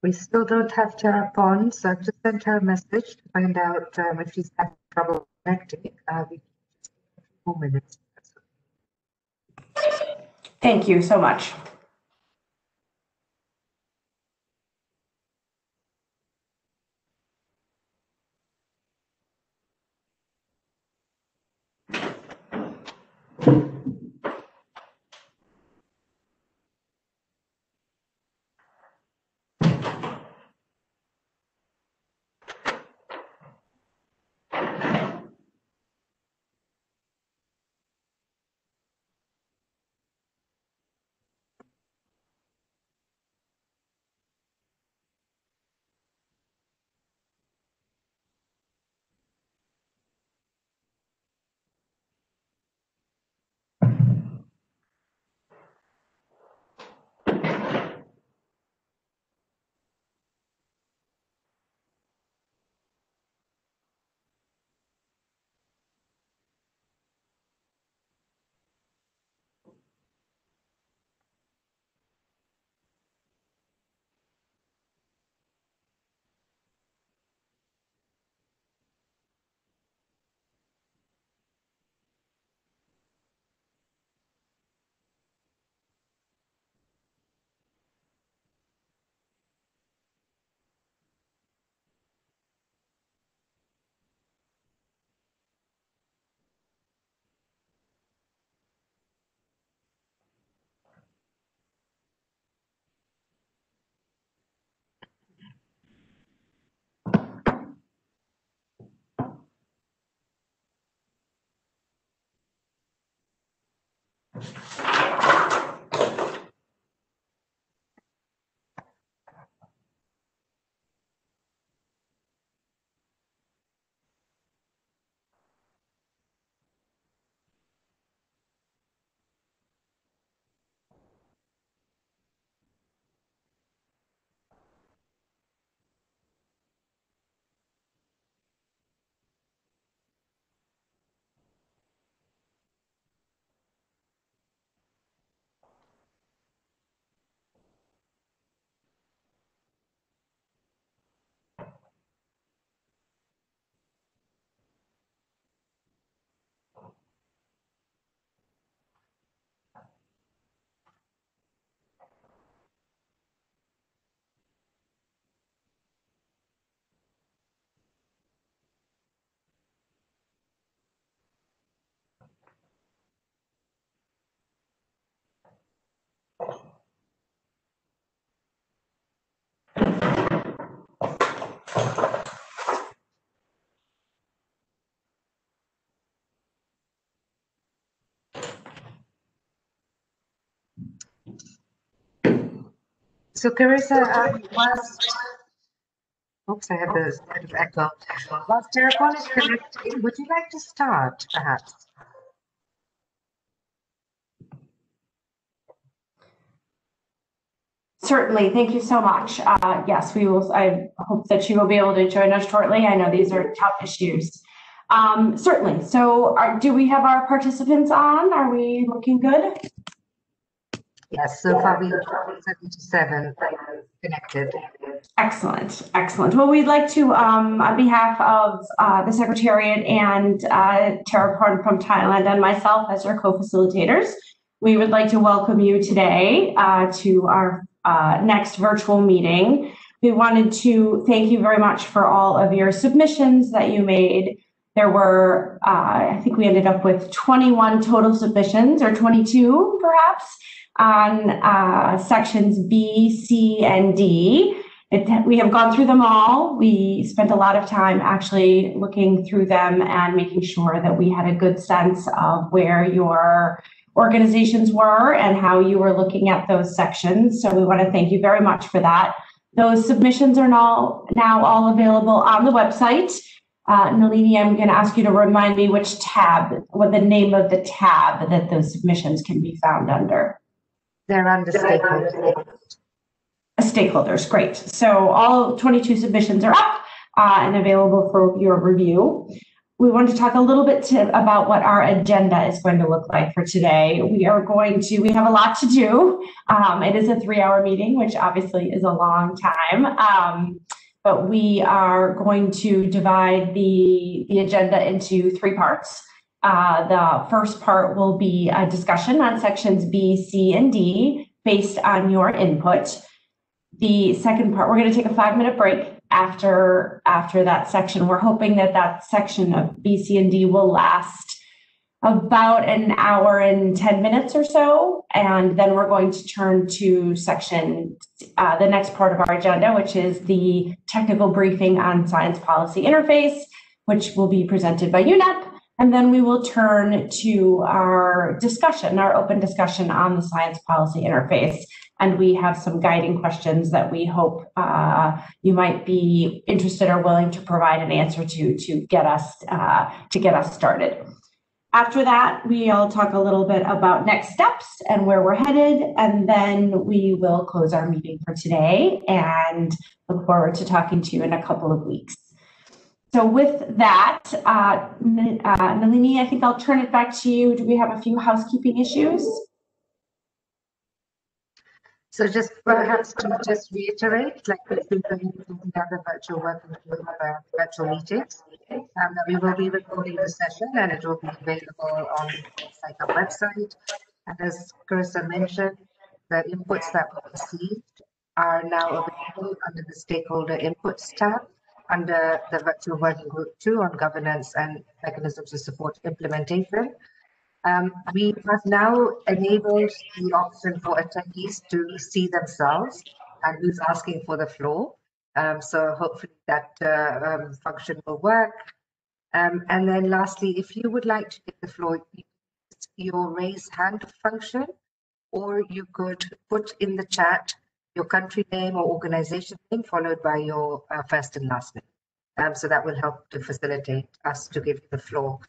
We still don't have Tara on, so I've just sent her a message to find out if she's having trouble connecting. We just a few more minutes. Thank you so much. So Carissa, oops, I had a bit of echo. Whilst Terrapon is connecting, would you like to start, perhaps? Certainly, thank you so much. Yes, we will. I hope that she will be able to join us shortly. I know these are tough issues. Certainly. So, do we have our participants on? Are we looking good? Yes, so far we have 77 connected. Excellent, excellent. Well, we'd like to, on behalf of the Secretariat and Terraporn from Thailand and myself as our co-facilitators, we would like to welcome you today to our next virtual meeting. We wanted to thank you very much for all of your submissions that you made. There were, I think we ended up with 21 total submissions, or 22 perhaps, on sections B, C, and D. We have gone through them all. We spent a lot of time actually looking through them and making sure that we had a good sense of where your organizations were and how you were looking at those sections. So we want to thank you very much for that. Those submissions are now all available on the website. Nalini, I'm going to ask you to remind me which tab, what the name of the tab that those submissions can be found under. They're under stakeholders. Stakeholders, great. So all 22 submissions are up and available for your review. we want to talk a little bit about what our agenda is going to look like for today. We have a lot to do. It is a 3-hour meeting, which obviously is a long time. But we are going to divide the agenda into 3 parts. The first part will be a discussion on sections B, C, and D based on your input. The second part, we're going to take a 5-minute break after that section. We're hoping that section of B, C, and D will last about an hour and 10 minutes or so. And then we're going to turn to the next part of our agenda, which is the technical briefing on science policy interface, which will be presented by UNEP. And then we will turn to our open discussion on the science policy interface. And we have some guiding questions that we hope you might be interested or willing to provide an answer to get us started. After that, we'll talk a little bit about next steps and where we're headed, and then we will close our meeting for today and look forward to talking to you in a couple of weeks. So with that, Nalini, I think I'll turn it back to you. Do we have a few housekeeping issues? So just perhaps to just reiterate, like we've been doing the other virtual working group, virtual meetings, that we will be recording the session and it will be available on the website. And as Carissa mentioned, the inputs that we received are now available under the stakeholder inputs tab under the virtual working group 2 on governance and mechanisms to support implementation. We have now enabled the option for attendees to see themselves and who's asking for the floor. So hopefully that function will work. And then lastly, if you would like to take the floor, your raise hand function, or you could put in the chat your country name or organization name followed by your first and last name. So that will help to facilitate us to give you the floor.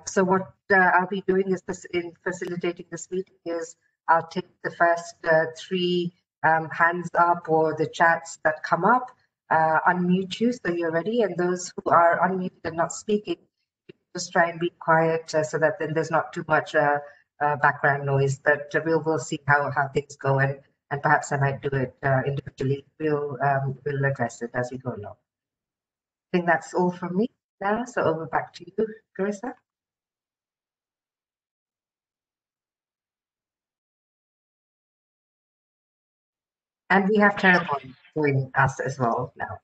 So what I'll be doing is in facilitating this meeting is I'll take the first 3 hands up or the chats that come up, unmute you so you're ready, and those who are unmuted and not speaking, just try and be quiet so that then there's not too much background noise. But we'll see how things go, and perhaps I might do it individually. We'll address it as we go along. I think that's all from me now, so over back to you, Carissa. And we have Terrapon joining us as well now.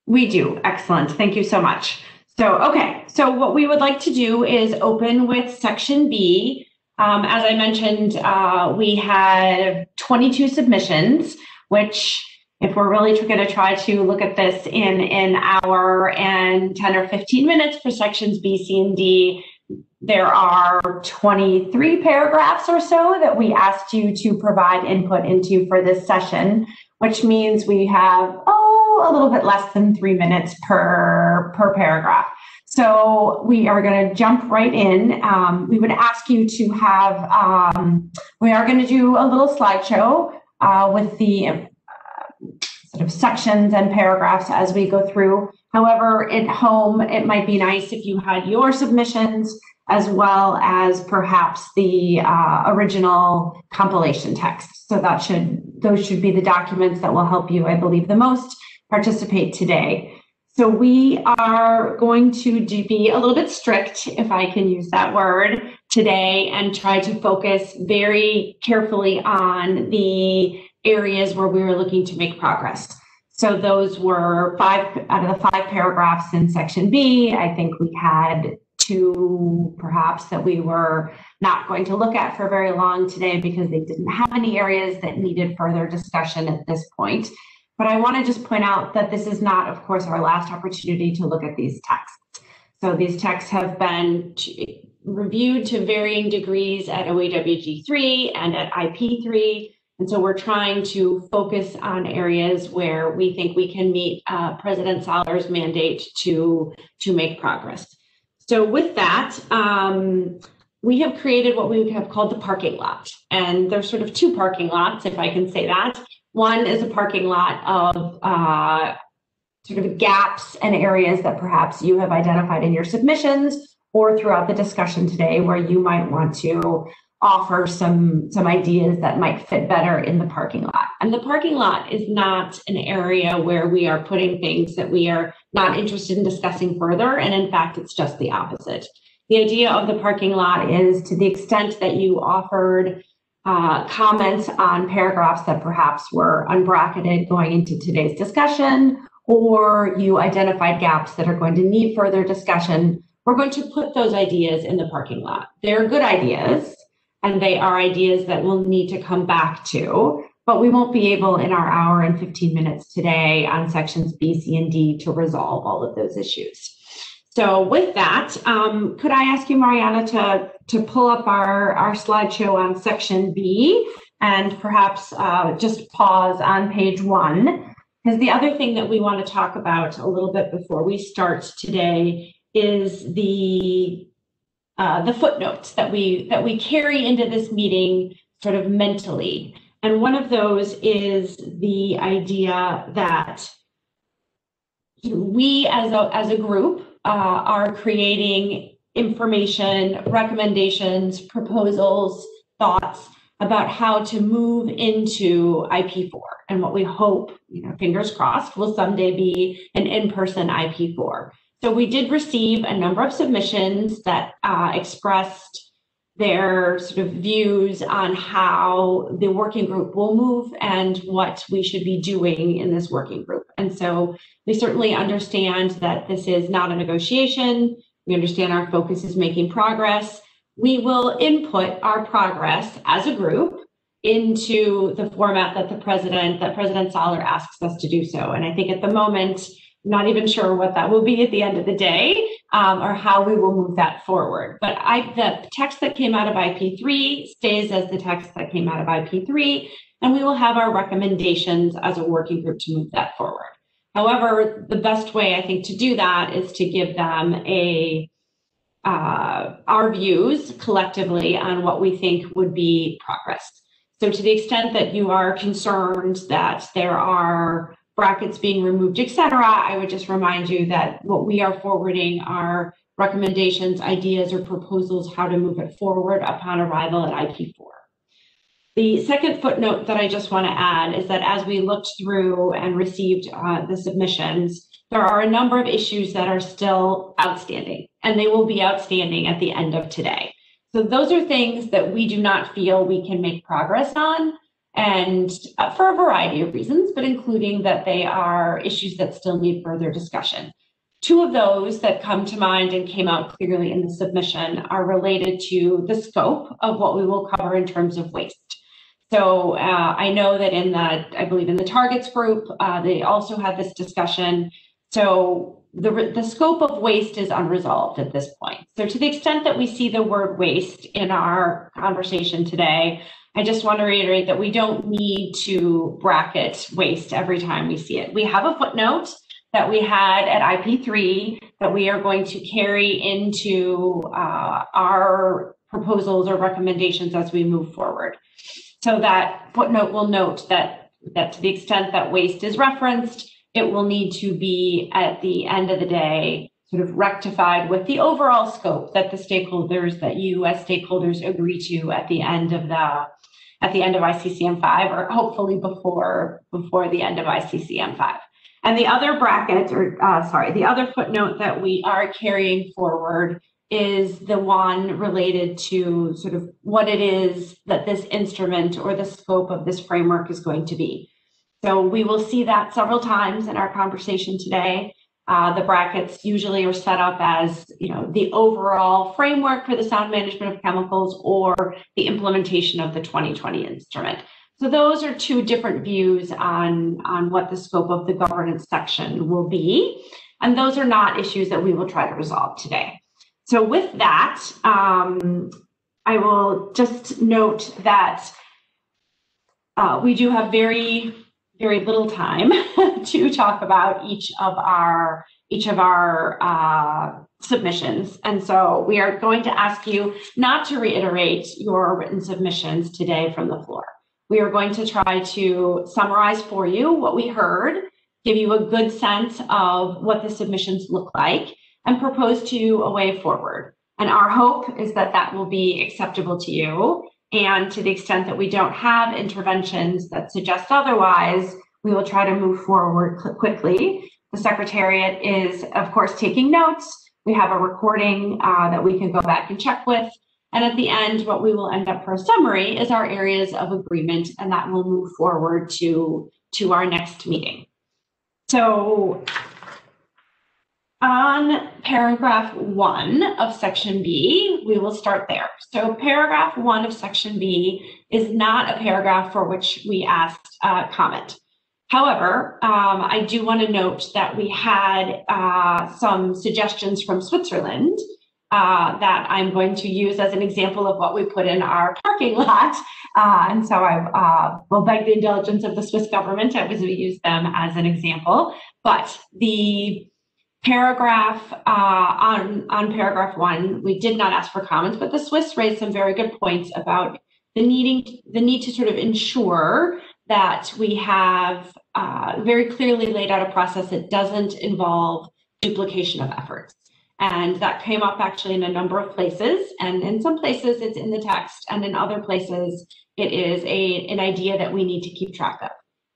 We do. Excellent. Thank you so much. So what we would like to do is open with section B. As I mentioned, we had 22 submissions, which if we're really going to try to look at this in an hour and 10 or 15 minutes for sections B, C, and D, there are 23 paragraphs or so that we asked you to provide input into for this session, which means we have, a little bit less than 3 minutes per paragraph. So we are going to jump right in. We would ask you to have, we are going to do a little slideshow with the sort of sections and paragraphs as we go through. However, at home, it might be nice if you had your submissions as well as perhaps the original compilation text. So those should be the documents that will help you, I believe, the most participate today. So we are going to be a little bit strict, if I can use that word, today and try to focus very carefully on the areas where we were looking to make progress. So those were 5 out of the 5 paragraphs in section B. I think we had 2 perhaps that we were not going to look at for very long today because they didn't have any areas that needed further discussion at this point. But I want to just point out that this is not, of course, our last opportunity to look at these texts. So these texts have been reviewed to varying degrees at OEWG 3 and at IP 3. And so we're trying to focus on areas where we think we can meet President Saller's mandate to make progress. So with that, we have created what we have called the parking lot. And there's sort of 2 parking lots, if I can say that. One is a parking lot of sort of gaps and areas that perhaps you have identified in your submissions or throughout the discussion today where you might want to offer some ideas that might fit better in the parking lot. And the parking lot is not an area where we are putting things that we are not interested in discussing further. And in fact, it's just the opposite. The idea of the parking lot is, to the extent that you offered comments on paragraphs that perhaps were unbracketed going into today's discussion, or you identified gaps that are going to need further discussion, we're going to put those ideas in the parking lot. They're good ideas, and they are ideas that we'll need to come back to, but we won't be able in our hour and 15 minutes today on sections B, C, and D to resolve all of those issues. So with that, could I ask you, Mariana, to pull up our slideshow on section B and perhaps just pause on page 1? Because the other thing that we want to talk about a little bit before we start today is the footnotes that we carry into this meeting sort of mentally. And one of those is the idea that we as a group are creating information, recommendations, proposals, thoughts about how to move into IP4 and what we hope, fingers crossed, will someday be an in-person IP4. So we did receive a number of submissions that expressed their sort of views on how the working group will move and what we should be doing in this working group. And so we certainly understand that this is not a negotiation. We understand our focus is making progress. We will input our progress as a group into the format that President Soller asks us to do so. And I think at the moment, I'm not even sure what that will be at the end of the day, or how we will move that forward. But the text that came out of IP3 stays as the text that came out of IP3, and we will have our recommendations as a working group to move that forward. However, the best way, I think, to do that is to give them our views collectively on what we think would be progress. So to the extent that you are concerned that there are brackets being removed, et cetera, I would just remind you that what we are forwarding are recommendations, ideas, or proposals how to move it forward upon arrival at IP4. The second footnote that I just want to add is that as we looked through and received the submissions, there are a number of issues that are still outstanding, and they will be outstanding at the end of today. So those are things that we do not feel we can make progress on, and for a variety of reasons, but including that they are issues that still need further discussion. Two of those that come to mind and came out clearly in the submission are related to the scope of what we will cover in terms of waste. So I know that I believe in the targets group, they also had this discussion. So the scope of waste is unresolved at this point. So to the extent that we see the word waste in our conversation today, I just want to reiterate that we don't need to bracket waste every time we see it. We have a footnote that we had at IP3 that we are going to carry into our proposals or recommendations as we move forward. So that footnote will note that to the extent that waste is referenced, it will need to be at the end of the day sort of rectified with the overall scope that the stakeholders, that you as stakeholders agree to at the end of ICCM 5, or hopefully before the end of ICCM 5. And the other bracket, the other footnote that we are carrying forward is the one related to sort of what it is that this instrument or the scope of this framework is going to be. So we will see that several times in our conversation today. The brackets usually are set up as, the overall framework for the sound management of chemicals or the implementation of the 2020 instrument. So those are two different views on what the scope of the governance section will be. And those are not issues that we will try to resolve today. So with that, I will just note that we do have very, very little time to talk about each of our submissions. And so we are going to ask you not to reiterate your written submissions today from the floor. We are going to try to summarize for you what we heard, give you a good sense of what the submissions look like, and propose to you a way forward. And our hope is that that will be acceptable to you. And to the extent that we don't have interventions that suggest otherwise, we will try to move forward quickly. The Secretariat is, of course, taking notes. We have a recording that we can go back and check with. And at the end, what we will end up for a summary is our areas of agreement, and that will move forward to our next meeting. So on paragraph 1 of section B, we will start there. So paragraph 1 of section B is not a paragraph for which we asked comment. However, I do want to note that we had some suggestions from Switzerland that I'm going to use as an example of what we put in our parking lot. And so I will beg the indulgence of the Swiss government as we use them as an example. But the paragraph on paragraph 1, we did not ask for comments, but the Swiss raised some very good points about the need to sort of ensure that we have very clearly laid out a process that doesn't involve duplication of efforts. And that came up actually in a number of places. And in some places it's in the text, and in other places it is an idea that we need to keep track of.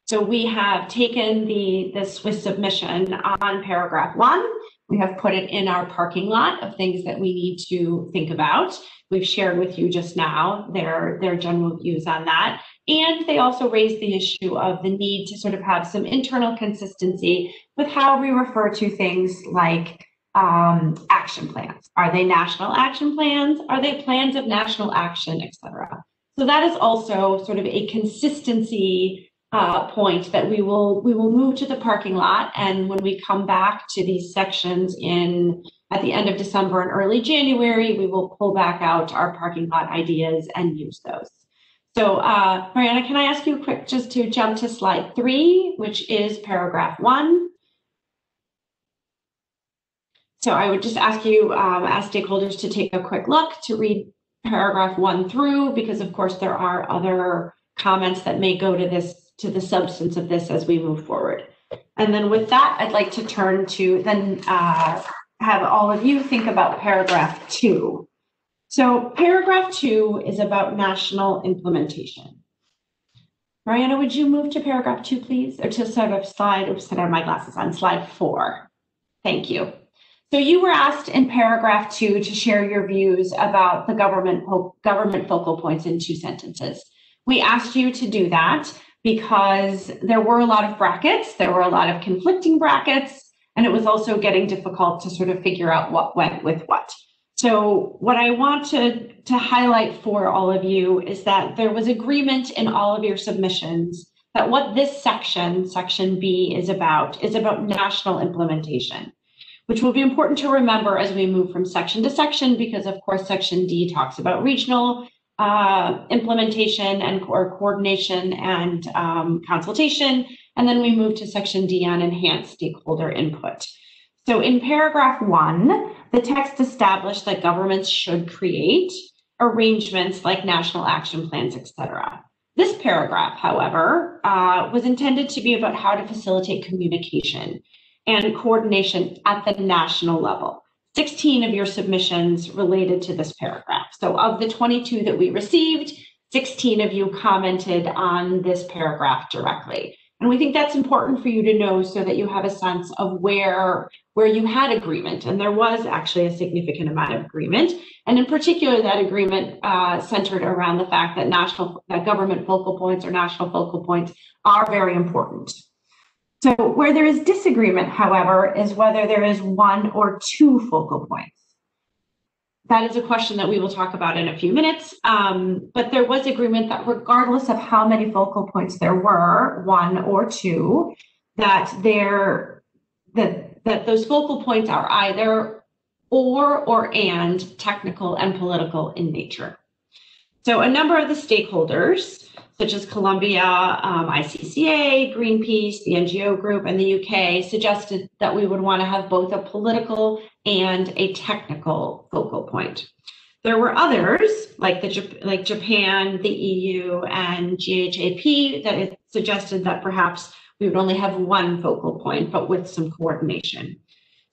So we have taken the Swiss submission on paragraph 1. We have put it in our parking lot of things that we need to think about. We've shared with you just now their general views on that. And they also raised the issue of the need to sort of have some internal consistency with how we refer to things like action plans. Are they national action plans? Are they plans of national action, etc.? So that is also sort of a consistency point that we will move to the parking lot, and when we come back to these sections at the end of December and early January, we will pull back out our parking lot ideas and use those. So Mariana, can I ask you quick just to jump to slide 3, which is paragraph 1. So I would just ask you as stakeholders to take a quick look to read paragraph 1 through, because of course there are other comments that may go to the substance of this as we move forward. And then with that, I'd like to turn to then have all of you think about paragraph 2. So paragraph 2 is about national implementation. Mariana, would you move to paragraph 2, please? Or to sort of slide, oops, I have my glasses on, slide 4. Thank you. So you were asked in paragraph 2 to share your views about the government focal points in 2 sentences. We asked you to do that because there were a lot of brackets, there were a lot of conflicting brackets, and it was also getting difficult to sort of figure out what went with what. So what I want to highlight for all of you is that there was agreement in all of your submissions that what this section B, is about national implementation, which will be important to remember as we move from section to section, because of course section D talks about regional implementation or coordination and consultation, and then we move to section D on enhanced stakeholder input. So in paragraph 1, the text established that governments should create arrangements like national action plans, etc. This paragraph, however, was intended to be about how to facilitate communication and coordination at the national level. 16 of your submissions related to this paragraph. So of the 22 that we received, 16 of you commented on this paragraph directly. And we think that's important for you to know so that you have a sense of where you had agreement. And there was actually a significant amount of agreement. And in particular, that agreement centered around the fact that government focal points or national focal points are very important. So where there is disagreement, however, is whether there is 1 or 2 focal points. That is a question that we will talk about in a few minutes, but there was agreement that regardless of how many focal points there were, 1 or 2, that those focal points are either or and technical and political in nature. So a number of the stakeholders, such as Colombia, ICCA, Greenpeace, the NGO group, and the UK, suggested that we would want to have both a political and a technical focal point. There were others, like Japan, the EU, and GHAP, that it suggested that perhaps We would only have one focal point, but with some coordination.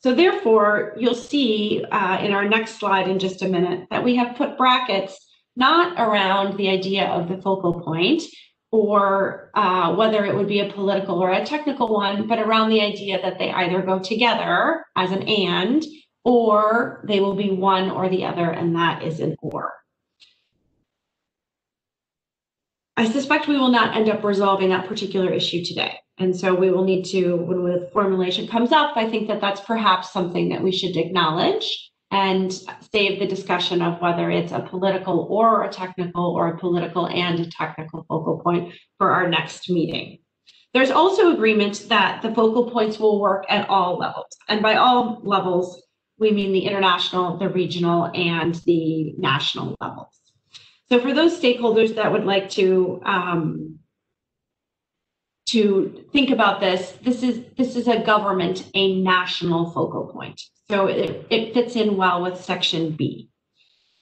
So therefore, you'll see in our next slide in just a minute that we have put brackets not around the idea of the focal point or whether it would be a political or a technical one, but around the idea that they either go together as an and, or they will be one or the other, and that is an or. I suspect we will not end up resolving that particular issue today. And so we will need to, when the formulation comes up, I think that that's perhaps something that we should acknowledge and save the discussion of whether it's a political or a technical or a political and a technical focal point for our next meeting. There's also agreement that the focal points will work at all levels. And by all levels, we mean the international, the regional, and the national levels. So for those stakeholders that would like to think about this, this is a government, a national focal point. So it fits in well with section B.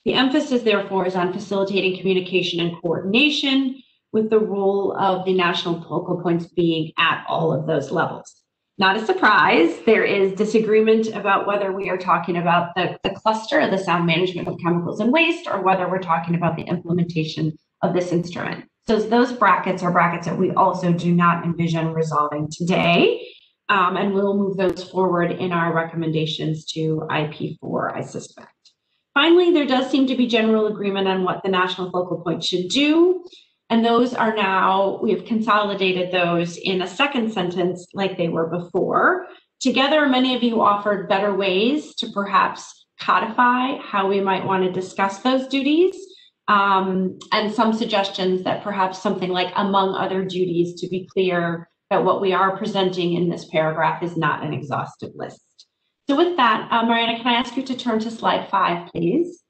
The emphasis, therefore, is on facilitating communication and coordination, with the role of the national focal points being at all of those levels. Not a surprise, there is disagreement about whether we are talking about the cluster, the sound management of chemicals and waste, or whether we're talking about the implementation of this instrument. So those brackets are brackets that we also do not envision resolving today, and we'll move those forward in our recommendations to IP4, I suspect. Finally, there does seem to be general agreement on what the national focal point should do. And those are now, we have consolidated those in a second sentence like they were before. Together, many of you offered better ways to perhaps codify how we might want to discuss those duties, and some suggestions that perhaps something like among other duties, to be clear that what we are presenting in this paragraph is not an exhaustive list. So with that, Mariana, can I ask you to turn to slide 5, please?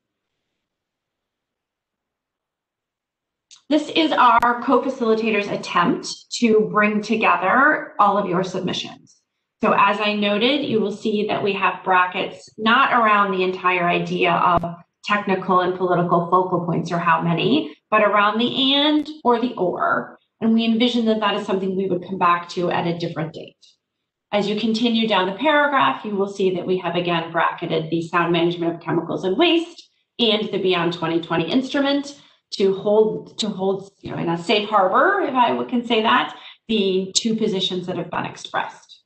This is our co-facilitator's attempt to bring together all of your submissions. So as I noted, you will see that we have brackets not around the entire idea of technical and political focal points or how many, but around the and or the or. And we envision that that is something we would come back to at a different date. As you continue down the paragraph, you will see that we have again bracketed the sound management of chemicals and waste and the Beyond 2020 instrument to hold, you know, in a safe harbor, if I can say that, the two positions that have been expressed.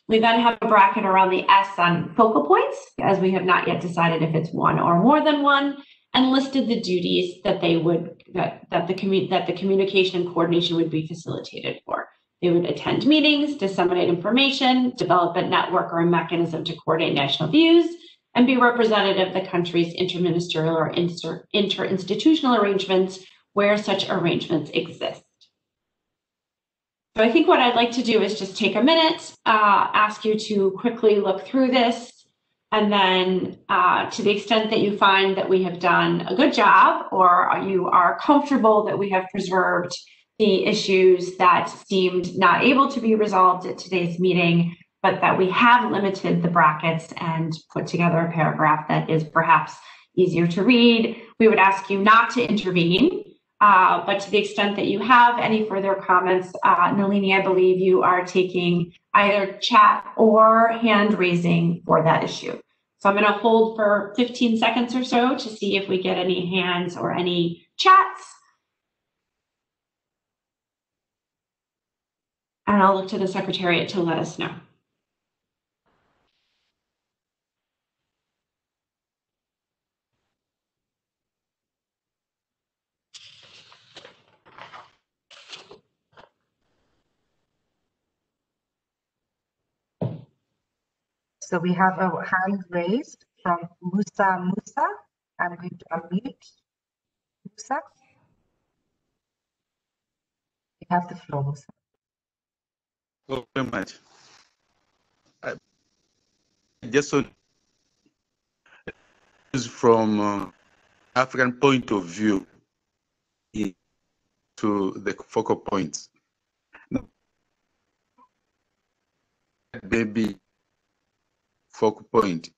We then have a bracket around the S on focal points, as we have not yet decided if it's one or more than one, and listed the duties that they would that the communication and coordination would be facilitated for. They would attend meetings, disseminate information, develop a network or a mechanism to coordinate national views, and be representative of the country's interministerial or interinstitutional arrangements where such arrangements exist. So I think what I'd like to do is just take a minute, ask you to quickly look through this, and then to the extent that you find that we have done a good job or you are comfortable that we have preserved the issues that seemed not able to be resolved at today's meeting, but that we have limited the brackets and put together a paragraph that is perhaps easier to read, we would ask you not to intervene. But to the extent that you have any further comments, Nalini, I believe you are taking either chat or hand raising for that issue. So I'm going to hold for 15 seconds or so to see if we get any hands or any chats. And I'll look to the Secretariat to let us know. So we have a hand raised from Musa. I'm going to unmute. Musa, you have the floor, Musa. Thank you very much. I just want to from African point of view to the focal points. Maybe focal point,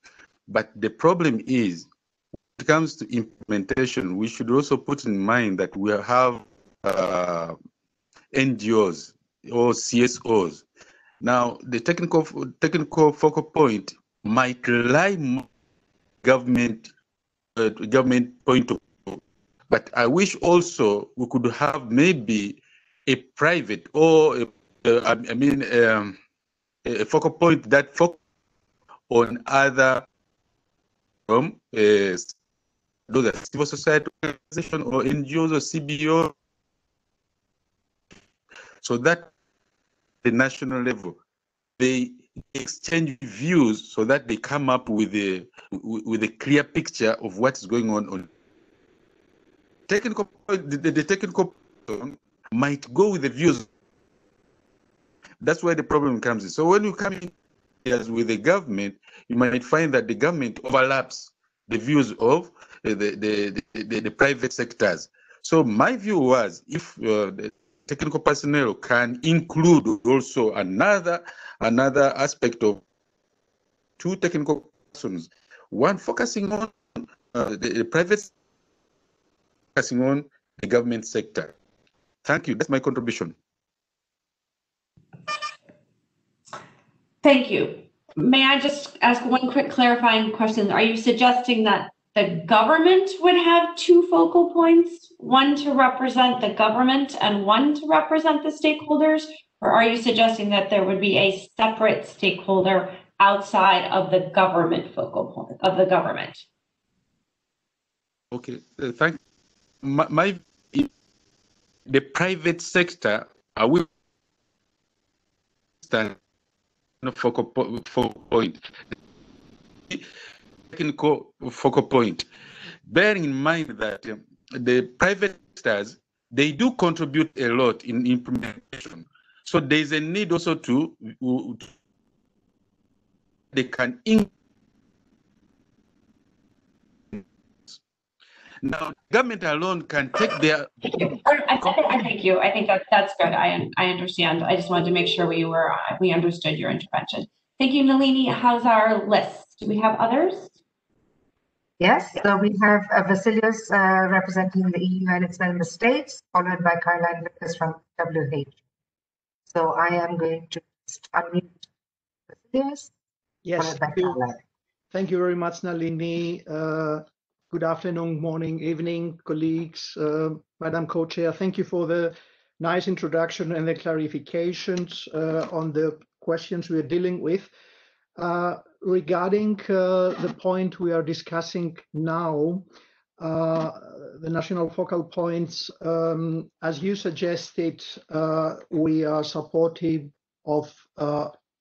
but the problem is when it comes to implementation, we should also put in mind that we have NGOs or CSOs. Now, the technical focal point might rely more government point of view, but I wish also we could have maybe a private or a focal point that focus on other from those civil society organization or NGOs or CBO, so that the national level they exchange views so that they come up with a clear picture of what's going on technical. The technical might go with the views. That's where the problem comes in. So when you come in with the government, you might find that the government overlaps the views of the private sectors. So my view was, if the technical personnel can include also another aspect of two technical persons, one focusing on the private, focusing on the government sector. Thank you. That's my contribution. Thank you. May I just ask one quick clarifying question? Are you suggesting that the government would have two focal points, one to represent the government and one to represent the stakeholders? Or are you suggesting that there would be a separate stakeholder outside of the government focal point of the government? Okay, thank you. The private sector, I will stand focal point, technical focal point. Bearing in mind that the private sectors, they do contribute a lot in implementation. So there's a need also to they can now government alone can take their. Thank you. I think that's good. I understand. I just wanted to make sure we understood your intervention. Thank you, Nalini. How's our list? Do we have others? Yes, so we have Vasilius representing the EU and its member states, followed by Caroline Lucas from WH. So I am going to unmute Vasilius. Yes, thank you very much, Nalini. Good afternoon, morning, evening, colleagues, Madam Co-Chair. Thank you for the nice introduction and the clarifications on the questions we are dealing with. Regarding the point we are discussing now, the national focal points, as you suggested, we are supportive of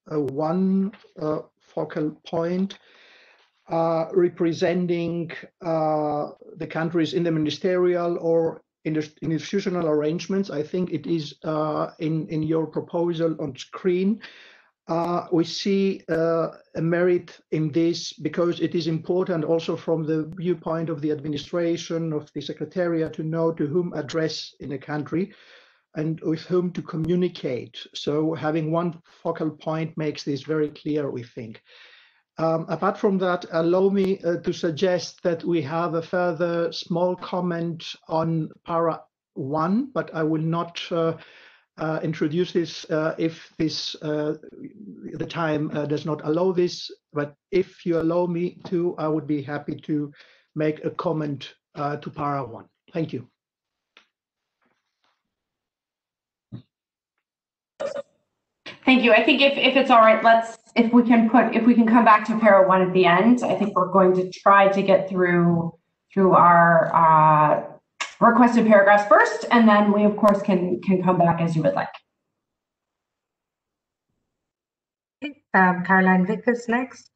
one focal point representing the countries in the ministerial or institutional arrangements. I think it is in your proposal on screen. We see a merit in this because it is important also from the viewpoint of the administration, of the Secretariat, to know to whom address in a country and with whom to communicate. So having one focal point makes this very clear, we think. Apart from that, allow me to suggest that we have a further small comment on para 1, but I will not introduce this if the time does not allow this. But if you allow me to, I would be happy to make a comment to para 1. Thank you. Thank you. I think if it's all right, if we can come back to para 1 at the end. I think we're going to try to get through our requested paragraphs first, and then we of course can come back as you would like. Caroline Vickers next.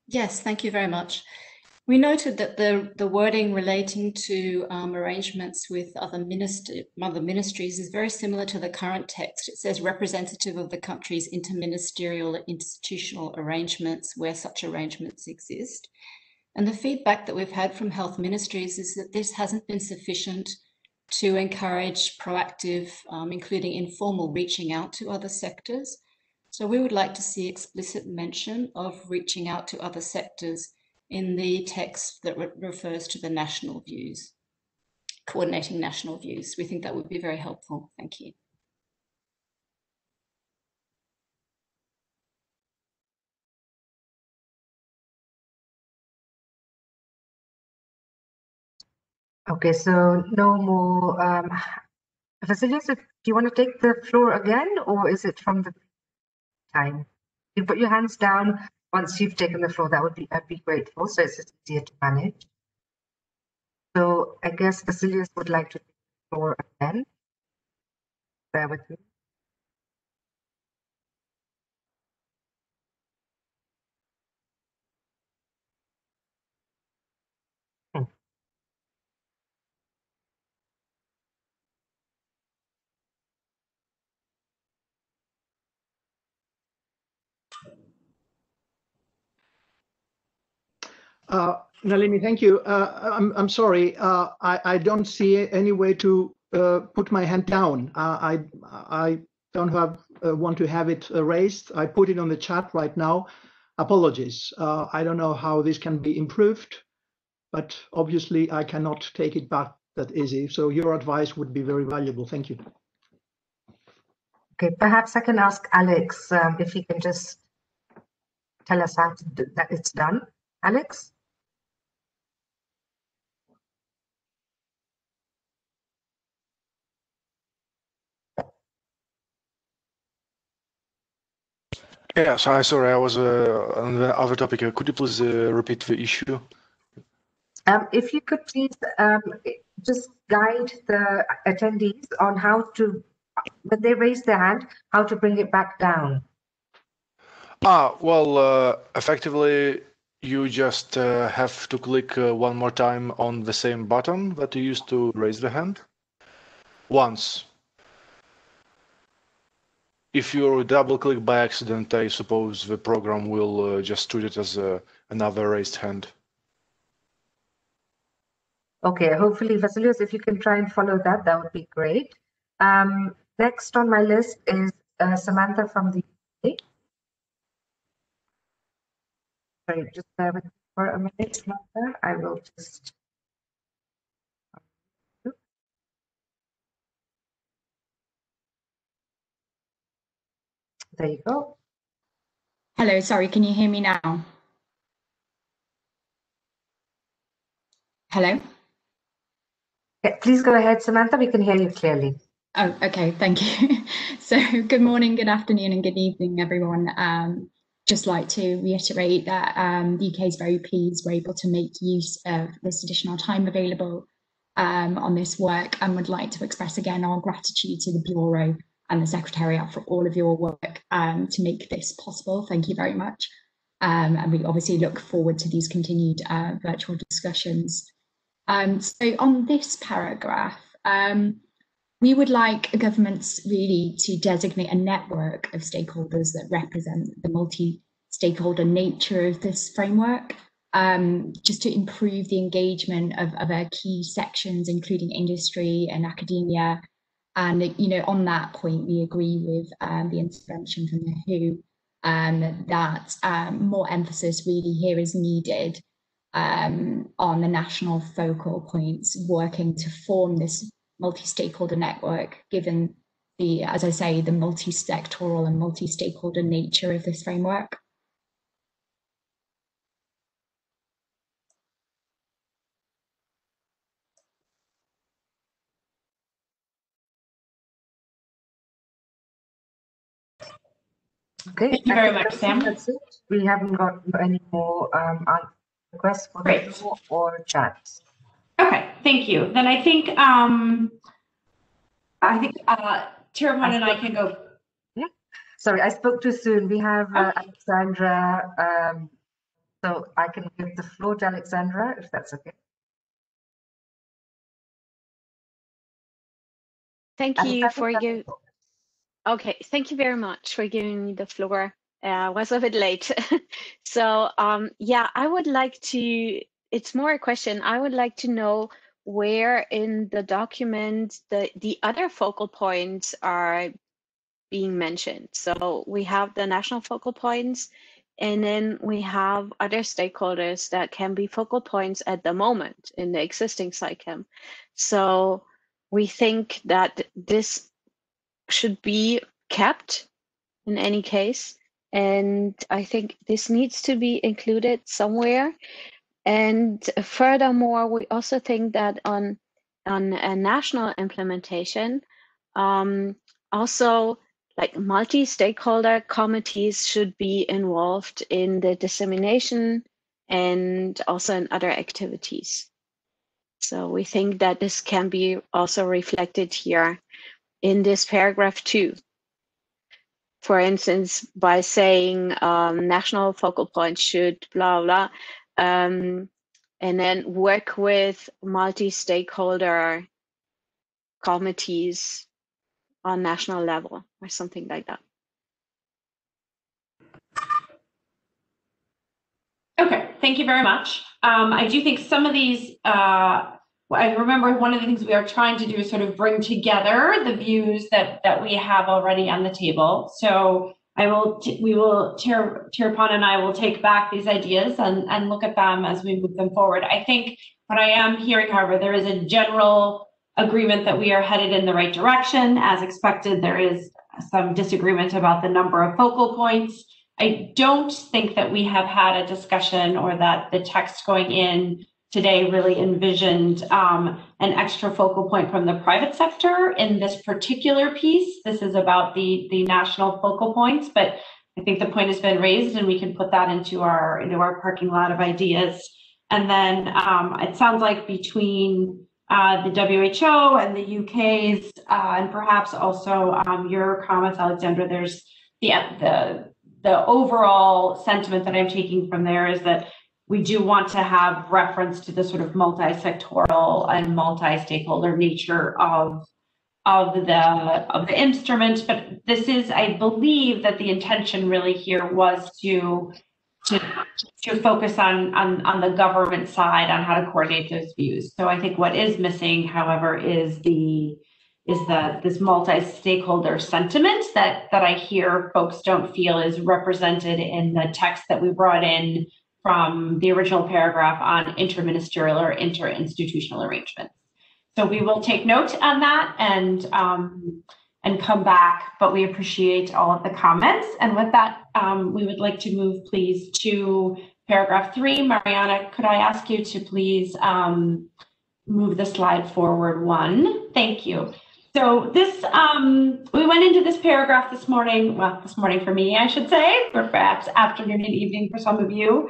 Yes, thank you very much. We noted that the wording relating to arrangements with other ministries is very similar to the current text. It says representative of the country's interministerial or institutional arrangements where such arrangements exist. And the feedback that we've had from health ministries is that this hasn't been sufficient to encourage proactive, including informal reaching out to other sectors. So we would like to see explicit mention of reaching out to other sectors in the text that refers to the national views, coordinating national views. We think that would be very helpful. Thank you. Okay, so no more. Vasilius, do you want to take the floor again, or is it from the time? You put your hands down once you've taken the floor. I'd be grateful. So it's just easier to manage. So I guess Vasilius would like to take the floor again. Bear with me. Nalini, thank you. I'm sorry. I don't see any way to put my hand down. I don't want to have it raised. I put it on the chat right now. Apologies. I don't know how this can be improved, but obviously I cannot take it back that easy. So your advice would be very valuable. Thank you. Okay, perhaps I can ask Alex if he can just tell us how that it's done. Alex? Yes, hi, sorry, I was on the other topic. Could you please repeat the issue? If you could please just guide the attendees on how to, when they raise their hand, how to bring it back down. Well, effectively, you just have to click one more time on the same button that you used to raise the hand. Once. If you double click by accident, I suppose the program will just treat it as another raised hand. Okay, hopefully, Vasilius, if you can try and follow that, that would be great. Next on my list is Samantha from the UK. Sorry, just bear with me for a minute, Samantha. I will just. There you go. Hello, sorry, can you hear me now? Hello? Yeah, please go ahead, Samantha. We can hear you clearly. Oh, okay, thank you. So good morning, good afternoon, and good evening, everyone. Just like to reiterate that the UK is very pleased we're able to make use of this additional time available on this work, and would like to express again our gratitude to the Bureau and the Secretariat for all of your work to make this possible. Thank you very much. And we obviously look forward to these continued virtual discussions. So on this paragraph, we would like governments really to designate a network of stakeholders that represent the multi-stakeholder nature of this framework, just to improve the engagement of our key sections, including industry and academia. And, you know, on that point, we agree with the intervention from the WHO that more emphasis really here is needed on the national focal points working to form this multi-stakeholder network, given the, as I say, the multi-sectoral and multi-stakeholder nature of this framework. Okay. Thank you very much, Sam. That's it. We haven't got any more requests for the floor or chats. Okay, thank you. Then I think Tirapon and I can go. Yeah. Sorry, I spoke too soon. We have Alexandra. So I can give the floor to Alexandra, if that's okay. Thank you for you. Okay, thank you very much for giving me the floor. I was a bit late. So yeah, I would like to, it's more a question. I would like to know where in the document the other focal points are being mentioned. So we have the national focal points, and then we have other stakeholders that can be focal points at the moment in the existing SciChem. So we think that this should be kept in any case, and I think this needs to be included somewhere. And furthermore, we also think that on a national implementation, also like multi-stakeholder committees should be involved in the dissemination and also in other activities. So we think that this can be also reflected here in this paragraph 2. For instance, by saying national focal points should blah, blah, and then work with multi-stakeholder committees on national level or something like that. Okay, thank you very much. I do think some of these, I remember one of the things we are trying to do is sort of bring together the views that we have already on the table. So Tirupon and I will take back these ideas and look at them as we move them forward. I think what I am hearing, however, there is a general agreement that we are headed in the right direction. As expected, there is some disagreement about the number of focal points. I don't think that we have had a discussion or that the text going in today really envisioned an extra focal point from the private sector in this particular piece. This is about the national focal points, but I think the point has been raised and we can put that into our parking lot of ideas. And then it sounds like between the WHO and the UK's and perhaps also your comments, Alexandra, there's the overall sentiment that I'm taking from there is that we do want to have reference to the sort of multi-sectoral and multi-stakeholder nature of the instrument. But this is, I believe, that the intention really here was to focus on the government side on how to coordinate those views. So I think what is missing, however, is this multi-stakeholder sentiment that I hear folks don't feel is represented in the text that we brought in from the original paragraph on interministerial or interinstitutional arrangements. So we will take note on that and come back, but we appreciate all of the comments. And with that, we would like to move, please, to paragraph 3. Mariana, could I ask you to please move the slide forward 1? Thank you. So this, we went into this paragraph this morning, well, this morning for me, I should say, or perhaps afternoon and evening for some of you,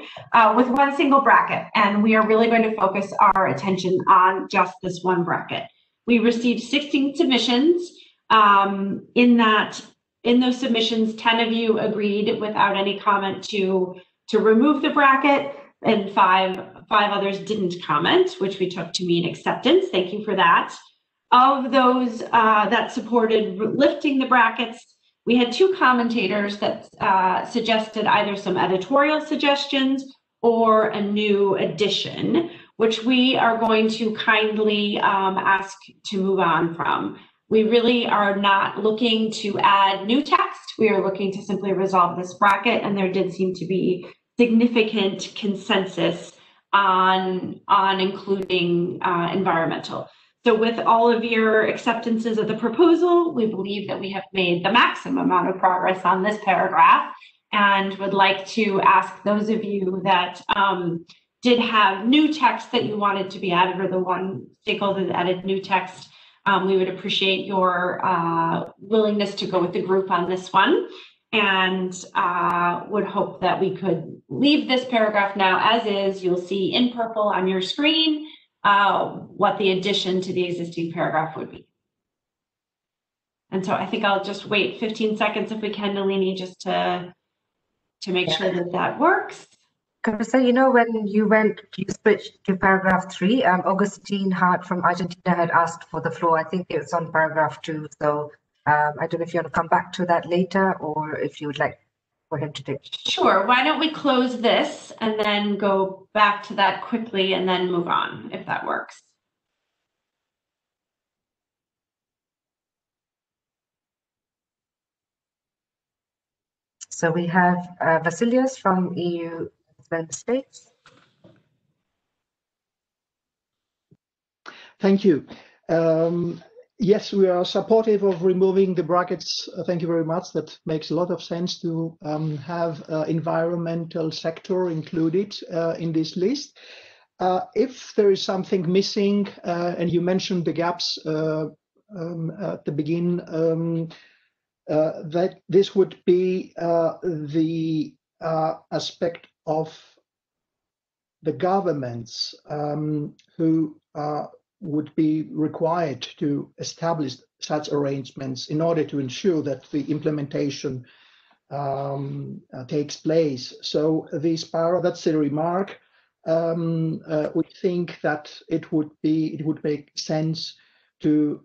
with one single bracket. And we are really going to focus our attention on just this one bracket. We received 16 submissions. In those submissions, 10 of you agreed without any comment to remove the bracket, and five others didn't comment, which we took to mean acceptance. Thank you for that. Of those that supported lifting the brackets, we had 2 commentators that suggested either some editorial suggestions or a new addition, which we are going to kindly ask to move on from. We really are not looking to add new text. We are looking to simply resolve this bracket, and there did seem to be significant consensus on including environmental. So with all of your acceptances of the proposal, we believe that we have made the maximum amount of progress on this paragraph, and would like to ask those of you that did have new text that you wanted to be added, or the one stakeholder that added new text, we would appreciate your willingness to go with the group on this one, and would hope that we could leave this paragraph now as is. You'll see in purple on your screen what the addition to the existing paragraph would be. And so I think I'll just wait 15 seconds if we can, Nalini, just to make sure that that works. Carissa, you know, when you switched to paragraph 3, Augustine Hart from Argentina had asked for the floor. I think it's on paragraph 2. So I don't know if you want to come back to that later, or if you would like for him to take. Sure. Why don't we close this and then go back to that quickly and then move on, if that works. So we have Vasilios from EU member states. Thank you. Yes, we are supportive of removing the brackets. Thank you very much. That makes a lot of sense to have environmental sector included in this list. If there is something missing, and you mentioned the gaps at the beginning, that this would be the aspect of the governments who would be required to establish such arrangements in order to ensure that the implementation takes place. So this power, that's a remark. We think that it would make sense to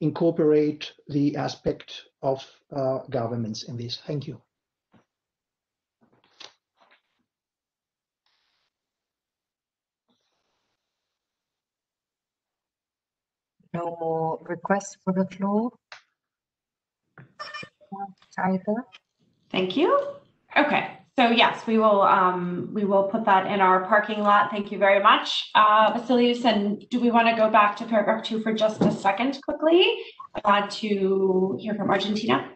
incorporate the aspect of governments in this. Thank you. No more requests for the floor? Either? Thank you. Okay, so yes, we will put that in our parking lot. Thank you very much, Vasilius. And do we want to go back to paragraph 2 for just a second quickly to hear from Argentina?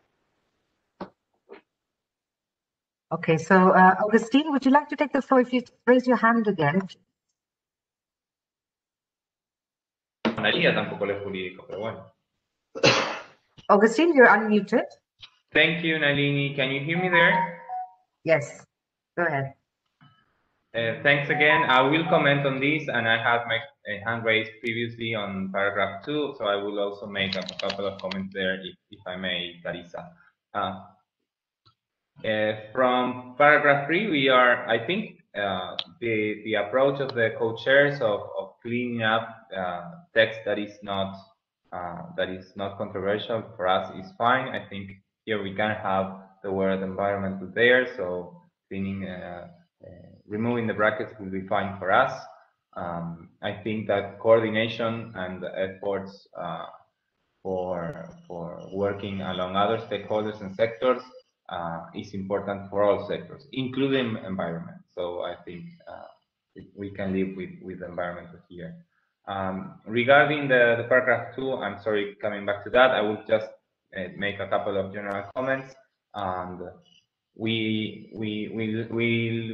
Okay, so Augustine, would you like to take the floor if you raise your hand again? Tampoco lo jurídico, pero bueno. Augustine, you're unmuted. Thank you, Nalini. Can you hear me there? Yes, go ahead. Thanks again. I will comment on this, and I had my hand raised previously on paragraph 2, so I will also make a couple of comments there, if I may, Carissa. From paragraph 3, we are, I think, the approach of the co-chairs of cleaning up text that is not controversial for us is fine. I think here we can have the word environmental there, so cleaning, removing the brackets will be fine for us. I think that coordination and efforts for working along other stakeholders and sectors is important for all sectors, including environment. So I think we can live with environment here. Regarding the paragraph 2, I'm sorry, coming back to that, I will just make a couple of general comments. And we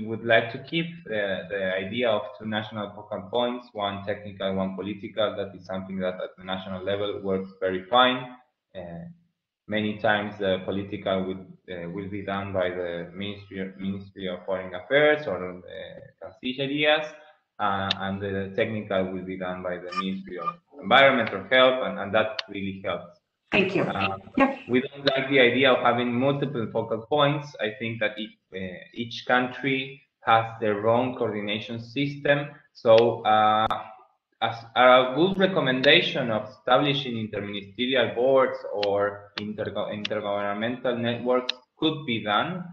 would like to keep the idea of 2 national focal points, one technical, one political. That is something that at the national level works very fine. Many times the political will be done by the Ministry of Foreign Affairs or Cancillerías, and the technical will be done by the Ministry of Environment or Health, and that really helps. Thank you. We don't like the idea of having multiple focal points. I think that each country has their own coordination system. So as a good recommendation of establishing interministerial boards or intergovernmental networks could be done,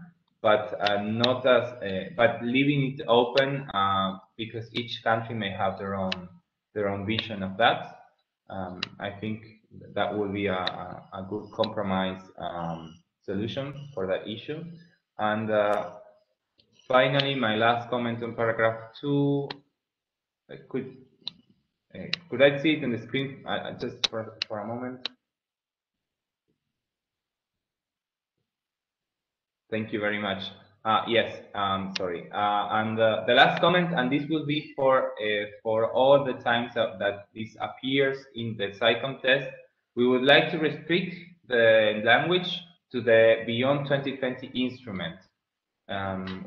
but not as but leaving it open because each country may have their own vision of that. I think that will be a good compromise solution for that issue. And finally, my last comment on paragraph 2, could I see it on the screen just for a moment? Thank you very much. Yes, sorry. And the last comment, and this will be for all the times that this appears in the SciComm test, we would like to restrict the language to the Beyond 2020 instrument.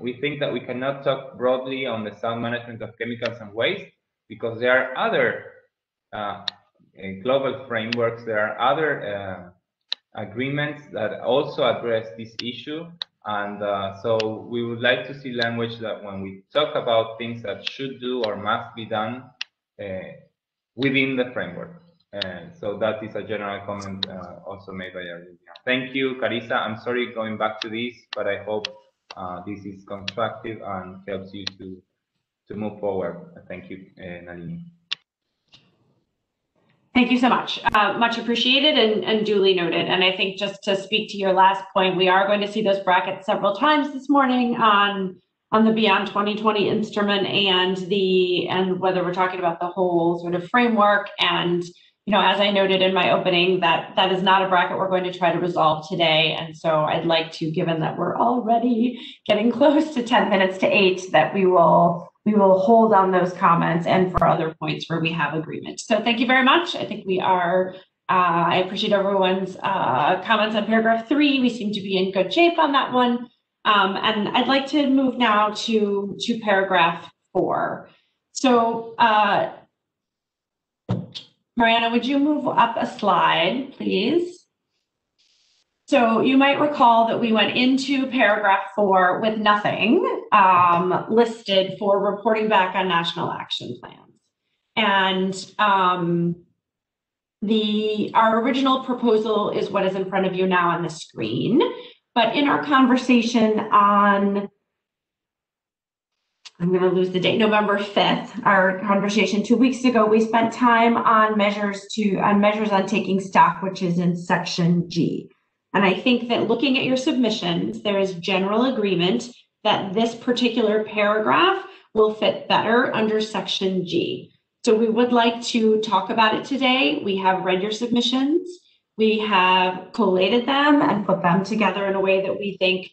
We think that we cannot talk broadly on the sound management of chemicals and waste because there are other global frameworks, there are other agreements that also address this issue. And so we would like to see language that when we talk about things that should do or must be done within the framework. So that is a general comment also made by Argentina. Thank you, Carissa. I'm sorry going back to this, but I hope this is constructive and helps you to move forward. Thank you, Nalini. Thank you so much. Much appreciated and duly noted. And I think just to speak to your last point, we are going to see those brackets several times this morning on the Beyond 2020 instrument and whether we're talking about the whole sort of framework and as I noted in my opening, that is not a bracket we're going to try to resolve today. And so I'd like to, given that we're already getting close to 10 minutes to 8, that we will hold on those comments and for other points where we have agreement. So thank you very much. I think we are, I appreciate everyone's comments on paragraph 3. We seem to be in good shape on that one. And I'd like to move now to paragraph 4. So Mariana, would you move up a slide, please? So you might recall that we went into paragraph 4 with nothing listed for reporting back on national action plans. And our original proposal is what is in front of you now on the screen. But in our conversation on, I'm going to lose the date, November 5th, our conversation 2 weeks ago, we spent time on measures on taking stock, which is in section G. And I think that looking at your submissions, there is general agreement that this particular paragraph will fit better under section G. So we would like to talk about it today. We have read your submissions. We have collated them and put them together in a way that we think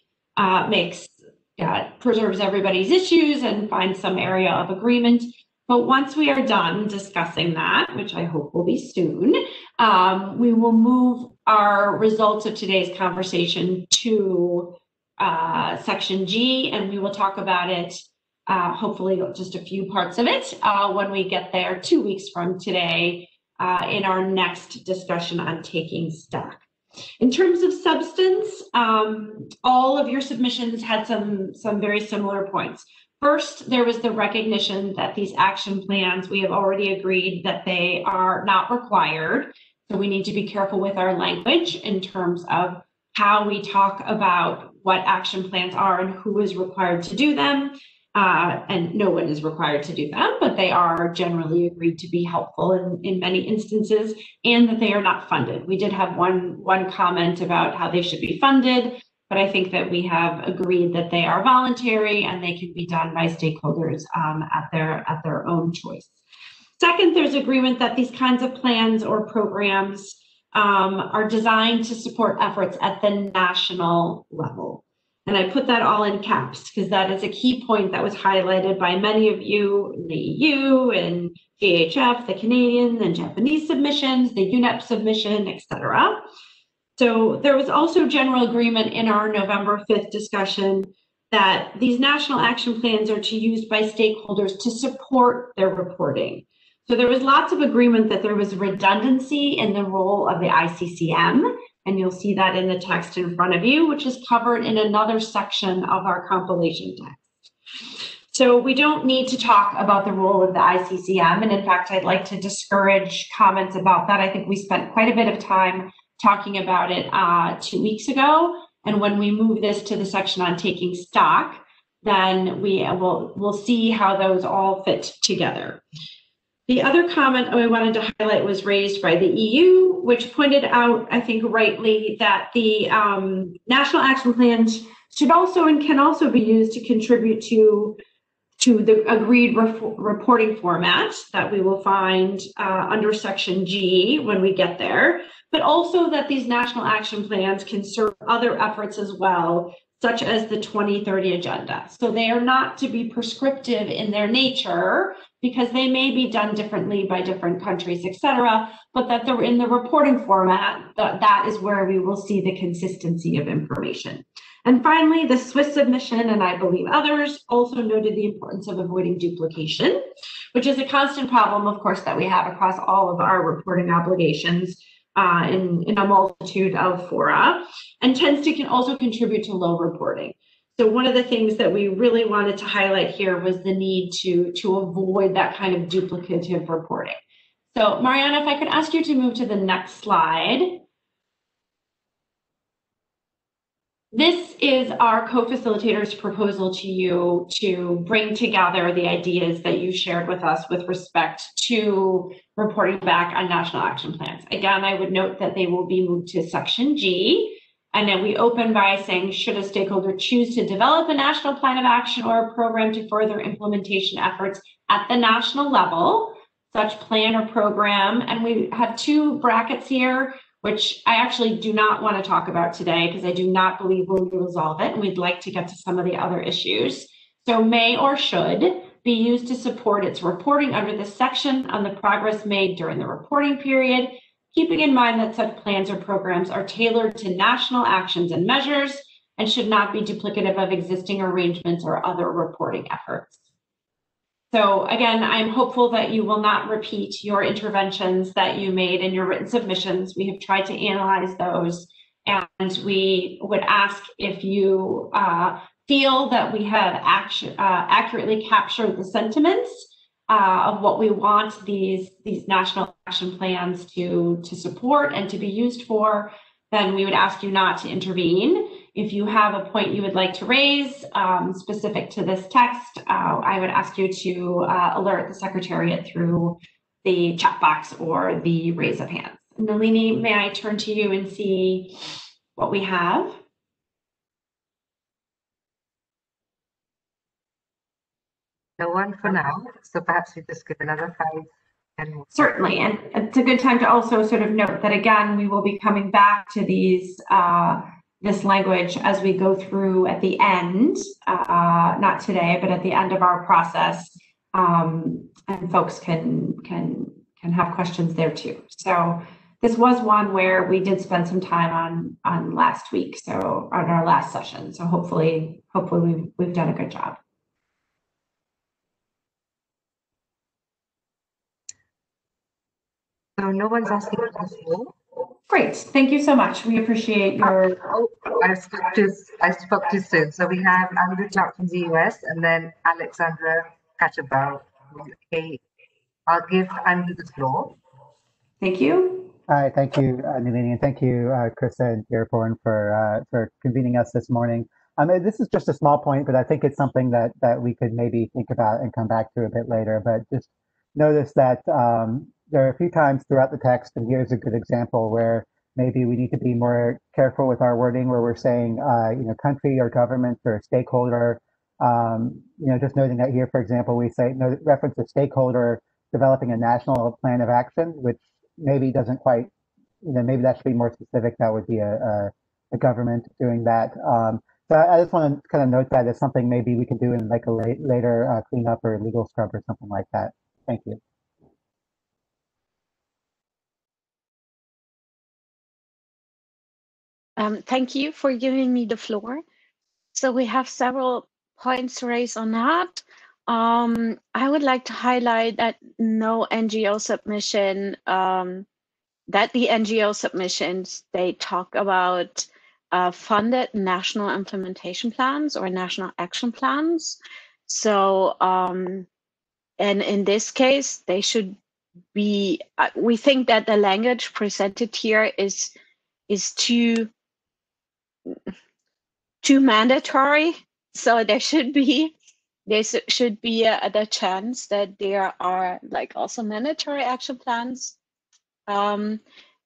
preserves everybody's issues and finds some area of agreement. But once we are done discussing that, which I hope will be soon, we will move our results of today's conversation to section G, and we will talk about it, hopefully just a few parts of it, when we get there 2 weeks from today in our next discussion on taking stock. In terms of substance, all of your submissions had some very similar points. First, there was the recognition that these action plans, we have already agreed that they are not required. So we need to be careful with our language in terms of how we talk about what action plans are and who is required to do them. And no one is required to do them, but they are generally agreed to be helpful in many instances, and that they are not funded. We did have one comment about how they should be funded, but I think that we have agreed that they are voluntary and they can be done by stakeholders at their own choice. Second, there's agreement that these kinds of plans or programs are designed to support efforts at the national level. And I put that all in caps because that is a key point that was highlighted by many of you in the EU and GHF, the Canadian and Japanese submissions, the UNEP submission, etc. So there was also general agreement in our November 5th discussion that these national action plans are to be used by stakeholders to support their reporting. So there was lots of agreement that there was redundancy in the role of the ICCM, and you'll see that in the text in front of you, which is covered in another section of our compilation text. So we don't need to talk about the role of the ICCM, and in fact, I'd like to discourage comments about that. I think we spent quite a bit of time talking about it 2 weeks ago, and when we move this to the section on taking stock, then we'll see how those all fit together. The other comment I wanted to highlight was raised by the EU, which pointed out, I think rightly, that the national action plans should also and can also be used to contribute to the agreed reporting format that we will find under section G when we get there, but also that these national action plans can serve other efforts as well, such as the 2030 agenda. So they are not to be prescriptive in their nature, because they may be done differently by different countries, et cetera, but that they're in the reporting format, that is where we will see the consistency of information. And finally, the Swiss submission, and I believe others, also noted the importance of avoiding duplication, which is a constant problem, of course, that we have across all of our reporting obligations in a multitude of fora, and tends to also contribute to low reporting. So one of the things that we really wanted to highlight here was the need to avoid that kind of duplicative reporting. So Mariana, if I could ask you to move to the next slide. This is our co-facilitator's proposal to you to bring together the ideas that you shared with us with respect to reporting back on national action plans. Again, I would note that they will be moved to section G. And then we open by saying, should a stakeholder choose to develop a national plan of action or a program to further implementation efforts at the national level, such plan or program. And we have two brackets here, which I actually do not want to talk about today because I do not believe we'll resolve it. And we'd like to get to some of the other issues. So may or should be used to support its reporting under this section on the progress made during the reporting period, keeping in mind that such plans or programs are tailored to national actions and measures and should not be duplicative of existing arrangements or other reporting efforts. So again, I'm hopeful that you will not repeat your interventions that you made in your written submissions. We have tried to analyze those, and we would ask if you feel that we have accurately captured the sentiments of what we want these national action plans to support and to be used for, then we would ask you not to intervene. If you have a point you would like to raise specific to this text, I would ask you to alert the Secretariat through the chat box or the raise of hands. Nalini, may I turn to you and see what we have? No one for now, so perhaps we just give another 5-10 more. Certainly, and it's a good time to also sort of note that again, we will be coming back to these this language as we go through at the end, not today, but at the end of our process, and folks can have questions there too. So this was one where we did spend some time on last week, so on our last session. So hopefully we've done a good job. So no one's asking for the floor. Great, thank you so much. We appreciate your. I spoke too soon. So we have Andrew Clark from the US and then Alexandra Cachabal. Okay, I'll give Andrew the floor. Thank you. Hi, thank you, Nalini, and thank you, Krista and Dearborn for convening us this morning. This is just a small point, but I think it's something that we could maybe think about and come back to a bit later. But just notice that there are a few times throughout the text, and here's a good example where maybe we need to be more careful with our wording, where we're saying, country or government or stakeholder. Just noting that here, for example, we say reference a stakeholder developing a national plan of action, which maybe doesn't quite, maybe that should be more specific. That would be a government doing that. So I just want to kind of note that as something maybe we could do in like a later cleanup or legal scrub or something like that. Thank you. Thank you for giving me the floor. So we have several points raised on that. I would like to highlight that no NGO submission, that the NGO submissions, they talk about funded national implementation plans or national action plans. So, and in this case, they should be, we think that the language presented here is too mandatory. So there should be the chance that there are like also mandatory action plans, and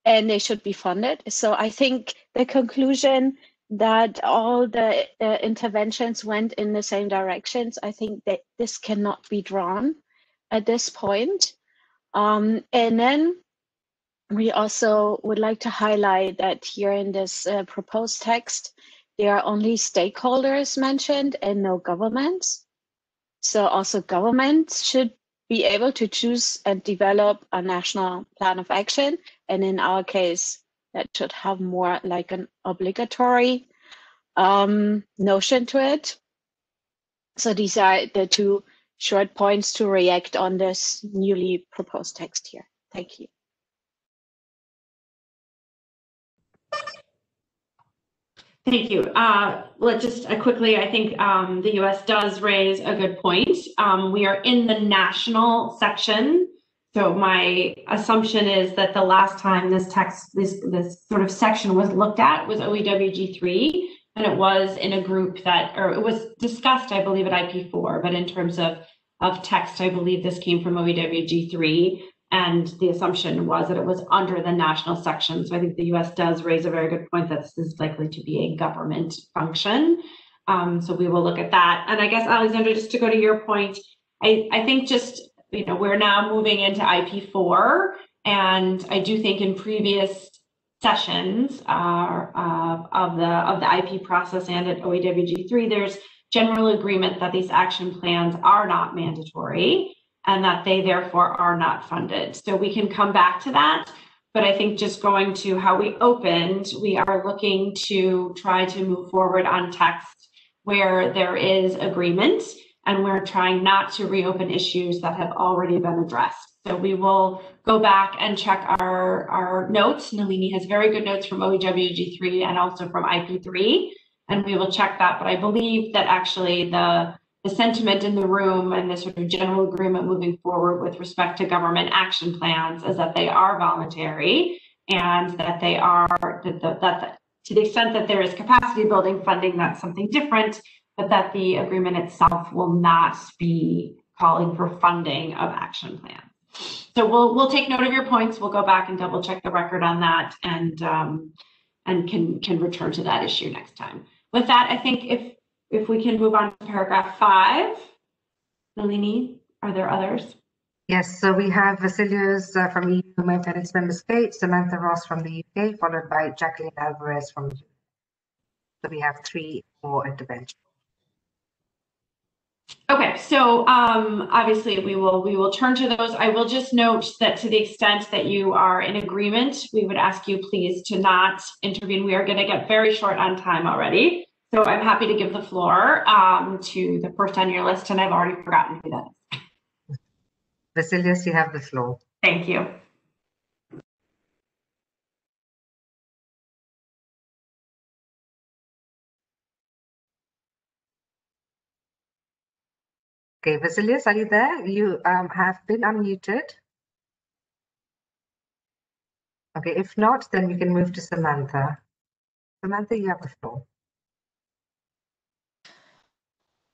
they should be funded. So I think the conclusion that all the interventions went in the same directions, I think that this cannot be drawn at this point. And then we also would like to highlight that here in this proposed text, there are only stakeholders mentioned and no governments. So also governments should be able to choose and develop a national plan of action. And in our case, that should have more like an obligatory notion to it. So these are the two short points to react on this newly proposed text here. Thank you. Thank you. Let's just quickly, I think the US does raise a good point. We are in the national section. So my assumption is that the last time this text, this sort of section was looked at was OEWG 3, and it was in a group that, or it was discussed, I believe, at IP4, but in terms of text, I believe this came from OEWG 3. And the assumption was that it was under the national section. So I think the US does raise a very good point that this is likely to be a government function. So we will look at that. And I guess, Alexandra, just to go to your point, I think just we're now moving into IP4, and I do think in previous sessions of the IP process and at OEWG3, there's general agreement that these action plans are not mandatory and that they therefore are not funded. So we can come back to that, but I think just going to how we opened, we are looking to try to move forward on text where there is agreement, and we're trying not to reopen issues that have already been addressed. So we will go back and check our notes. Nalini has very good notes from OEWG3 and also from IP3, and we will check that. But I believe that actually the sentiment in the room and the sort of general agreement moving forward with respect to government action plans is that they are voluntary, and that they are, that to the extent that there is capacity building funding, that's something different, but that the agreement itself will not be calling for funding of action plans. So we'll take note of your points. We'll go back and double check the record on that, and can return to that issue next time. With that, I think if we can move on to paragraph 5. Nalini, are there others? Yes, so we have Vasilios from EU and its member states, Samantha Ross from the UK, followed by Jacqueline Alvarez from the US. So we have 3 more interventions. Okay, so obviously we will turn to those. I will just note that to the extent that you are in agreement, we would ask you please to not intervene. We are going to get very short on time already. So I'm happy to give the floor to the first on your list, and I've already forgotten who that is. Vasilios, you have the floor. Thank you. Okay, Vasilios, are you there? You have been unmuted. Okay, if not, then we can move to Samantha. Samantha, you have the floor.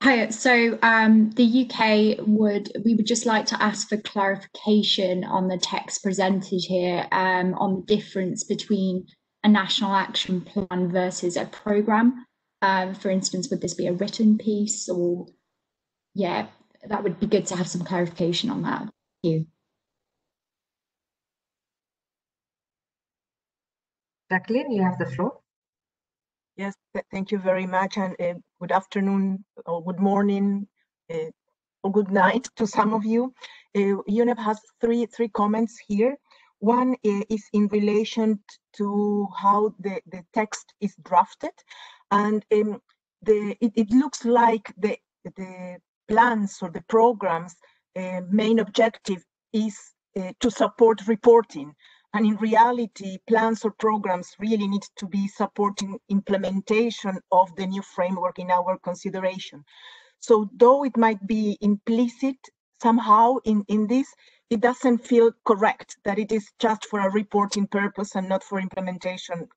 Hi, so the UK we would just like to ask for clarification on the text presented here on the difference between a national action plan versus a programme. For instance, would this be a written piece, or yeah, that would be good to have some clarification on that. Thank you. Jacqueline, you have the floor. Yes, thank you very much, and good afternoon or good morning or good night to some of you. UNEP has three comments here. One is in relation to how the text is drafted, and it looks like the plans or the programs' main objective is to support reporting. And in reality, plans or programs really need to be supporting implementation of the new framework in our consideration. So though it might be implicit somehow in this, it doesn't feel correct that it is just for a reporting purpose and not for implementation,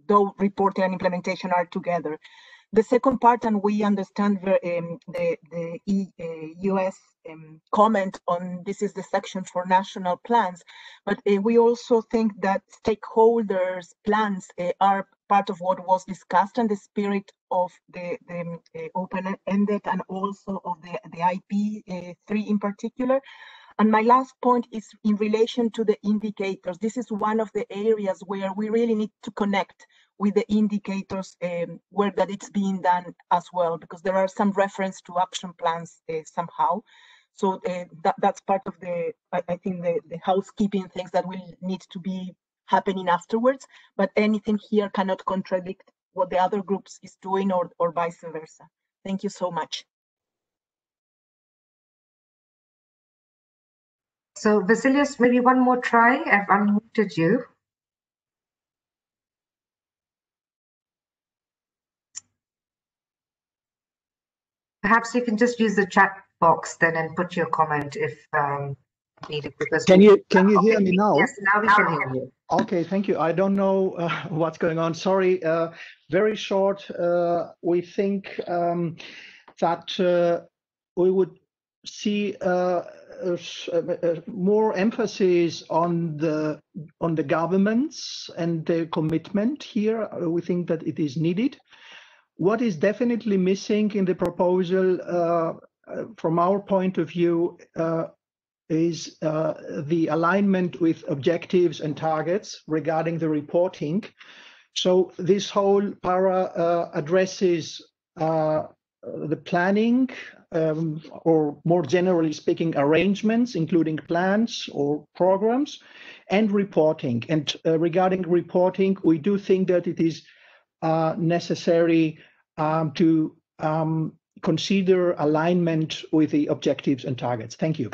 though reporting and implementation are together. The second part, and we understand the US comment on this is the section for national plans, but we also think that stakeholders' plans are part of what was discussed and the spirit of the open-ended and also of the IP3 in particular. And my last point is in relation to the indicators. This is one of the areas where we really need to connect with the indicators where that it's being done as well, because there are some reference to action plans somehow. So that's part of I think the housekeeping things that will need to be happening afterwards, but anything here cannot contradict what the other groups is doing or vice versa. Thank you so much. So Vasilios, maybe one more try. I've unmuted you. Perhaps you can just use the chat box then and put your comment if needed. Because can you hear me now? Yes, now we can hear you. Okay, thank you. I don't know what's going on. Sorry. Very short. We think that we would see more emphasis on the governments and their commitment here. We think that it is needed. What is definitely missing in the proposal from our point of view, is the alignment with objectives and targets regarding the reporting. So this whole para addresses the planning, or more generally speaking, arrangements, including plans or programs, and reporting. And regarding reporting, we do think that it is necessary to consider alignment with the objectives and targets. Thank you.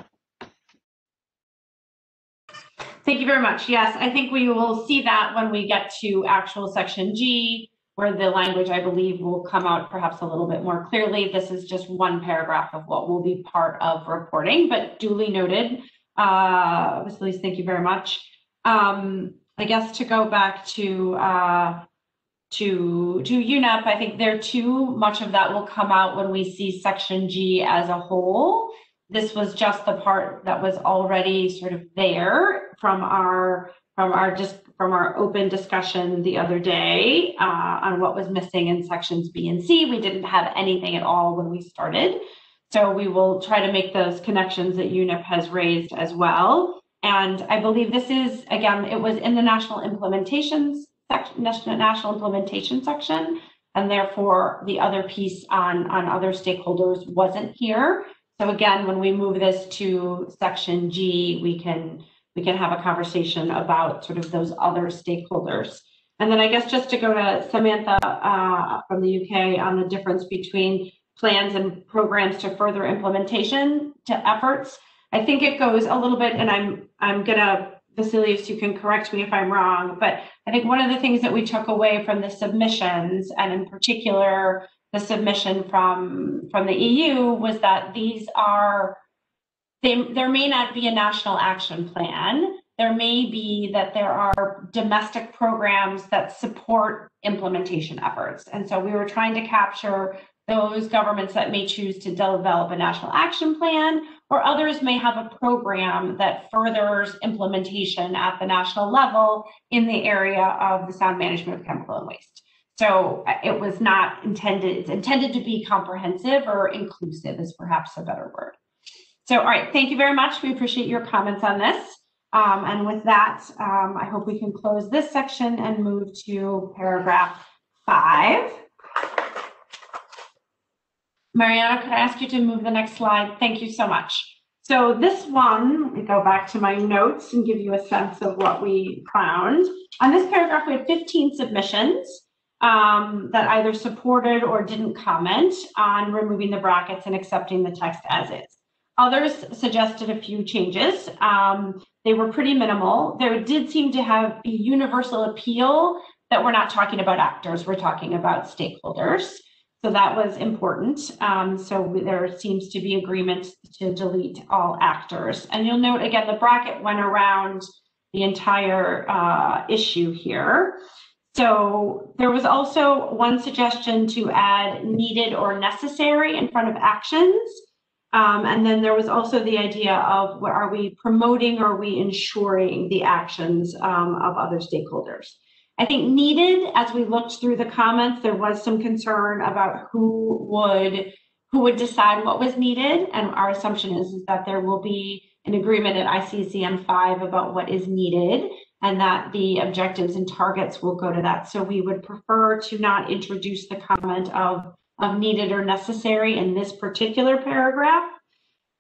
Thank you very much. Yes, I think we will see that when we get to actual section G, where the language, I believe, will come out perhaps a little bit more clearly. This is just one paragraph of what will be part of reporting, but duly noted. Vasilis, thank you very much. I guess to go back to UNEP, I think there too, much of that will come out when we see section G as a whole. This was just the part that was already sort of there from our open discussion the other day on what was missing in sections B and C. We didn't have anything at all when we started. So we will try to make those connections that UNEP has raised as well. And I believe this is, again, it was in the national implementation section, and therefore the other piece on other stakeholders wasn't here. So again, when we move this to section G, we can have a conversation about sort of those other stakeholders. And then I guess just to go to Samantha from the UK on the difference between plans and programs to further implementation to efforts. I think it goes a little bit, and I'm gonna, Vasilis, you can correct me if I'm wrong, but I think one of the things that we took away from the submissions, and in particular the submission from the EU, was that these are, there may not be a national action plan. There may be that there are domestic programs that support implementation efforts. And so we were trying to capture those governments that may choose to develop a national action plan, or others may have a program that furthers implementation at the national level in the area of the sound management of chemical and waste. So it was not intended, it's intended to be comprehensive, or inclusive is perhaps a better word. So, all right, thank you very much. We appreciate your comments on this. And with that, I hope we can close this section and move to paragraph 5. Mariana, could I ask you to move the next slide? Thank you so much. So this one, let me go back to my notes and give you a sense of what we found. On this paragraph, we had 15 submissions that either supported or didn't comment on removing the brackets and accepting the text as is. Others suggested a few changes. They were pretty minimal. There did seem to have a universal appeal that we're not talking about actors, we're talking about stakeholders. So that was important. So there seems to be agreement to delete all actors. And you'll note again, the bracket went around the entire issue here. So there was also one suggestion to add needed or necessary in front of actions. And then there was also the idea of, what are we promoting, or are we ensuring the actions of other stakeholders? I think needed, as we looked through the comments, there was some concern about who would decide what was needed. And our assumption is that there will be an agreement at ICCM 5 about what is needed, and that the objectives and targets will go to that. So we would prefer to not introduce the comment of needed or necessary in this particular paragraph.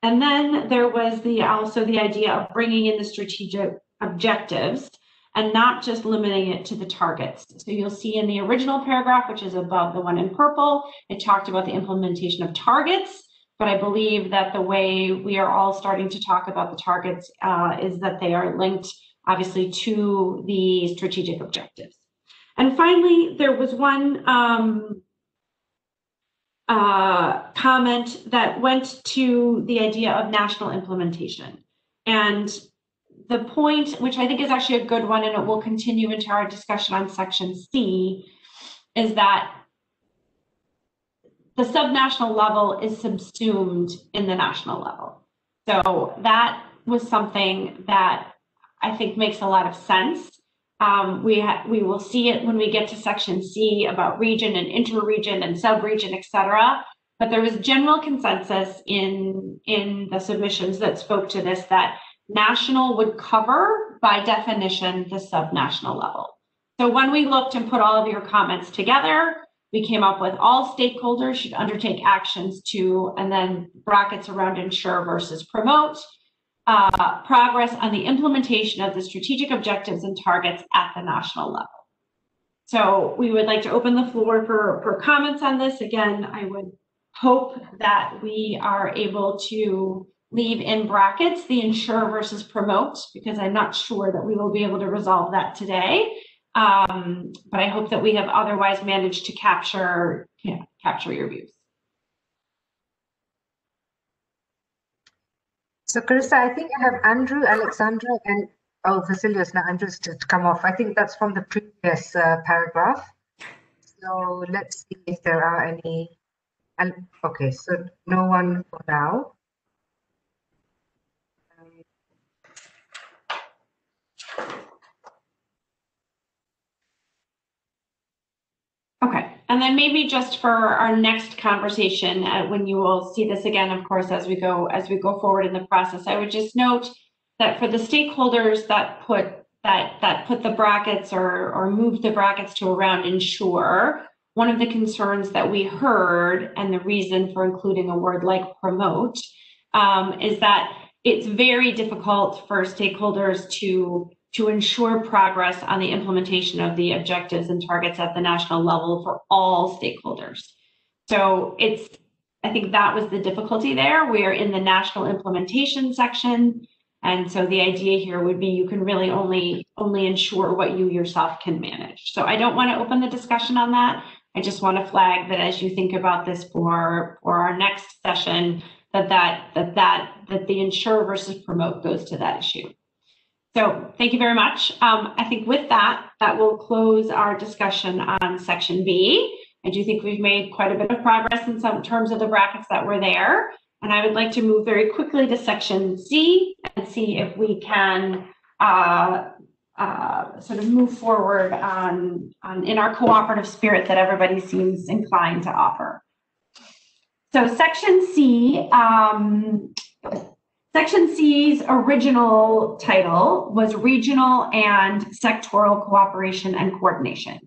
And then there was also the idea of bringing in the strategic objectives and not just limiting it to the targets. So you'll see in the original paragraph, which is above the one in purple, it talked about the implementation of targets, but I believe that the way we are all starting to talk about the targets is that they are linked, obviously, to the strategic objectives. And finally, there was one comment that went to the idea of national implementation. And the point, which I think is actually a good one, and it will continue into our discussion on section C, is that the subnational level is subsumed in the national level. So that was something that I think makes a lot of sense. We will see it when we get to section C about region and interregion and subregion, et cetera. But there was general consensus in the submissions that spoke to this that national would cover, by definition, the subnational level. So when we looked and put all of your comments together, we came up with all stakeholders should undertake actions to, and then brackets around ensure versus promote, progress on the implementation of the strategic objectives and targets at the national level. So we would like to open the floor for comments on this. Again, I would hope that we are able to leave in brackets the ensure versus promote, because I'm not sure that we will be able to resolve that today. But I hope that we have otherwise managed to capture your views. So Carissa, I think I have Andrew, Alexandra, and Vasilios. Now Andrew's just come off. I think that's from the previous paragraph. So let's see if there are any. And okay, so no one for now. Okay, and then maybe just for our next conversation, when you will see this again, of course, as we go forward in the process, I would just note that for the stakeholders that put the brackets or moved the brackets to around ensure, one of the concerns that we heard, and the reason for including a word like promote, is that it's very difficult for stakeholders to ensure progress on the implementation of the objectives and targets at the national level for all stakeholders. So I think that was the difficulty there. We're in the national implementation section. And so the idea here would be you can really only ensure what you yourself can manage. So I don't want to open the discussion on that. I just want to flag that as you think about this for our next session, that the ensure versus promote goes to that issue. So thank you very much. I think with that will close our discussion on section B. I do think we've made quite a bit of progress in some terms of the brackets that were there. And I would like to move very quickly to section C and see if we can sort of move forward in our cooperative spirit that everybody seems inclined to offer. So section C, Section C's original title was Regional and Sectoral Cooperation and Coordination.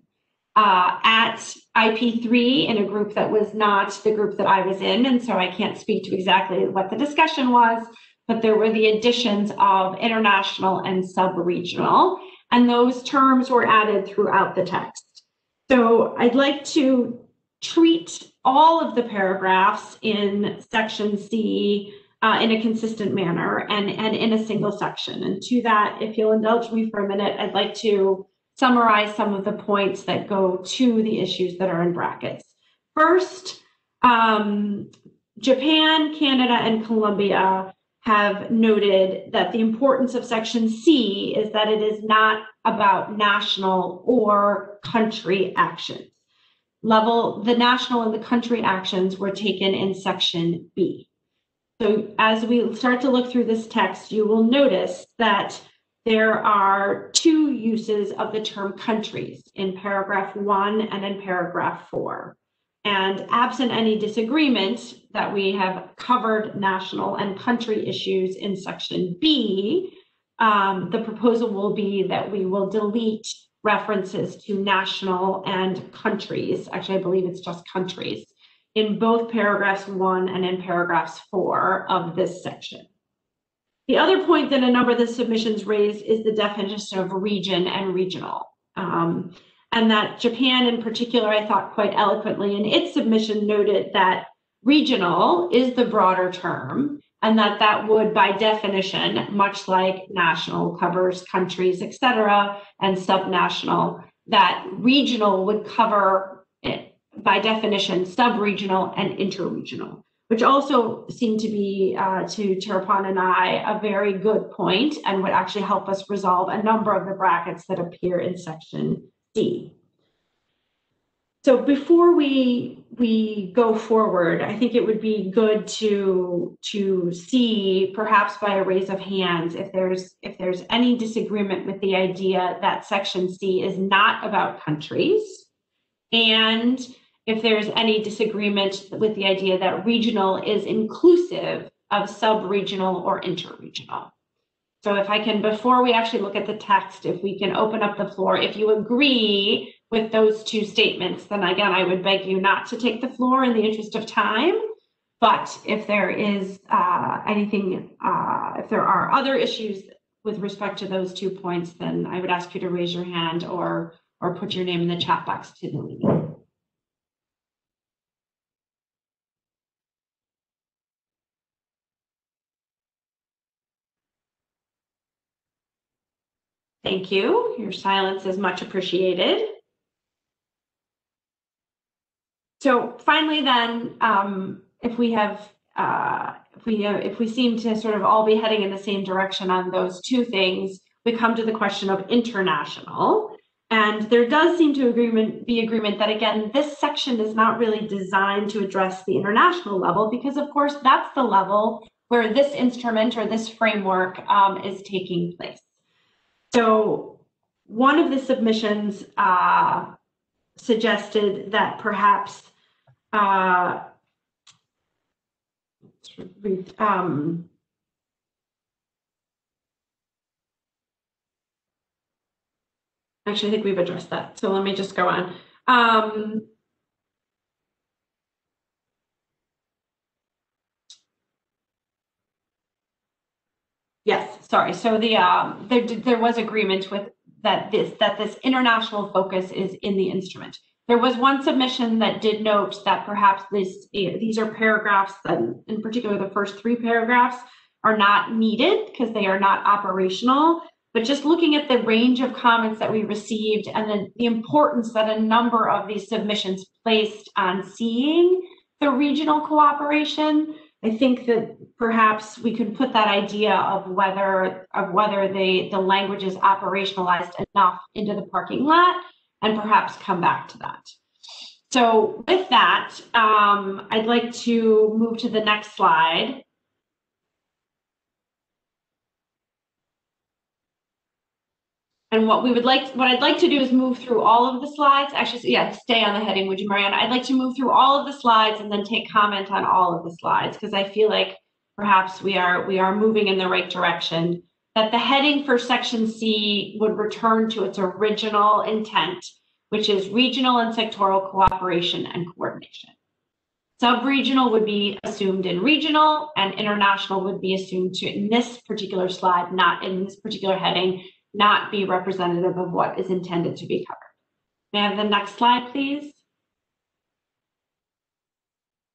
At IP3, in a group that was not the group that I was in, and so I can't speak to exactly what the discussion was, but there were the additions of international and sub-regional, and those terms were added throughout the text. So I'd like to treat all of the paragraphs in section C in a consistent manner and in a single section. And to that, if you'll indulge me for a minute, I'd like to summarize some of the points that go to the issues that are in brackets. First, Japan, Canada, and Colombia have noted that the importance of section C is that it is not about national or country actions. The national and the country actions were taken in section B. So as we start to look through this text, you will notice that there are two uses of the term countries in paragraph 1 and in paragraph 4. And absent any disagreement that we have covered national and country issues in section B, the proposal will be that we will delete references to national and countries. Actually, I believe it's just countries in both paragraphs 1 and in paragraphs 4 of this section. The other point that a number of the submissions raised is the definition of region and regional. And that Japan in particular, I thought quite eloquently in its submission noted that regional is the broader term, and that would by definition, much like national covers countries, etc., and subnational, that regional would cover by definition, sub-regional and interregional, which also seemed to be, to Terapan and I, a very good point and would actually help us resolve a number of the brackets that appear in section C. So before we go forward, I think it would be good to see, perhaps by a raise of hands, if there's any disagreement with the idea that section C is not about countries, and if there's any disagreement with the idea that regional is inclusive of sub-regional or interregional. So if I can, before we actually look at the text, if we can open up the floor, if you agree with those two statements, then again, I would beg you not to take the floor in the interest of time. But if there is if there are other issues with respect to those 2 points, then I would ask you to raise your hand or put your name in the chat box to delete. Thank you. Your silence is much appreciated. So finally, then, if we seem to sort of all be heading in the same direction on those two things, we come to the question of international. And there does seem to be agreement that, again, this section is not really designed to address the international level, because of course that's the level where this instrument or this framework is taking place. So one of the submissions suggested that perhaps actually, I think we've addressed that. So let me just go on. Yes, sorry. So there was agreement with that this international focus is in the instrument. There was one submission that did note that perhaps these are paragraphs that, in particular, the first 3 paragraphs are not needed because they are not operational. But just looking at the range of comments that we received and the importance that a number of these submissions placed on seeing the regional cooperation, I think that perhaps we could put that idea of whether the language is operationalized enough into the parking lot and perhaps come back to that. So with that, I'd like to move to the next slide. And what I'd like to do is move through all of the slides. Actually, yeah, stay on the heading, would you, Mariana? I'd like to move through all of the slides and then take comment on all of the slides, because I feel like perhaps we are moving in the right direction. That the heading for section C would return to its original intent, which is regional and sectoral cooperation and coordination. Sub-regional would be assumed in regional, and international would be assumed to, in this particular slide, not in this particular heading, not be representative of what is intended to be covered. May I have the next slide, please?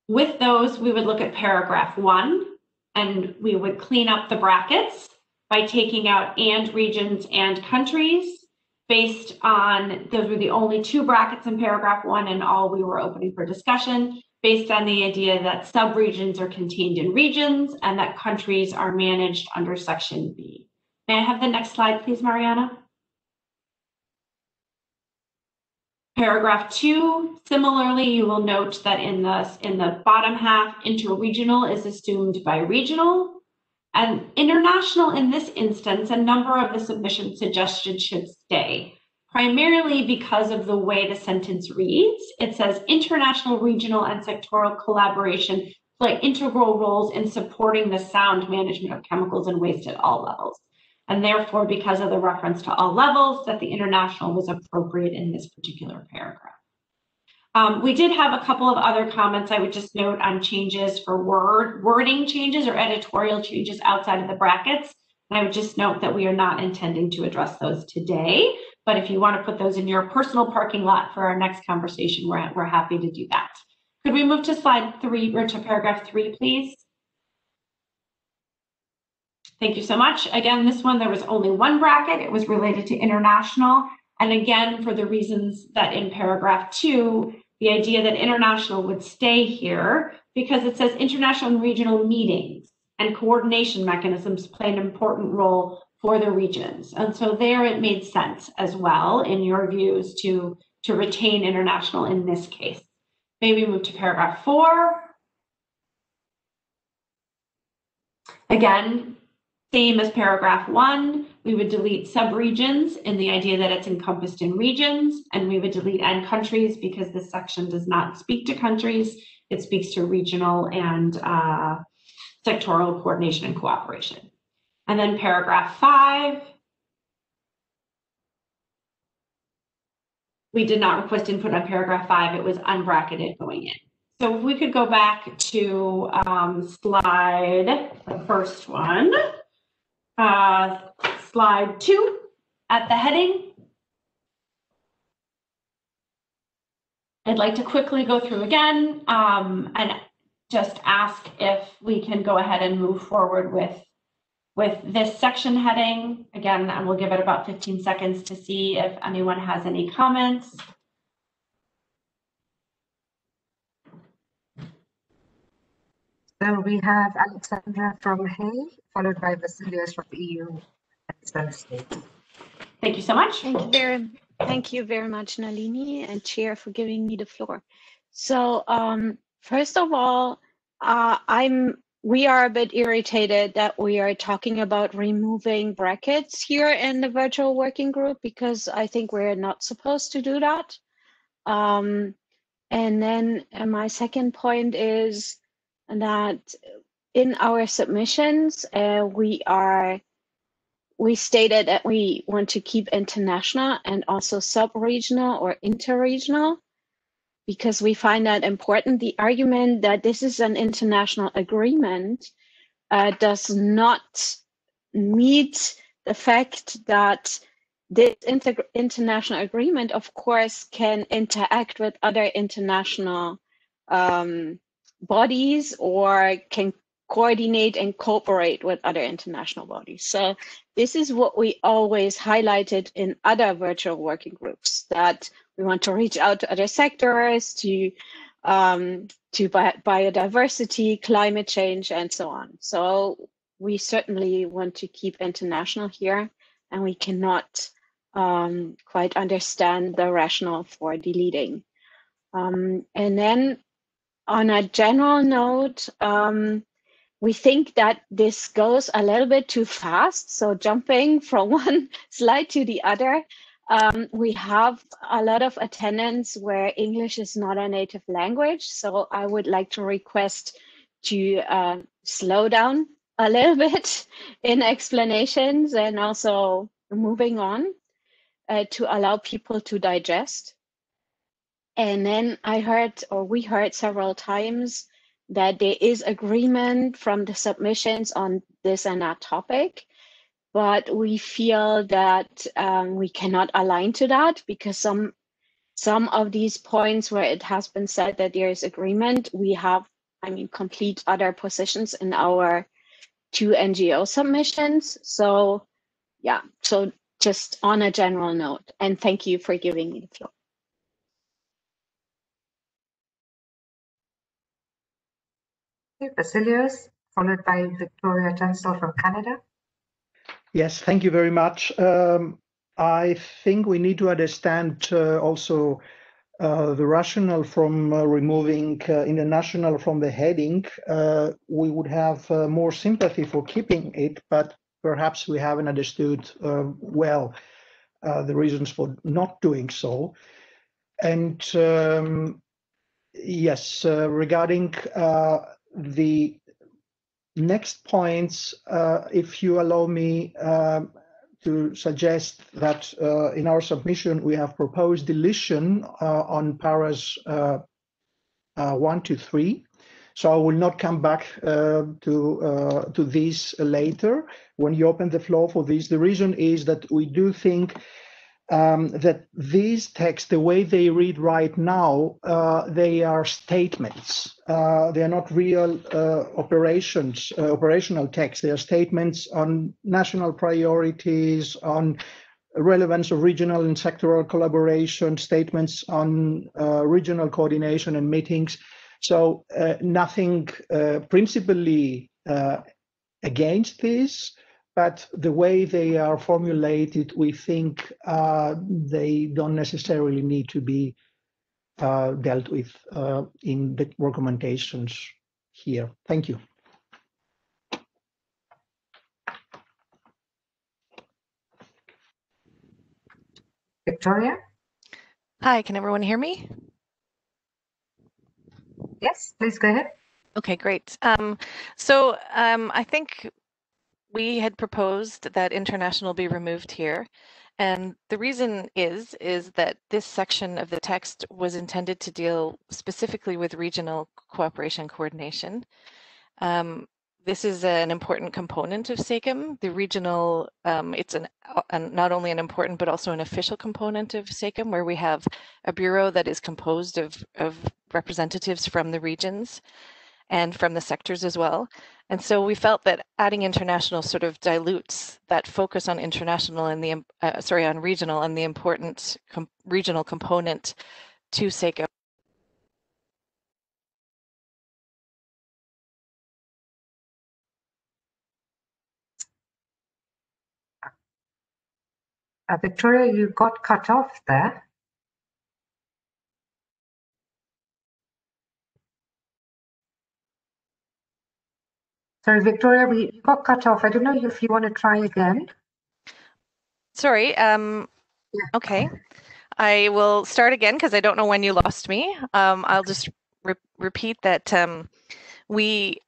With those, we would look at paragraph 1, and we would clean up the brackets by taking out and regions and countries. Based on, those were the only 2 brackets in paragraph 1 and all we were opening for discussion, based on the idea that sub-regions are contained in regions and that countries are managed under section B. May I have the next slide, please, Mariana? Paragraph 2, similarly, you will note that in the bottom half, interregional is assumed by regional. And international in this instance, a number of the submissions suggested should stay, primarily because of the way the sentence reads. It says international, regional, and sectoral collaboration play integral roles in supporting the sound management of chemicals and waste at all levels. And therefore, because of the reference to all levels, that the international was appropriate in this particular paragraph. We did have a couple of other comments I would just note on changes for wording changes or editorial changes outside of the brackets. And I would just note that we are not intending to address those today. But if you want to put those in your personal parking lot for our next conversation, we're happy to do that. Could we move to slide 3 or to paragraph 3, please? Thank you so much. Again, this one, there was only one bracket. It was related to international. And again, for the reasons that in paragraph 2, the idea that international would stay here because it says international and regional meetings and coordination mechanisms play an important role for the regions. And so there it made sense as well in your views to retain international in this case. Maybe move to paragraph 4. Again, Same as paragraph 1, we would delete subregions in the idea that it's encompassed in regions, and we would delete and countries because this section does not speak to countries. It speaks to regional and sectoral coordination and cooperation. And then paragraph 5, we did not request input on paragraph 5. It was unbracketed going in. So if we could go back to slide, the first one, slide 2 at the heading. I'd like to quickly go through again and just ask if we can go ahead and move forward with this section heading. Again, and we'll give it about 15 seconds to see if anyone has any comments. So we have Alexandra from Hay, followed by Vasilios from EU and States. Thank you so much. Thank you very much, Nalini and Chair, for giving me the floor. So first of all, we are a bit irritated that we are talking about removing brackets here in the virtual working group because I think we're not supposed to do that. And then my second point is that in our submissions, we stated that we want to keep international and also sub-regional or interregional because we find that important. The argument that this is an international agreement does not meet the fact that this international agreement, of course, can interact with other international bodies or can coordinate and cooperate with other international bodies. So this is what we always highlighted in other virtual working groups, that we want to reach out to other sectors, to biodiversity, climate change, and so on. So we certainly want to keep international here, and we cannot quite understand the rationale for deleting. And then on a general note, we think that this goes a little bit too fast. So jumping from one slide to the other, we have a lot of attendance where English is not a native language. So I would like to request to slow down a little bit in explanations and also moving on to allow people to digest. And then we heard several times that there is agreement from the submissions on this and that topic, but we feel that we cannot align to that because some of these points where it has been said that there is agreement, we have, complete other positions in our 2 NGO submissions. So yeah, so just on a general note, and thank you for giving me the floor. Vasilios, followed by Victoria Tunstall from Canada. Yes, thank you very much. I think we need to understand also the rationale from removing international from the heading. We would have more sympathy for keeping it, but perhaps we haven't understood well the reasons for not doing so. And yes, regarding the next points, if you allow me to suggest that in our submission we have proposed deletion on paras 1 to 3. So I will not come back to these later when you open the floor for this. The reason is that we do think that these texts, the way they read right now, they are statements. They are not real operational texts. They are statements on national priorities, on relevance of regional and sectoral collaboration, statements on regional coordination and meetings. So nothing principally against this, but the way they are formulated, we think they don't necessarily need to be dealt with in the recommendations here. Thank you. Victoria? Hi, can everyone hear me? Yes, please go ahead. Okay, great. I think we had proposed that international be removed here. And the reason is that this section of the text was intended to deal specifically with regional cooperation coordination. This is an important component of SACEM. The regional, it's not only an important but also an official component of SACEM, where we have a bureau that is composed of representatives from the regions and from the sectors as well. And so we felt that adding international sort of dilutes that focus on international and the on regional and the important regional component to SACEM. Victoria, you got cut off there. Sorry, Victoria, you got cut off. I don't know if you want to try again. Sorry. Okay. I will start again because I don't know when you lost me. I'll just repeat that we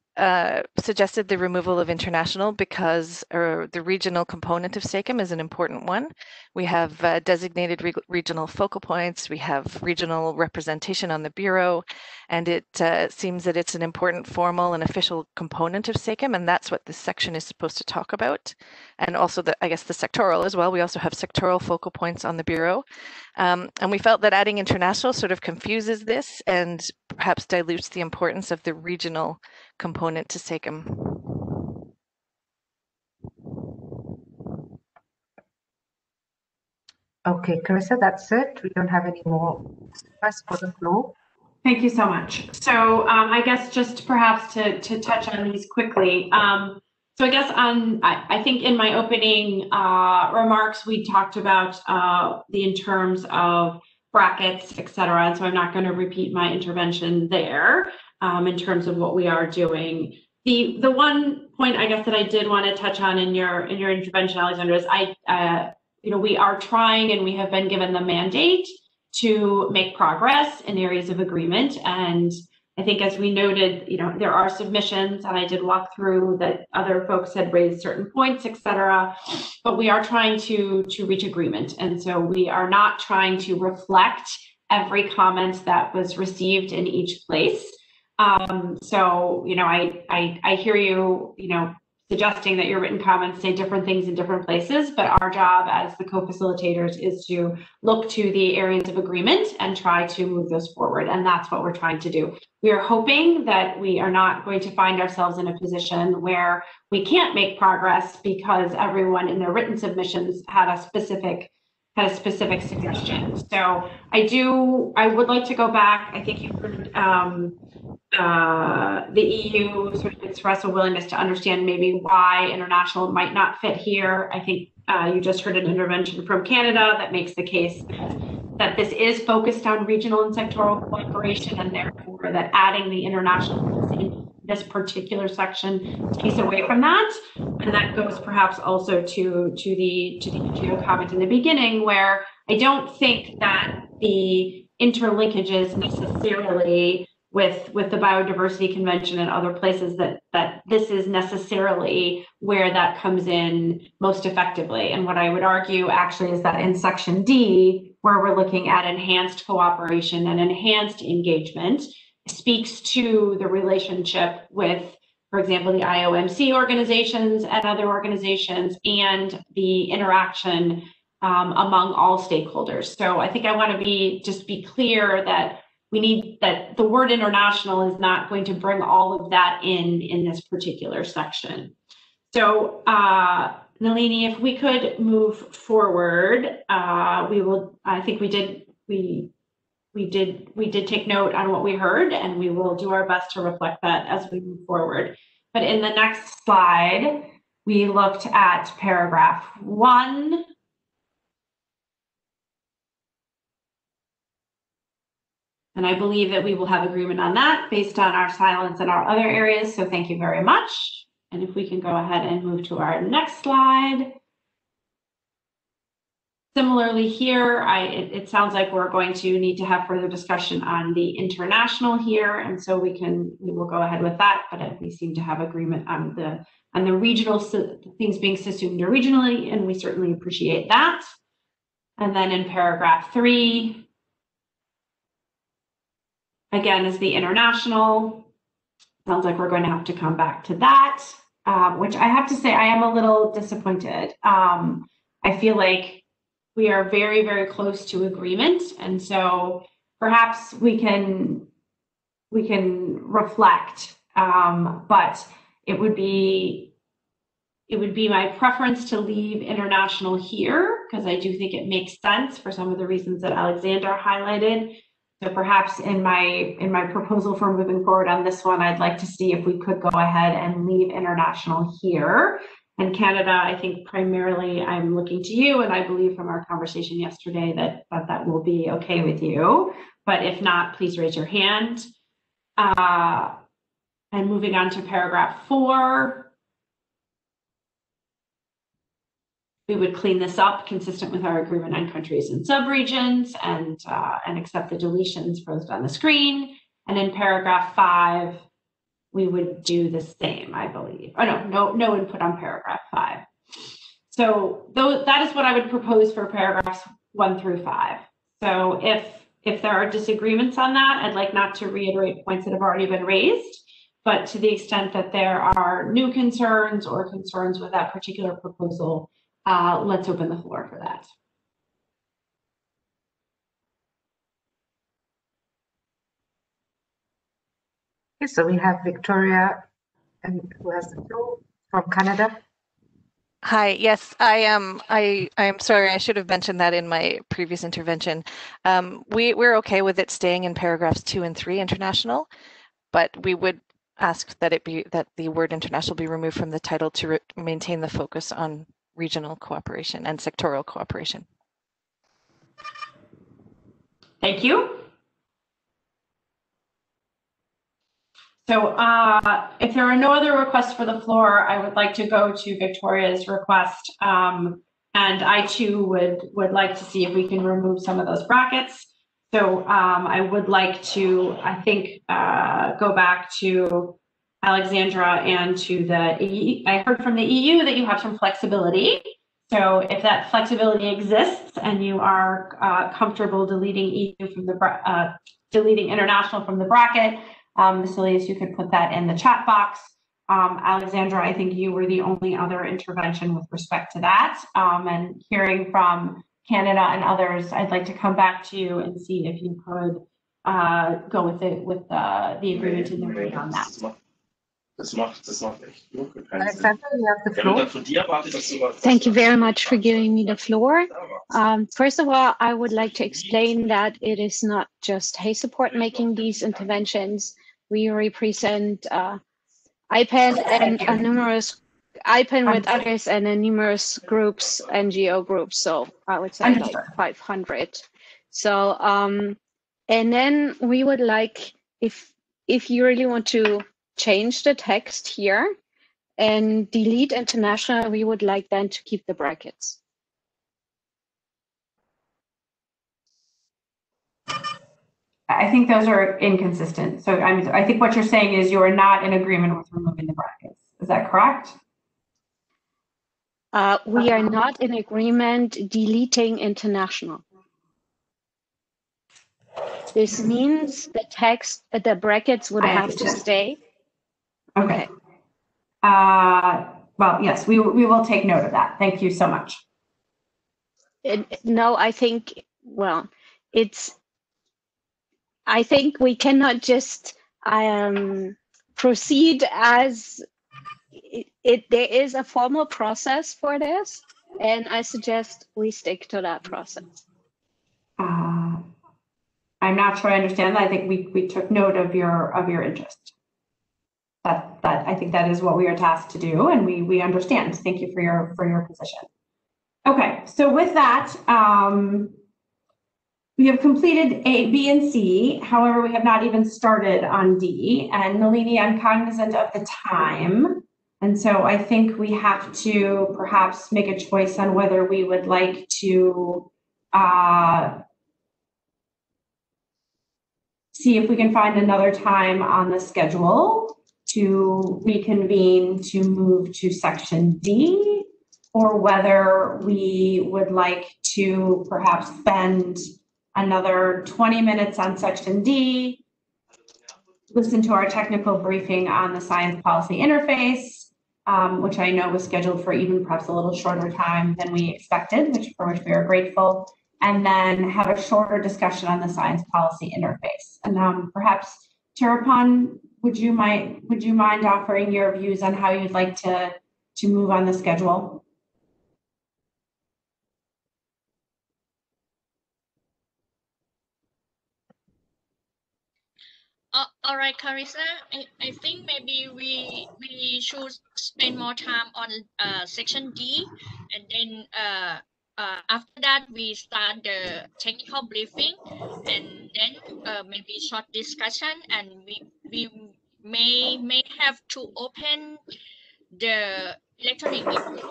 suggested the removal of international because the regional component of SACEM is an important one. We have designated regional focal points, we have regional representation on the Bureau, and it seems that it's an important formal and official component of SACEM, and that's what this section is supposed to talk about. And also, I guess, the sectoral as well. We also have sectoral focal points on the Bureau. And we felt that adding international sort of confuses this and perhaps dilutes the importance of the regional component to SACEM. Okay, Carissa, that's it. We don't have any more requests for the floor. Thank you so much. So I guess just perhaps to touch on these quickly. So I guess I think in my opening remarks, we talked about in terms of brackets, et cetera. And so I'm not going to repeat my intervention there in terms of what we are doing. The one point I guess that I did want to touch on in your intervention, Alexandra, is we are trying and we have been given the mandate to make progress in areas of agreement. And I think as we noted, there are submissions, and I did walk through that other folks had raised certain points, et cetera, but we are trying to reach agreement. And so we are not trying to reflect every comment that was received in each place. So, I hear you, suggesting that your written comments say different things in different places, but our job as the co-facilitators is to look to the areas of agreement and try to move those forward. And that's what we're trying to do. We are hoping that we are not going to find ourselves in a position where we can't make progress because everyone in their written submissions had a specific suggestion. So I would like to go back. I think you heard the EU sort of express a willingness to understand maybe why international might not fit here. I think you just heard an intervention from Canada that makes the case that this is focused on regional and sectoral cooperation, and therefore that adding the international in this particular section takes away from that. And that goes perhaps also to the NGO comment in the beginning, where I don't think that the interlinkages necessarily with the Biodiversity Convention and other places that this is necessarily where that comes in most effectively. And what I would argue actually is that in section D, where we're looking at enhanced cooperation and enhanced engagement, speaks to the relationship with, for example, the IOMC organizations and other organizations and the interaction among all stakeholders. So I think I want to be clear that we need that the word international is not going to bring all of that in this particular section. So Nalini, if we could move forward, we will. I think we did take note on what we heard, and we will do our best to reflect that as we move forward. But in the next slide, we looked at paragraph 1. And I believe that we will have agreement on that based on our silence in our other areas. So thank you very much. And if we can go ahead and move to our next slide. Similarly here, it sounds like we're going to need to have further discussion on the international here, and so we will go ahead with that. But we seem to have agreement on the regional things being subsumed regionally, and we certainly appreciate that. And then in paragraph 3, again, is the international. Sounds like we're going to have to come back to that, which I have to say I am a little disappointed. I feel like we are very, very close to agreement, and so perhaps we can reflect. But it would be my preference to leave international here, because I do think it makes sense for some of the reasons that Alexander highlighted. So perhaps in my proposal for moving forward on this one, I'd like to see if we could go ahead and leave international here. And Canada, I think primarily I'm looking to you, and I believe from our conversation yesterday that will be okay with you. But if not, please raise your hand. And moving on to paragraph 4, we would clean this up consistent with our agreement on countries and subregions, and accept the deletions posted on the screen. And in paragraph 5, we would do the same, I believe. Oh, no input on paragraph 5. So that is what I would propose for paragraphs 1 through 5. So if there are disagreements on that, I'd like not to reiterate points that have already been raised, but to the extent that there are new concerns or concerns with that particular proposal, let's open the floor for that. Okay, so we have Victoria, and who has the floor from Canada. Hi, yes, I am sorry, I should have mentioned that in my previous intervention. We're okay with it staying in paragraphs 2 and 3 international, but we would ask that the word international be removed from the title to maintain the focus on regional cooperation and sectoral cooperation. Thank you. So if there are no other requests for the floor, I would like to go to Victoria's request. And I too would like to see if we can remove some of those brackets. So I would like to, I think, go back to Alexandra and to I heard from the EU that you have some flexibility. So if that flexibility exists and you are comfortable deleting EU from the deleting international from the bracket, Vasilius, you could put that in the chat box. Alexandra, I think you were the only other intervention with respect to that. And hearing from Canada and others, I'd like to come back to you and see if you could go with it with the agreement in the read on that. Alexandra, you have the floor. Thank you very much for giving me the floor. First of all, I would like to explain that it is not just Hay Support making these interventions. We represent IPEN and numerous IPEN with others and then numerous groups, NGO groups. So I would say like 500. So and then we would like, if you really want to change the text here and delete international, we would like then to keep the brackets. I think those are inconsistent. So I think what you're saying is you are not in agreement with removing the brackets. Is that correct? We are not in agreement deleting international. This means the text, the brackets would have to stay. Okay. Well, yes, we will take note of that. Thank you so much. No, I think, well, I think we cannot just proceed as there is a formal process for this, and I suggest we stick to that process. I'm not sure I understand that. I think we took note of your interest. That I think that is what we are tasked to do, and we understand. Thank you for your position. Okay, so with that, we have completed A, B, and C. However, we have not even started on D. And Nalini, I'm cognizant of the time. And so I think we have to perhaps make a choice on whether we would like to see if we can find another time on the schedule to reconvene to move to section D, or whether we would like to perhaps spend another 20 minutes on section D, listen to our technical briefing on the science policy interface, which I know was scheduled for even perhaps a little shorter time than we expected, for which we are grateful, and then have a shorter discussion on the science policy interface. And perhaps, Tirupon, would you mind offering your views on how you'd like to move on the schedule? All right, Carissa. I think maybe we should spend more time on section D, and then after that we start the technical briefing, and then maybe short discussion, and we may have to open the electronic input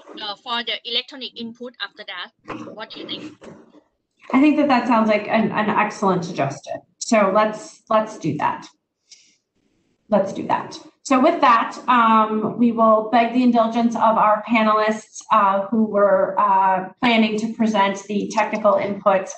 for the electronic input after that. What do you think? I think that sounds like an excellent suggestion. So let's do that. Let's do that. So with that, we will beg the indulgence of our panelists who were planning to present the technical input,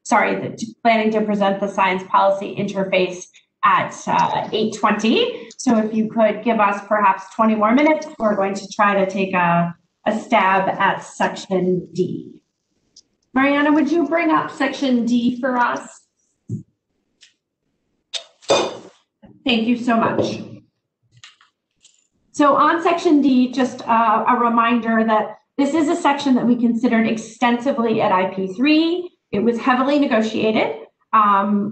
planning to present the science policy interface at 8:20. So if you could give us perhaps 20 more minutes, we're going to try to take a stab at section D. Mariana, would you bring up section D for us? Thank you so much. So on section D, just a reminder that this is a section that we considered extensively at IP3. It was heavily negotiated.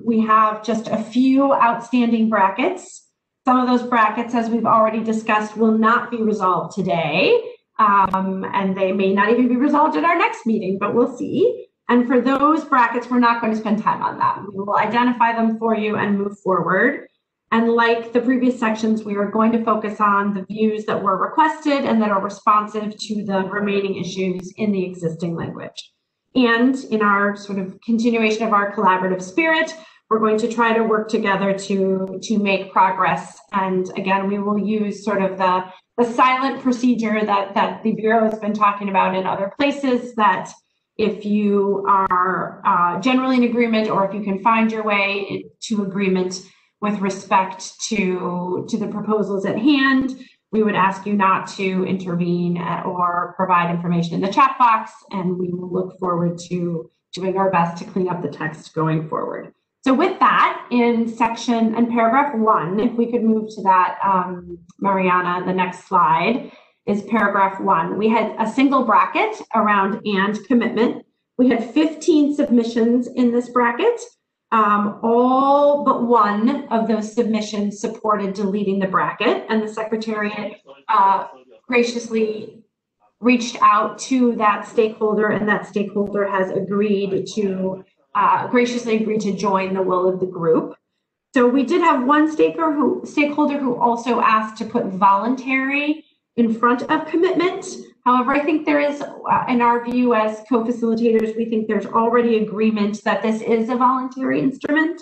We have just a few outstanding brackets. Some of those brackets, as we've already discussed, will not be resolved today. And they may not even be resolved at our next meeting, but we'll see. And for those brackets, we're not going to spend time on that. We will identify them for you and move forward. And like the previous sections, we are going to focus on the views that were requested and that are responsive to the remaining issues in the existing language. And in our sort of continuation of our collaborative spirit, we're going to try to work together to make progress. And again, we will use sort of the silent procedure that the Bureau has been talking about in other places, that if you are generally in agreement, or if you can find your way to agreement with respect to the proposals at hand, we would ask you not to intervene or provide information in the chat box, and we will look forward to doing our best to clean up the text going forward. So with that, in section and paragraph 1, if we could move to that, Mariana, the next slide is paragraph 1. We had a single bracket around and commitment. We had 15 submissions in this bracket. All but one of those submissions supported deleting the bracket, and the Secretariat graciously reached out to that stakeholder, and that stakeholder has agreed to graciously agreed to join the will of the group. So we did have one stakeholder who also asked to put voluntary in front of commitment. However, I think there is, in our view as co-facilitators, we think there's already agreement that this is a voluntary instrument.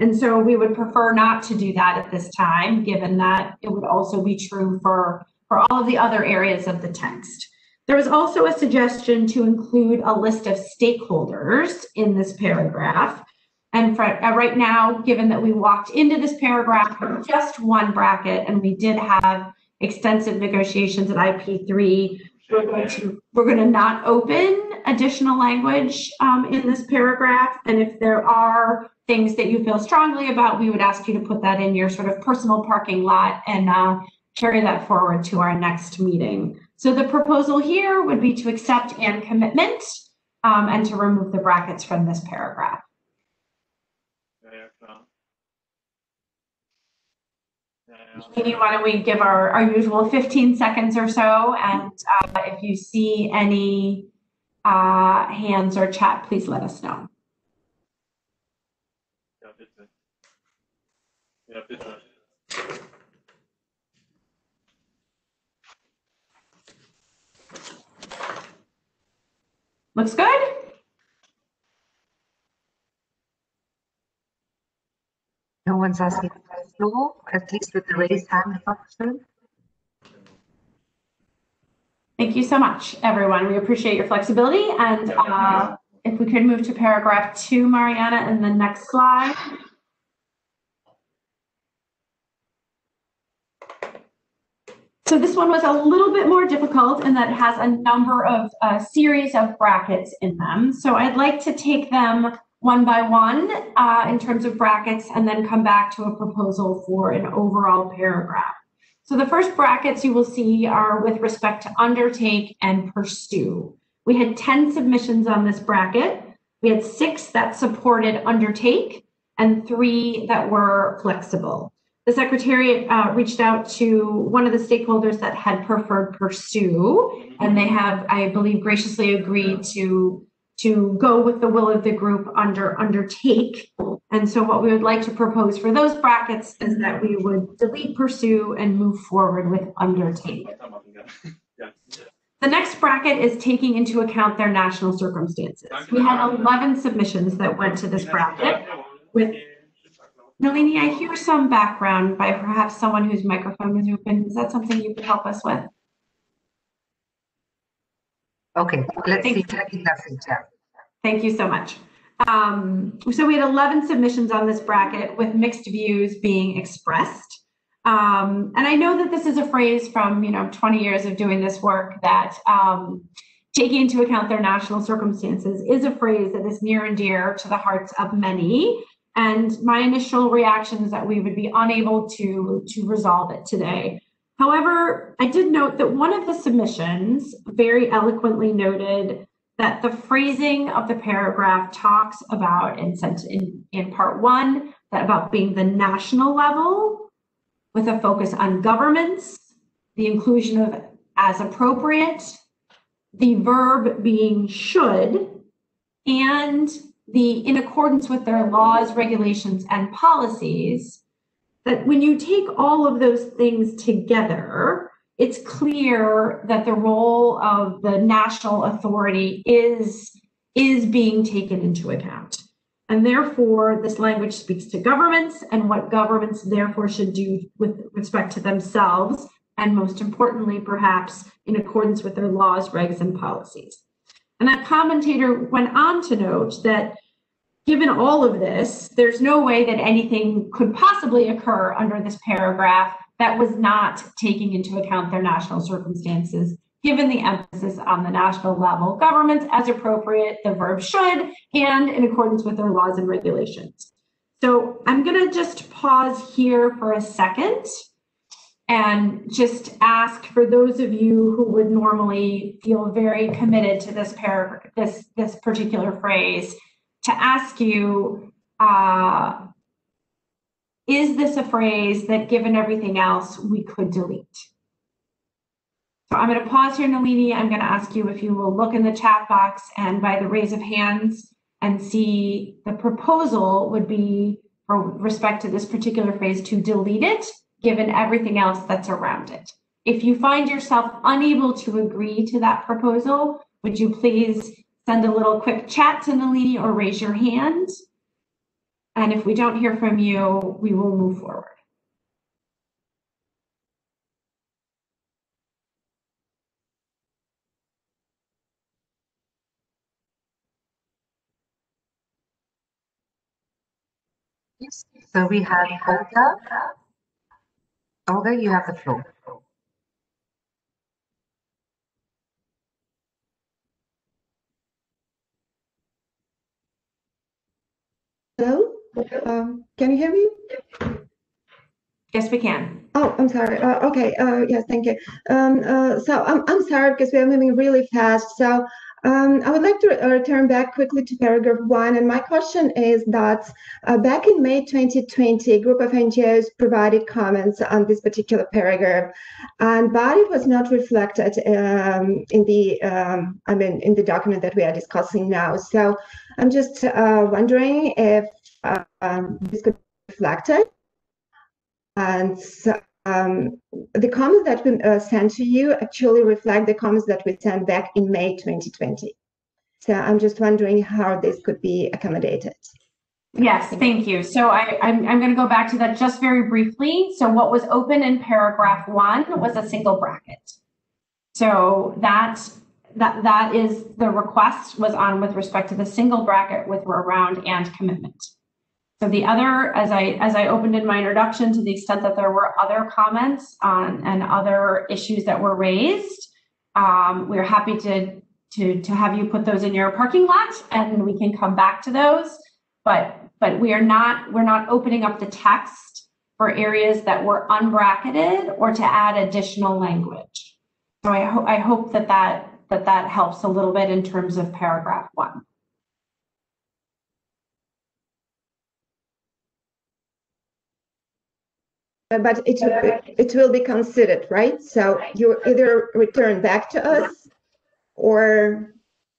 And so we would prefer not to do that at this time, given that it would also be true for all of the other areas of the text. There was also a suggestion to include a list of stakeholders in this paragraph. And for, right now, given that we walked into this paragraph with just one bracket, and we did have extensive negotiations at IP3, we're going to not open additional language in this paragraph. And if there are things that you feel strongly about, we would ask you to put that in your sort of personal parking lot and carry that forward to our next meeting. So the proposal here would be to accept and commitment and to remove the brackets from this paragraph. Maybe why don't we give our usual 15 seconds or so, and if you see any hands or chat, please let us know. Looks good? No one's asking for the floor, at least with the raised hand function. Thank you so much, everyone. We appreciate your flexibility. And if we could move to paragraph 2, Mariana, and the next slide. So this one was a little bit more difficult in that it has a number of series of brackets in them. So I'd like to take them one by one in terms of brackets and then come back to a proposal for an overall paragraph. So the first brackets you will see are with respect to undertake and pursue. We had 10 submissions on this bracket. We had 6 that supported undertake and 3 that were flexible. The Secretariat reached out to one of the stakeholders that had preferred pursue, and they have, I believe, graciously agreed to go with the will of the group under undertake. And so what we would like to propose for those brackets is that we would delete pursue and move forward with undertake. The next bracket is taking into account their national circumstances. We had 11 submissions that went to this bracket with Nalini, I hear some background by perhaps someone whose microphone is open. Is that something you could help us with? Okay, let's see. Thank you so much. So we had 11 submissions on this bracket with mixed views being expressed. And I know that this is a phrase from 20 years of doing this work that taking into account their national circumstances is a phrase that is near and dear to the hearts of many. And my initial reaction is that we would be unable to resolve it today. However, I did note that one of the submissions very eloquently noted that the phrasing of the paragraph talks about in part 1, that about being the national level with a focus on governments, the inclusion of as appropriate, the verb being should, and the in accordance with their laws, regulations, and policies, that when you take all of those things together, it's clear that the role of the national authority is being taken into account. And therefore, this language speaks to governments and what governments therefore should do with respect to themselves, and most importantly, perhaps in accordance with their laws, regs, and policies. And that commentator went on to note that given all of this, there's no way that anything could possibly occur under this paragraph that was not taking into account their national circumstances, given the emphasis on the national level, governments as appropriate, the verb should, and in accordance with their laws and regulations. So I'm going to just pause here for a second and just ask for those of you who would normally feel very committed to this paragraph, this particular phrase, to ask you, is this a phrase that, given everything else, we could delete? So I'm going to pause here, Nalini. I'm going to ask you if you will look in the chat box and by the raise of hands and see the proposal would be, for respect to this particular phrase, to delete it, given everything else that's around it. If you find yourself unable to agree to that proposal, would you please send a little quick chat to Nalini or raise your hand? And if we don't hear from you, we will move forward. Yes. So we have Olga. Olga, you have the floor. Hello, can you hear me? Yes, we can. Oh, I'm sorry. Okay. Yes, thank you. So I'm sorry because we are moving really fast. So I would like to return back quickly to paragraph 1. And my question is that back in May 2020, a group of NGOs provided comments on this particular paragraph, but it was not reflected in the document that we are discussing now. So I'm just wondering if this could be reflected. And the comments that we sent to you actually reflect the comments that we sent back in May 2020. So I'm just wondering how this could be accommodated. Yes, thank you. So I'm going to go back to that just very briefly. So what was open in paragraph 1 was a single bracket. So that is the request was on with respect to the single bracket with around and commitment. So the other, as I opened in my introduction, to the extent that there were other comments on and other issues that were raised, we're happy to have you put those in your parking lot, and we can come back to those. But we're not opening up the text for areas that were unbracketed or to add additional language. So I hope that helps a little bit in terms of paragraph 1. But it will be considered, right? So you either return back to us, or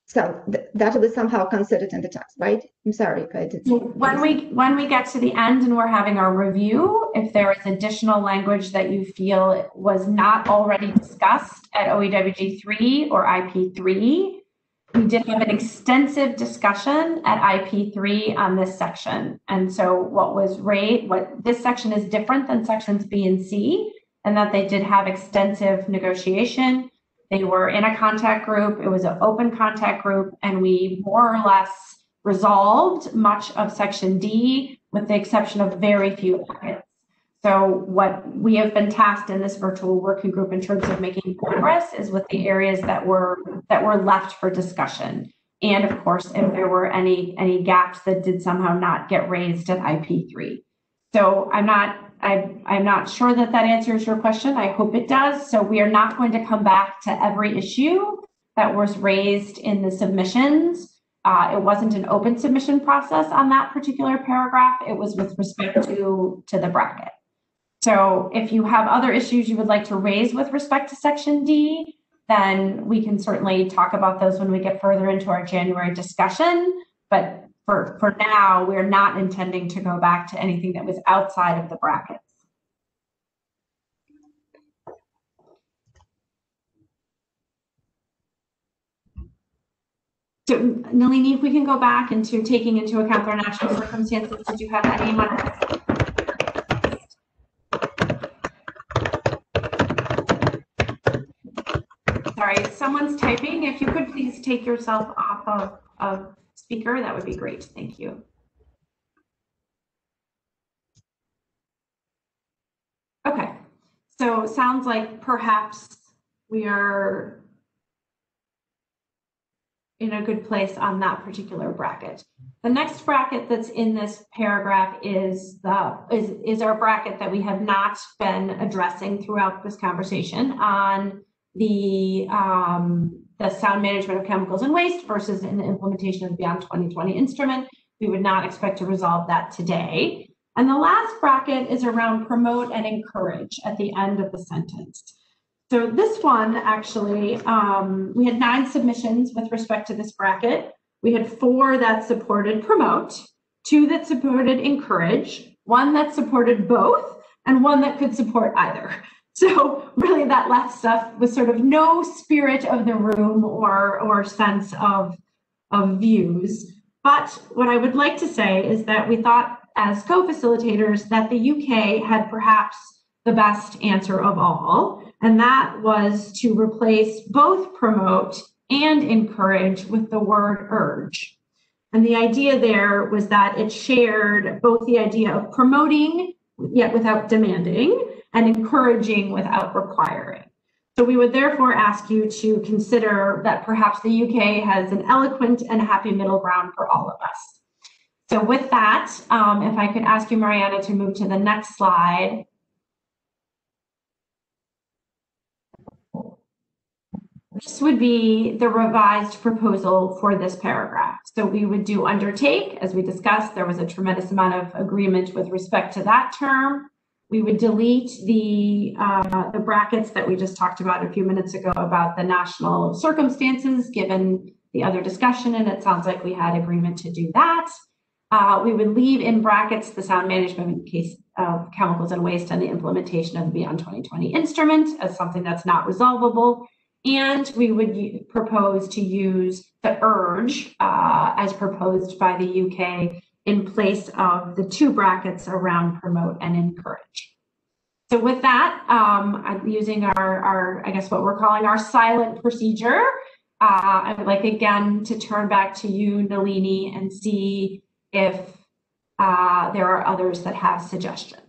so that will be somehow considered in the text, right? I'm sorry if I did. When we get to the end and we're having our review, if there is additional language that you feel was not already discussed at OEWG 3 or IP3, we did have an extensive discussion at IP3 on this section. And so what this section is different than sections B and C, and that they did have extensive negotiation. They were in a contact group. It was an open contact group, and we more or less resolved much of section D with the exception of very few pockets. So what we have been tasked in this virtual working group in terms of making progress is with the areas that were left for discussion. And of course, if there were any gaps that did somehow not get raised at IP3. So I'm not sure that answers your question. I hope it does. So we are not going to come back to every issue that was raised in the submissions. It wasn't an open submission process on that particular paragraph. It was with respect to the bracket. So if you have other issues you would like to raise with respect to section D, then we can certainly talk about those when we get further into our January discussion. But for now, we're not intending to go back to anything that was outside of the brackets. So Nalini, if we can go back into taking into account their national circumstances, did you have any more? Sorry, someone's typing. If you could please take yourself off of speaker, that would be great. Thank you. Okay, so sounds like perhaps we are in a good place on that particular bracket. The next bracket that's in this paragraph is our bracket that we have not been addressing throughout this conversation on the sound management of chemicals and waste versus an implementation of the Beyond 2020 instrument. We would not expect to resolve that today. And the last bracket is around promote and encourage at the end of the sentence. So this one, actually, we had 9 submissions with respect to this bracket. We had 4 that supported promote, 2 that supported encourage, 1 that supported both, and 1 that could support either. So really that left stuff with sort of no spirit of the room or sense of views. But what I would like to say is that we thought as co-facilitators that the UK had perhaps the best answer of all, and that was to replace both promote and encourage with the word urge. And the idea there was that it shared both the idea of promoting yet without demanding and encouraging without requiring. So we would therefore ask you to consider that perhaps the UK has an eloquent and happy middle ground for all of us. So with that, if I could ask you, Mariana, to move to the next slide. This would be the revised proposal for this paragraph. So we would do undertake, as we discussed. There was a tremendous amount of agreement with respect to that term. We would delete the brackets that we just talked about a few minutes ago about the national circumstances, given the other discussion, and it sounds like we had agreement to do that. We would leave in brackets the sound management in case of chemicals and waste and the implementation of the Beyond 2020 instrument as something that's not resolvable. and we would propose to use the urge as proposed by the UK in place of the 2 brackets around promote and encourage. So with that, I'm using our, I guess what we're calling our silent procedure. I would like again to turn back to you, Nalini, and see if there are others that have suggestions.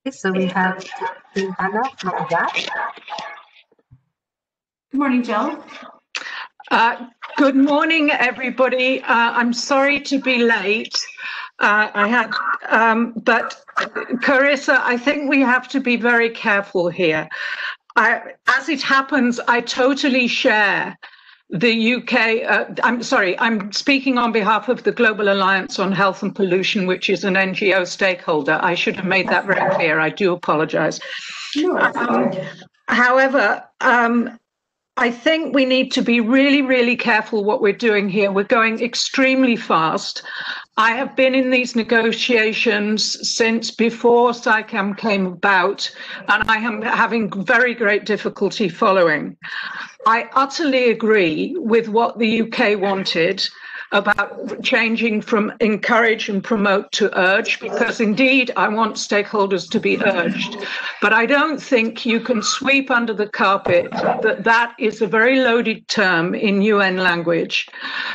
Okay, so we have Hannah from that. Good morning, Jill. Good morning, everybody. I'm sorry to be late. But Carissa, I think we have to be very careful here. As it happens, I totally share the UK, I'm speaking on behalf of the Global Alliance on Health and Pollution, which is an NGO stakeholder. I should have made that very clear. I do apologize. However, I think we need to be really, really careful what we're doing here. We're going extremely fast. I have been in these negotiations since before SciCam came about, and I am having very great difficulty following. I utterly agree with what the UK wanted about changing from encourage and promote to urge, because indeed I want stakeholders to be urged. But I don't think you can sweep under the carpet that that is a very loaded term in UN language,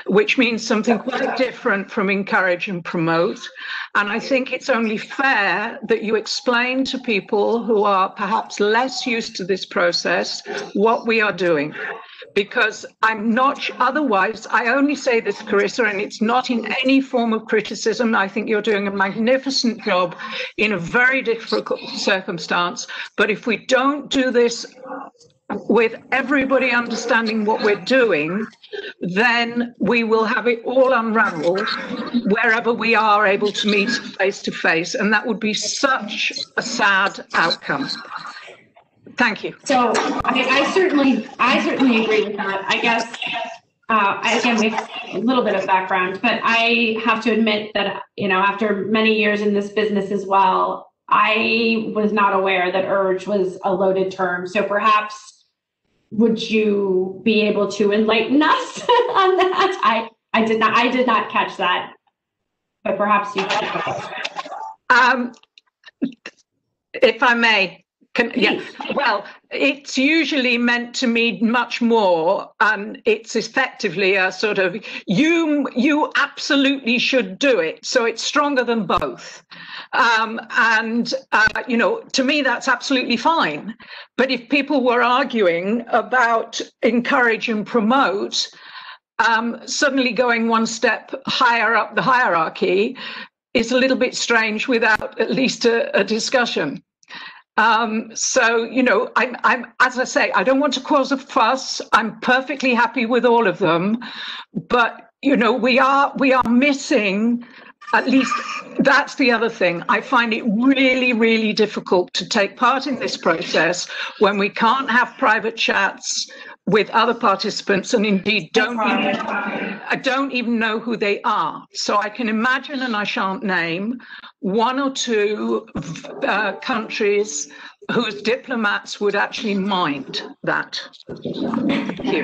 which means something quite different from encourage and promote. And I think it's only fair that you explain to people who are perhaps less used to this process what we are doing. Because I'm not, otherwise, I only say this, Carissa, and it's not in any form of criticism. I think you're doing a magnificent job in a very difficult circumstance. But if we don't do this with everybody understanding what we're doing, then we will have it all unravel wherever we are able to meet face to face. And that would be such a sad outcome. Thank you. So I certainly agree with that. I guess, again, we have a little bit of background, but I have to admit that, you know, after many years in this business as well, I was not aware that urge was a loaded term. So perhaps would you be able to enlighten us on that? I did not catch that, but perhaps you can. If I may. Yeah, well, it's usually meant to mean much more. It's effectively a sort of, you absolutely should do it. So it's stronger than both. You know, to me, that's absolutely fine. But if people were arguing about encourage and promote, suddenly going one step higher up the hierarchy is a little bit strange without at least a discussion. So, you know, I'm, as I say, I don't want to cause a fuss. I'm perfectly happy with all of them, but, you know, we are missing, at least that's the other thing. I find it really, really difficult to take part in this process when we can't have private chats with other participants, and indeed I don't even know who they are. So I can imagine, and I shan't name, 1 or 2 countries whose diplomats would actually mind that. Thank you.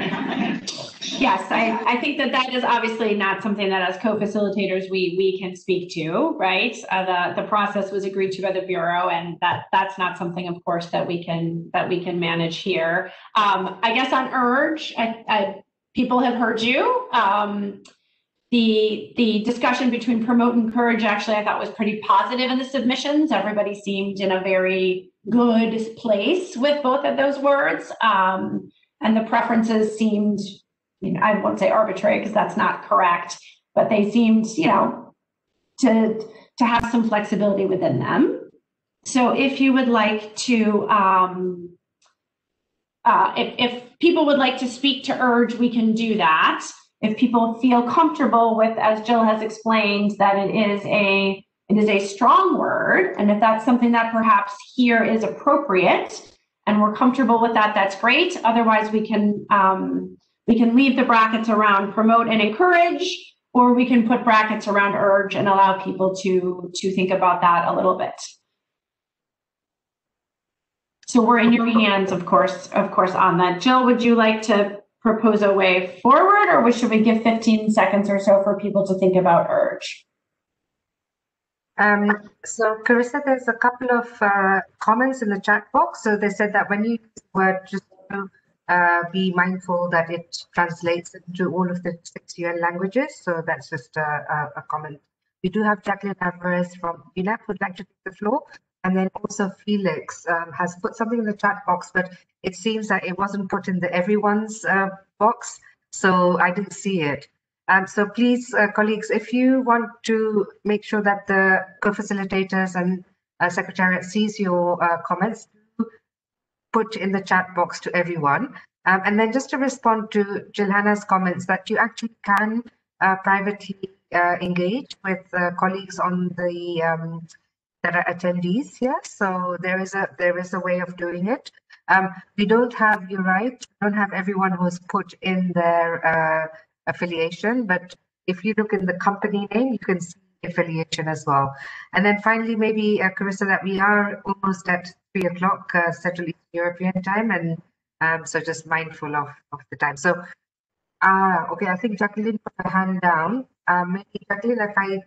Yes, I think that is obviously not something that as co-facilitators we can speak to, right? The process was agreed to by the Bureau, and that's not something, of course, that we can manage here. I guess on urge, people have heard you. The discussion between promote and encourage, actually, I thought was pretty positive in the submissions. Everybody seemed in a very good place with both of those words. And the preferences seemed, you know, I won't say arbitrary because that's not correct, but they seemed, you know, to have some flexibility within them. So if you would like to, if people would like to speak to urge, we can do that. If people feel comfortable with, as Jill has explained, that it is a strong word, and if that's something that perhaps here is appropriate, and we're comfortable with that, that's great. Otherwise, we can leave the brackets around promote and encourage, or we can put brackets around urge and allow people to think about that a little bit. So we're in your hands, of course, on that. Jill, would you like to propose a way forward, or should we give 15 seconds or so for people to think about urge? So Carissa, there's a couple of comments in the chat box. So they said that when you use the word, just to be mindful that it translates into all of the 6 UN languages. So that's just a comment. We do have Jacqueline Alvarez from UNEP who'd like to take the floor. And then also Felix has put something in the chat box, but it seems that it wasn't put in the everyone's box. So I didn't see it. So please, colleagues, if you want to make sure that the co-facilitators and Secretariat sees your comments, put in the chat box to everyone. And then just to respond to Jilhana's comments, that you actually can privately engage with colleagues on the that are attendees here. So there is a way of doing it. We don't have, you're right, we don't have everyone who's put in their affiliation, but if you look in the company name, you can see affiliation as well. And then finally, maybe Carissa, that we are almost at 3 o'clock Central Eastern European time, and so just mindful of the time. So okay, I think Jacqueline put her hand down. Maybe Jacqueline, if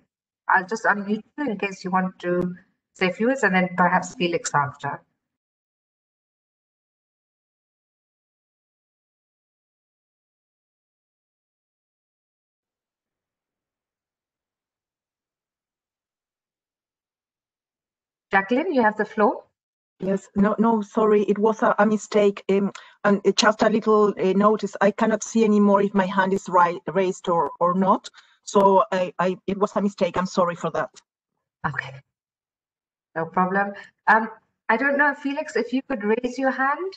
I'll just unmute you in case you want to say a few words, and then perhaps Felix after. Jacqueline, you have the floor. Yes, no, sorry, it was a mistake. And just a little notice, I cannot see anymore if my hand is raised or not. So it was a mistake. I'm sorry for that. Okay, no problem. I don't know, Felix, if you could raise your hand,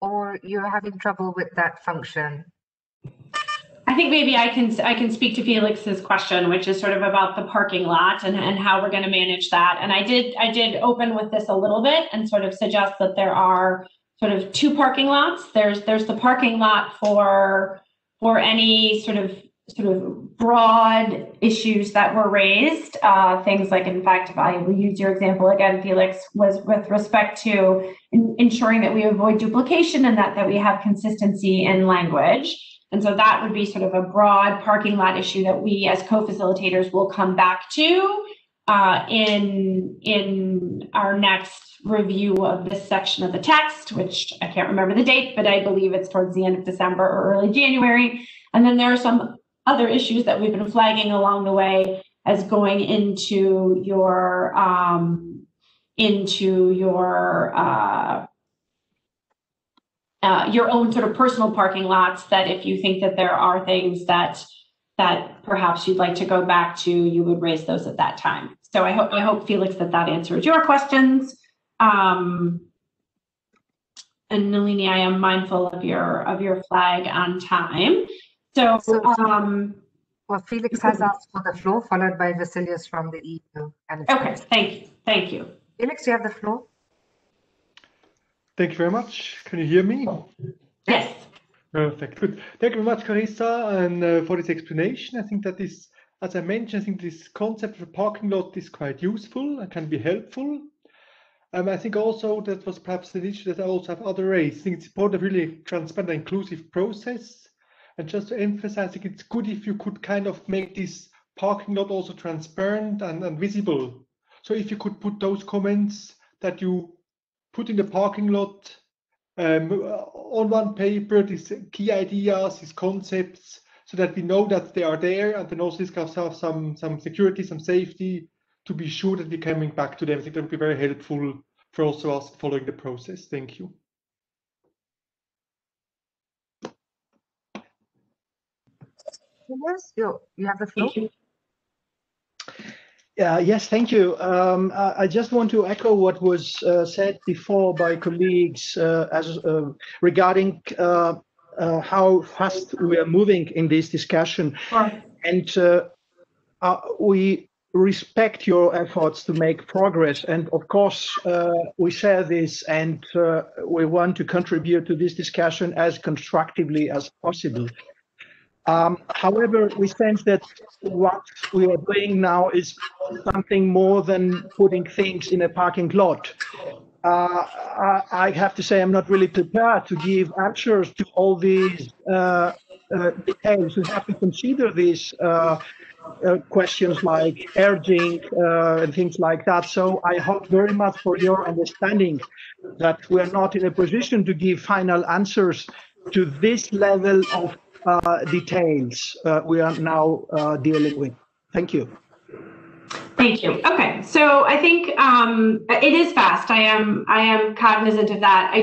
or you're having trouble with that function. I think maybe I can speak to Felix's question, which is sort of about the parking lot and how we're going to manage that. And I did open with this a little bit and sort of suggest that there are sort of 2 parking lots. There's the parking lot for any sort of broad issues that were raised. Things like, in fact, if I will use your example again, Felix, was with respect to ensuring that we avoid duplication and that we have consistency in language. And so that would be sort of a broad parking lot issue that we as co-facilitators will come back to in our next review of this section of the text, which I can't remember the date, but I believe it's towards the end of December or early January. And then there are some other issues that we've been flagging along the way as going into your own sort of personal parking lots, that if you think that there are things that perhaps you'd like to go back to, you would raise those at that time. So I hope Felix, that answers your questions. And Nalini, I am mindful of your flag on time. So well, Felix has asked for the floor, followed by Vasilius from the EU. Okay, thank you. Felix, you have the floor. Thank you very much. Can you hear me? Yes. Perfect. Good. Thank you very much, Carissa, and for this explanation. I think that is, as I mentioned, I think this concept of a parking lot is quite useful and can be helpful. I think also that was perhaps an issue that I also have other raised. I think it's important, really transparent and inclusive process. And just to emphasize, I think it's good if you could kind of make this parking lot also transparent and visible. So if you could put those comments that you put in the parking lot on one paper, these key ideas, these concepts, so that we know that they are there, and then also this gives us some security, some safety, to be sure that we're coming back to them. I think that would be very helpful for also us following the process. Thank you. Yes, you have the floor. Yes, thank you. I just want to echo what was said before by colleagues regarding how fast we are moving in this discussion. Sure. And we respect your efforts to make progress. And of course, we share this, and we want to contribute to this discussion as constructively as possible. However, we sense that what we are doing now is something more than putting things in a parking lot. I have to say I'm not really prepared to give answers to all these details. We have to consider these questions like urging and things like that. So I hope very much for your understanding that we are not in a position to give final answers to this level of details we are now dealing with. Thank you. Thank you. Okay, so I think it is fast. I am cognizant of that.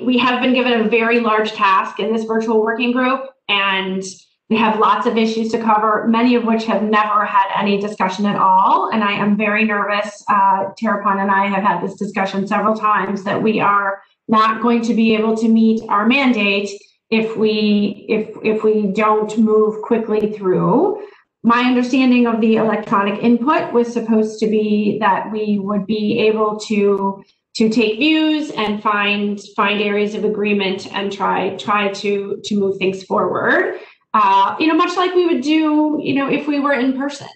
We have been given a very large task in this virtual working group, and we have lots of issues to cover, many of which have never had any discussion at all. And I am very nervous. Terrapon and I have had this discussion several times that we are not going to be able to meet our mandate if we don't move quickly through. My understanding of the electronic input was supposed to be that we would be able to take views and find areas of agreement and try to move things forward. Much like we would do, if we were in person.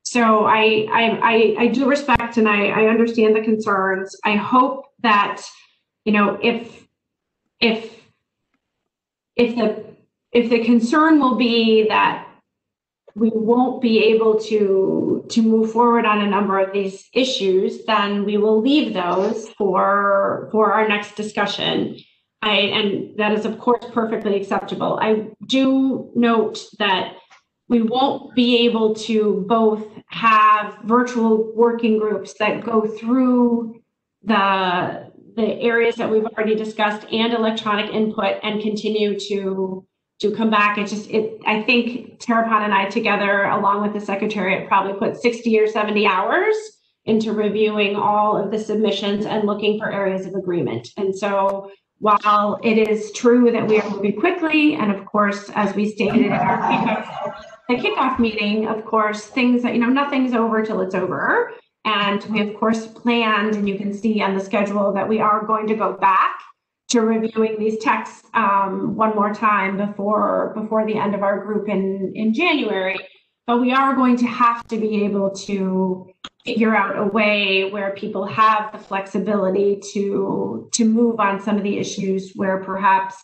So I do respect and I understand the concerns. I hope that, if the concern will be that we won't be able to move forward on a number of these issues, then we will leave those for our next discussion. And that is, of course, perfectly acceptable. I do note that we won't be able to both have virtual working groups that go through the areas that we've already discussed and electronic input and continue to come back. I think Terrapon and I together, along with the Secretariat, probably put 60 or 70 hours into reviewing all of the submissions and looking for areas of agreement. And so while it is true that we are moving quickly, and of course, as we stated in our kickoff meeting, of course, things that, nothing's over till it's over. And we, of course, planned, and you can see on the schedule that we are going to go back to reviewing these texts one more time before the end of our group in January. But we are going to have to be able to figure out a way where people have the flexibility to move on some of the issues where perhaps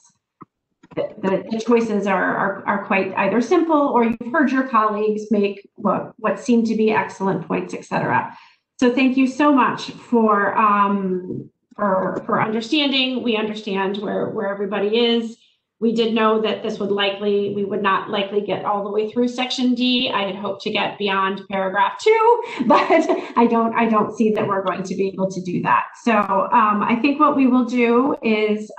the choices are quite either simple, or you've heard your colleagues make what seem to be excellent points, etc. So thank you so much for understanding. We understand where everybody is. We did know that we would not likely get all the way through section D. I had hoped to get beyond paragraph 2, but I don't see that we're going to be able to do that. So I think what we will do is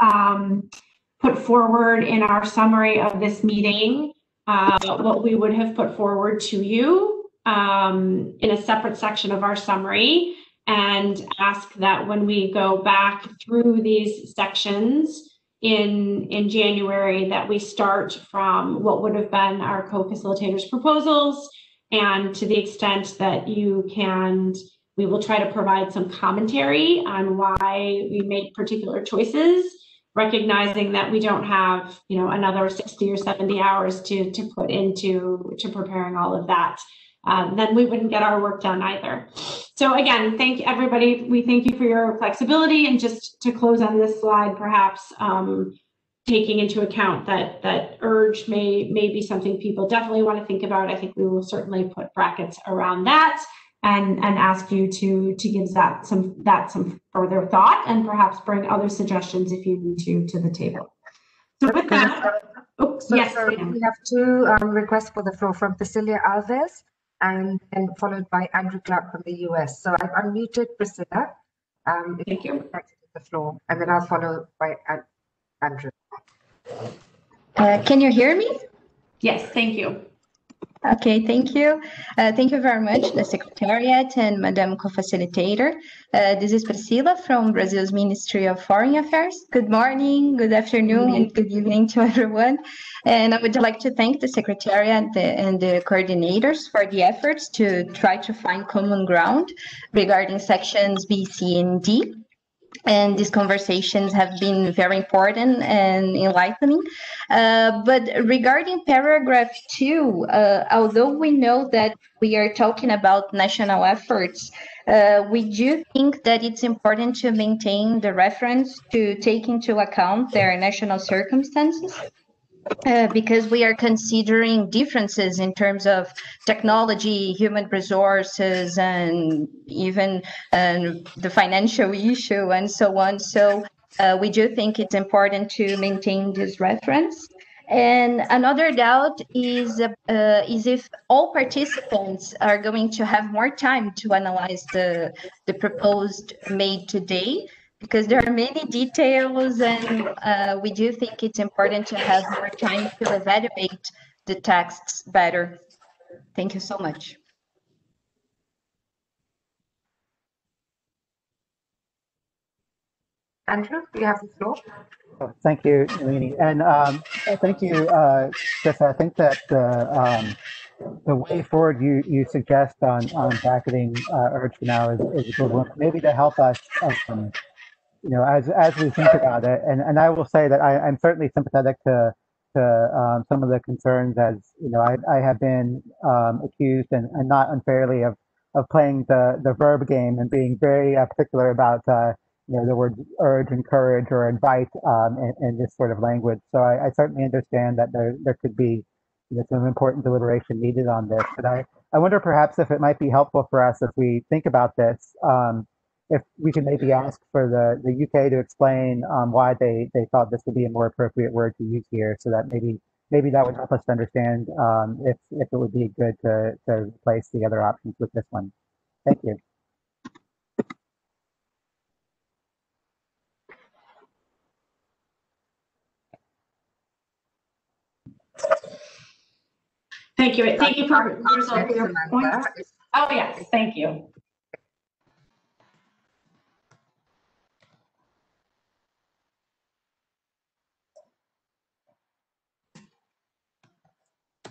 put forward in our summary of this meeting what we would have put forward to you in a separate section of our summary, and ask that when we go back through these sections in January, that we start from what would have been our co-facilitators' proposals, and to the extent that you can, we will try to provide some commentary on why we make particular choices, recognizing that we don't have another 60 or 70 hours to put into preparing all of that. Then we wouldn't get our work done either. So again, thank everybody. We thank you for your flexibility. And just to close on this slide, perhaps taking into account that urge may be something people definitely want to think about. I think we will certainly put brackets around that and ask you to give that some further thought, and perhaps bring other suggestions if you need to the table. So with that, yes, sorry, we have 2 requests for the floor from Priscilla Alves, and followed by Andrew Clark from the US. So I've unmuted Priscilla. Thank you. The floor, and then I'll follow by Andrew. Can you hear me? Yes, thank you. Okay, thank you. Thank you very much, the Secretariat and Madam Co-Facilitator. This is Priscilla from Brazil's Ministry of Foreign Affairs. Good morning, good afternoon, and good evening to everyone. And I would like to thank the Secretariat and the coordinators for the efforts to try to find common ground regarding sections B, C, and D. and these conversations have been very important and enlightening. But regarding paragraph 2, although we know that we are talking about national efforts, we do think that it's important to maintain the reference to take into account their national circumstances. Because we are considering differences in terms of technology, human resources, and even the financial issue and so on. So we do think it's important to maintain this reference. And another doubt is if all participants are going to have more time to analyze the proposed made today, because there are many details, and we do think it's important to have more time to evaluate the texts better. Thank you so much. Andrew, you have the floor. Oh, thank you, Nalini. And thank you, Chris. I think that the way forward you suggest on bracketing urge for now is a good one, maybe to help us you know, as we think about it, and I will say that I'm certainly sympathetic to some of the concerns, as you know, I have been accused and not unfairly of playing the verb game and being very particular about you know, the word urge, encourage, or invite in this sort of language. So I certainly understand that there could be, you know, some important deliberation needed on this, but I wonder perhaps if it might be helpful for us as we think about this. If we could maybe ask for the UK to explain why they thought this would be a more appropriate word to use here, so that maybe that would help us to understand if it would be good to replace the other options with this one. Thank you. Thank you. Thank you for your points. Oh, yes, thank you.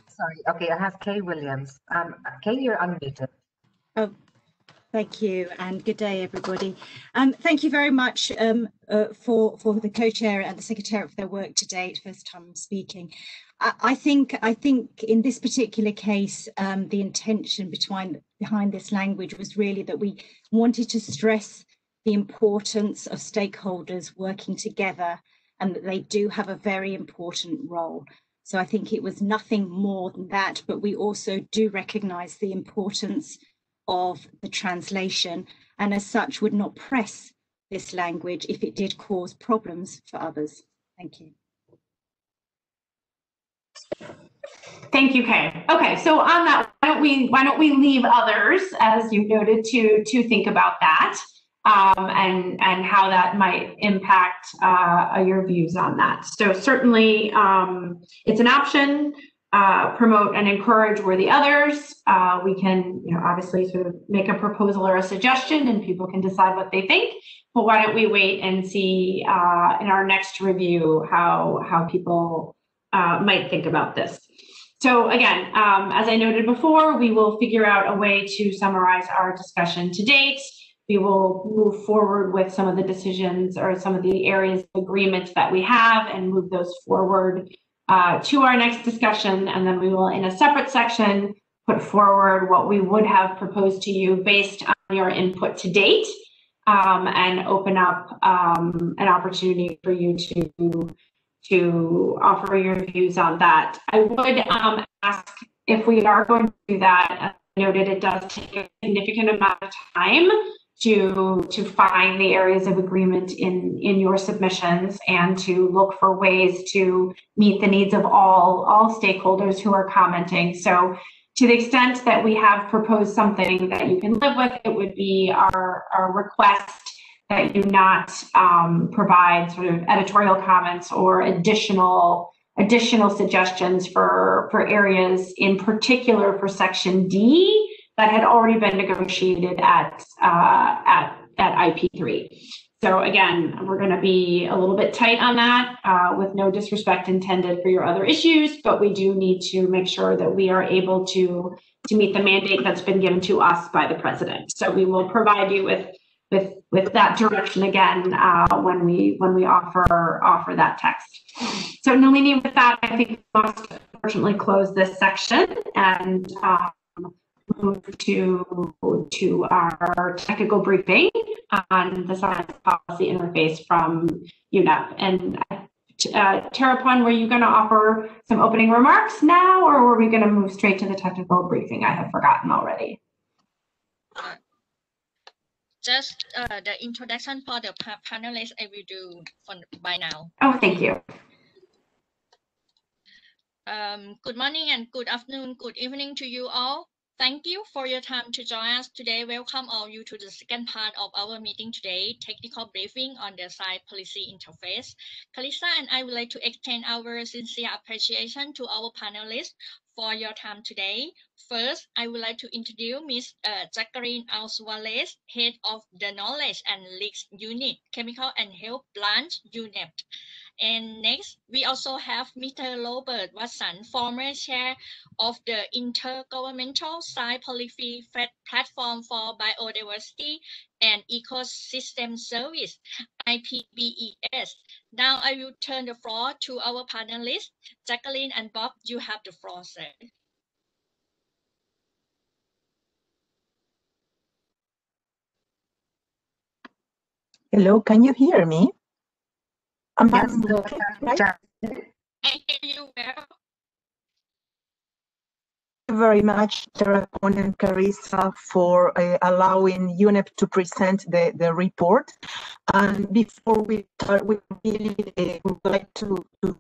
Sorry, okay, I have Kay Williams. Kay, you're unmuted. Oh, thank you, and good day, everybody. Thank you very much for the co-chair and the secretary for their work to date. First time speaking. I think in this particular case, the intention behind this language was really that we wanted to stress the importance of stakeholders working together, and that they do have a very important role. So I think it was nothing more than that, but we also do recognise the importance of the translation, and as such would not press this language if it did cause problems for others. Thank you. Thank you, Kay. Okay, so on that, why don't we leave others, as you noted, to think about that and how that might impact your views on that. So certainly it's an option. Promote and encourage were the others. We can, you know, obviously sort of make a proposal or a suggestion, and people can decide what they think. But why don't we wait and see in our next review how people might think about this. So again, as I noted before, we will figure out a way to summarize our discussion to date. We will move forward with some of the decisions or some of the areas of agreement that we have and move those forward to our next discussion. And then we will, in a separate section, put forward what we would have proposed to you based on your input to date, and open up an opportunity for you to offer your views on that. I would ask, if we are going to do that, as I noted, it does take a significant amount of time to find the areas of agreement in your submissions and to look for ways to meet the needs of all stakeholders who are commenting. So to the extent that we have proposed something that you can live with, it would be our request that you not provide sort of editorial comments or additional suggestions for areas, in particular for Section D, that had already been negotiated at IP3. So again, we're going to be a little bit tight on that, with no disrespect intended for your other issues, but we do need to make sure that we are able to meet the mandate that's been given to us by the president. So we will provide you with with that direction again when we offer that text. So Nalini, with that, I think we must unfortunately close this section and move to our technical briefing on the science policy interface from UNEP. And Terrapon, were you going to offer some opening remarks now, or were we going to move straight to the technical briefing? I have forgotten already. Just the introduction for the panelists I will do by now. Oh, thank you. Good morning and good afternoon, good evening to you all. Thank you for your time to join us today. Welcome all you to the second part of our meeting today, technical briefing on the science policy interface. Kalisa and I would like to extend our sincere appreciation to our panelists for your time today. First, I would like to introduce Ms. Jacqueline Alvarez, Head of the Knowledge and Leaks Unit, Chemical and Health Branch, UNEP. And next, we also have Mr. Robert Watson, former chair of the Intergovernmental Science Policy Platform for Biodiversity and Ecosystem Service, IPBES. Now I will turn the floor to our panelists. Jacqueline and Bob, you have the floor, sir. Hello, can you hear me? Yes, right? I hear you well. Thank you very much, Terrapon and Carissa, for allowing UNEP to present the report. And before we start, we really would like to thank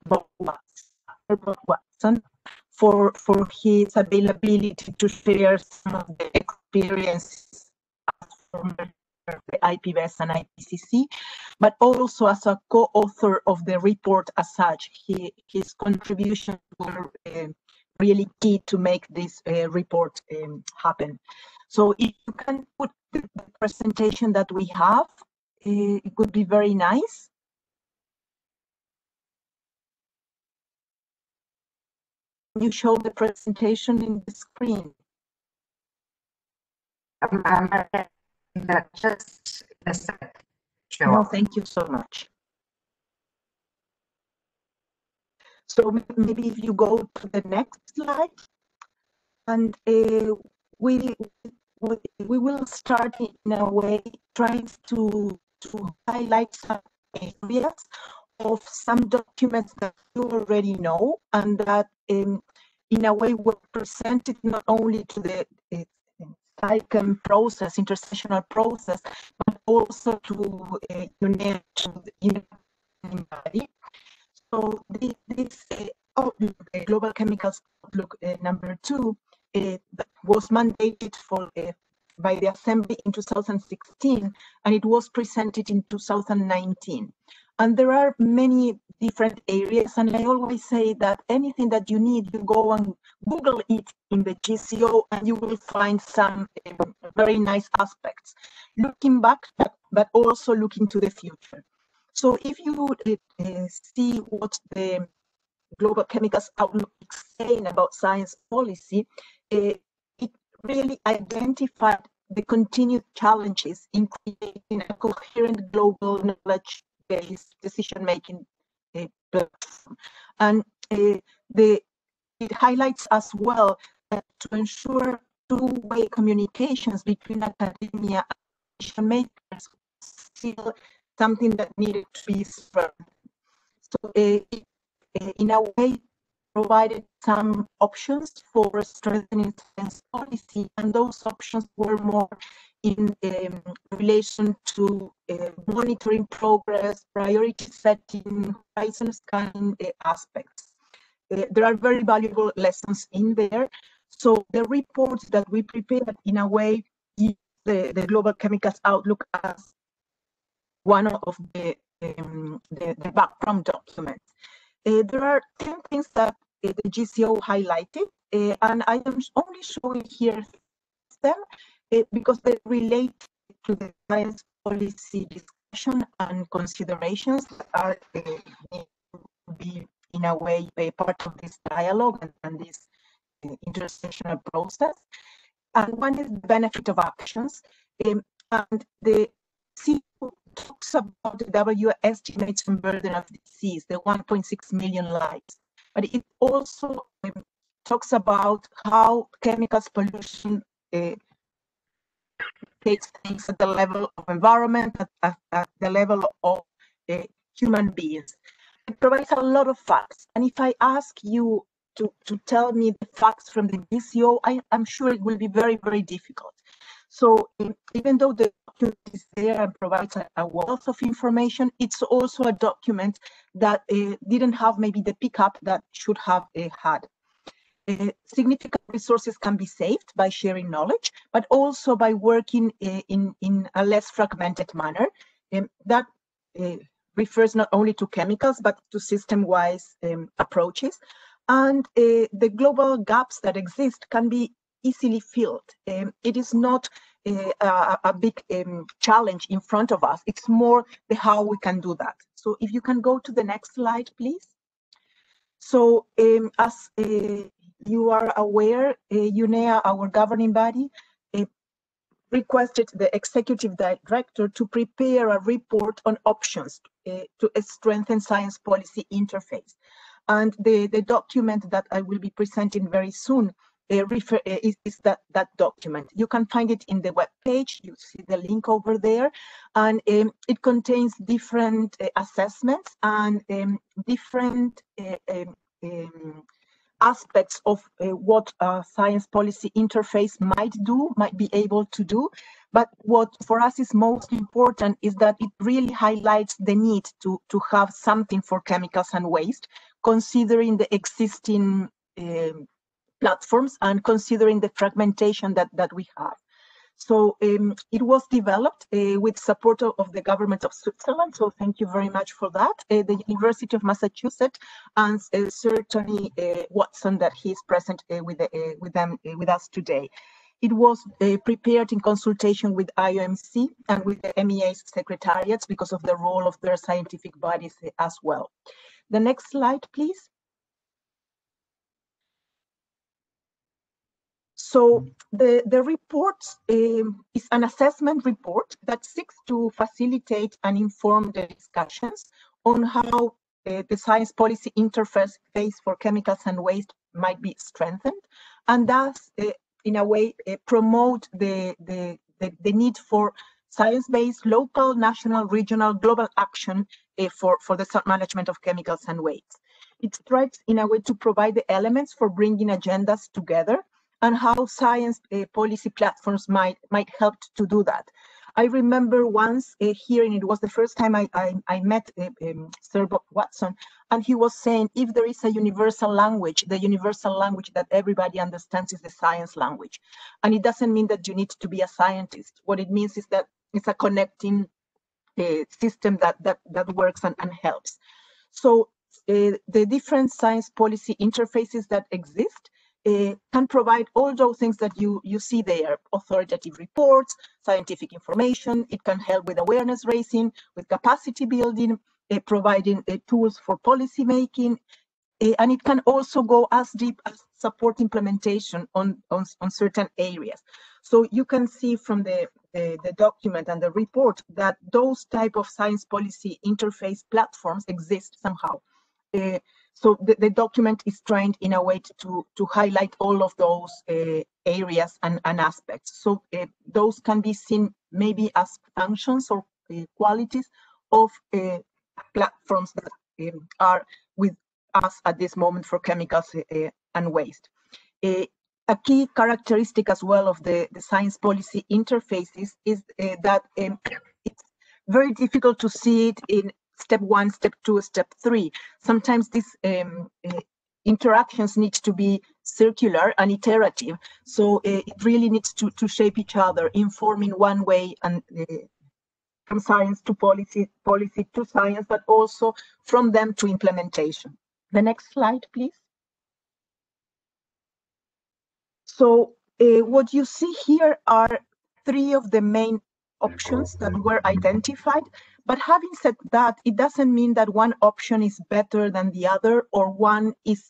Bob Watson for his availability to share some of the experiences from the IPBES and Ipcc, but also as a co-author of the report as such. His contributions were really key to make this report happen. So if you can put the presentation that we have, it would be very nice. Can you show the presentation in the screen? Just a sec. Sure. No, thank you so much. So maybe if you go to the next slide, and we will start in a way trying to highlight some areas of some documents that you already know, and that in a way were presented not only to the ICANN process, intersessional process, but also to UNEP, to the body. So this outlook, the Global Chemicals Outlook number 2, was mandated for by the Assembly in 2016, and it was presented in 2019. And there are many different areas, and I always say that anything that you need, you go and Google it in the GCO, and you will find some very nice aspects, looking back, but also looking to the future. So if you see what the Global Chemicals Outlook is saying about science policy, it really identified the continued challenges in creating a coherent global knowledge-based decision-making platform. And it highlights as well that to ensure two-way communications between academia and decision makers still something that needed to be strengthened. So in a way, provided some options for strengthening science policy, and those options were more in relation to monitoring progress, priority setting, horizon scanning aspects. There are very valuable lessons in there. So the reports that we prepared in a way use the Global Chemicals Outlook as one of the background documents. There are 10 things that the GCO highlighted, and I am only showing here them because they relate to the science policy discussion and considerations that are need to be in a way a part of this dialogue and this intersectional process. And one is the benefit of actions. And the CEO talks about the WHO estimates and burden of disease, the 1.6 million lives. But it also talks about how chemicals pollution takes things at the level of environment, at the level of human beings. It provides a lot of facts. And if I ask you to tell me the facts from the BCO, I'm sure it will be very, very difficult. So even though the document is there and provides a wealth of information, it's also a document that didn't have maybe the pickup that should have had. Significant resources can be saved by sharing knowledge, but also by working in a less fragmented manner. That refers not only to chemicals, but to system-wise approaches. And the global gaps that exist can be easily filled. It is not a big challenge in front of us. It's more the how we can do that. So if you can go to the next slide, please. So as you are aware, UNEA, our governing body, requested the executive director to prepare a report on options to strengthen science policy interface. And the document that I will be presenting very soon is that document. You can find it in the web page. You see the link over there, and it contains different assessments and different aspects of what a science policy interface might be able to do. But what for us is most important is that it really highlights the need to have something for chemicals and waste, considering the existing platforms and considering the fragmentation that we have. So it was developed with support of the government of Switzerland. So thank you very much for that. The University of Massachusetts and Sir Tony Watson, that he is present with us today. It was prepared in consultation with IOMC and with the MEA's secretariats because of the role of their scientific bodies as well. The next slide, please. So the report is an assessment report that seeks to facilitate and inform the discussions on how the science policy interface for chemicals and waste might be strengthened, and thus, in a way, promote the need for science-based, local, national, regional, global action for the management of chemicals and waste. It strives in a way to provide the elements for bringing agendas together, and how science policy platforms might help to do that. I remember once hearing, it was the first time I met Sir Bob Watson, and he was saying, if there is a universal language, the universal language that everybody understands is the science language. And it doesn't mean that you need to be a scientist. What it means is that it's a connecting system that works and helps. So the different science policy interfaces that exist can provide all those things that you see there: authoritative reports, scientific information. It can help with awareness raising, with capacity building, providing tools for policy making, and it can also go as deep as support implementation on certain areas. So you can see from the document and the report that those type of science policy interface platforms exist somehow. So the document is trained in a way to highlight all of those areas and aspects. So those can be seen maybe as functions or qualities of platforms that are with us at this moment for chemicals and waste. A key characteristic as well of the science policy interfaces is that it's very difficult to see it in step 1, step 2, step 3. Sometimes these interactions need to be circular and iterative. So it really needs to shape each other, informing one way and from science to policy, policy to science, but also from them to implementation. The next slide, please. So what you see here are 3 of the main options that were identified. But having said that, it doesn't mean that one option is better than the other, or one is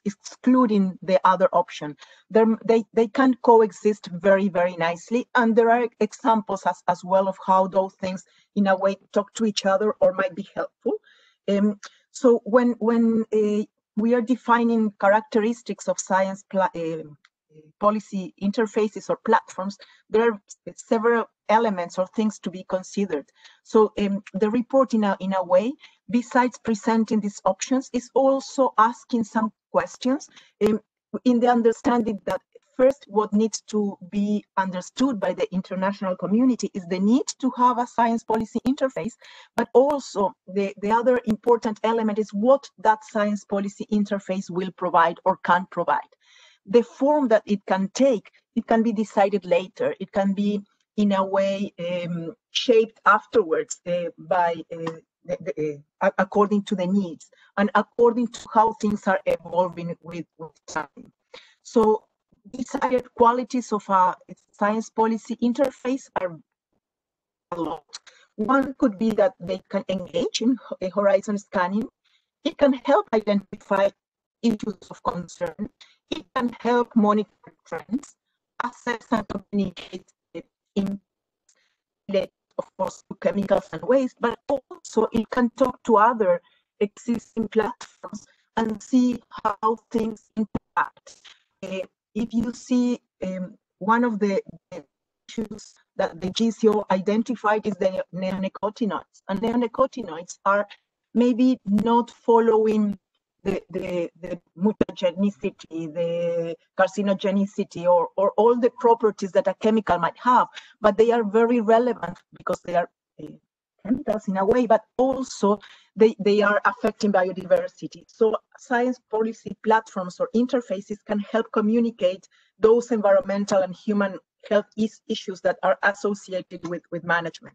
excluding the other option. They can coexist very, very nicely. And there are examples as well of how those things in a way talk to each other or might be helpful. So when we are defining characteristics of science policy interfaces or platforms, there are several elements or things to be considered. So the report in a way, besides presenting these options, is also asking some questions in the understanding that first, what needs to be understood by the international community is the need to have a science policy interface, but also the other important element is what that science policy interface will provide or can provide. The form that it can take, it can be decided later. It can be in a way shaped afterwards by according to the needs and according to how things are evolving with time. So desired qualities of a science policy interface are a lot. One could be that they can engage in horizon scanning. It can help identify issues of concern. It can help monitor trends, assess and communicate in related, of course, to chemicals and waste, but also it can talk to other existing platforms and see how things interact. If you see one of the issues that the GCO identified is the neonicotinoids, and neonicotinoids are maybe not following the mutagenicity, the carcinogenicity, or all the properties that a chemical might have, but they are very relevant because they are chemicals in a way, but also they are affecting biodiversity. So science policy platforms or interfaces can help communicate those environmental and human health issues that are associated with management.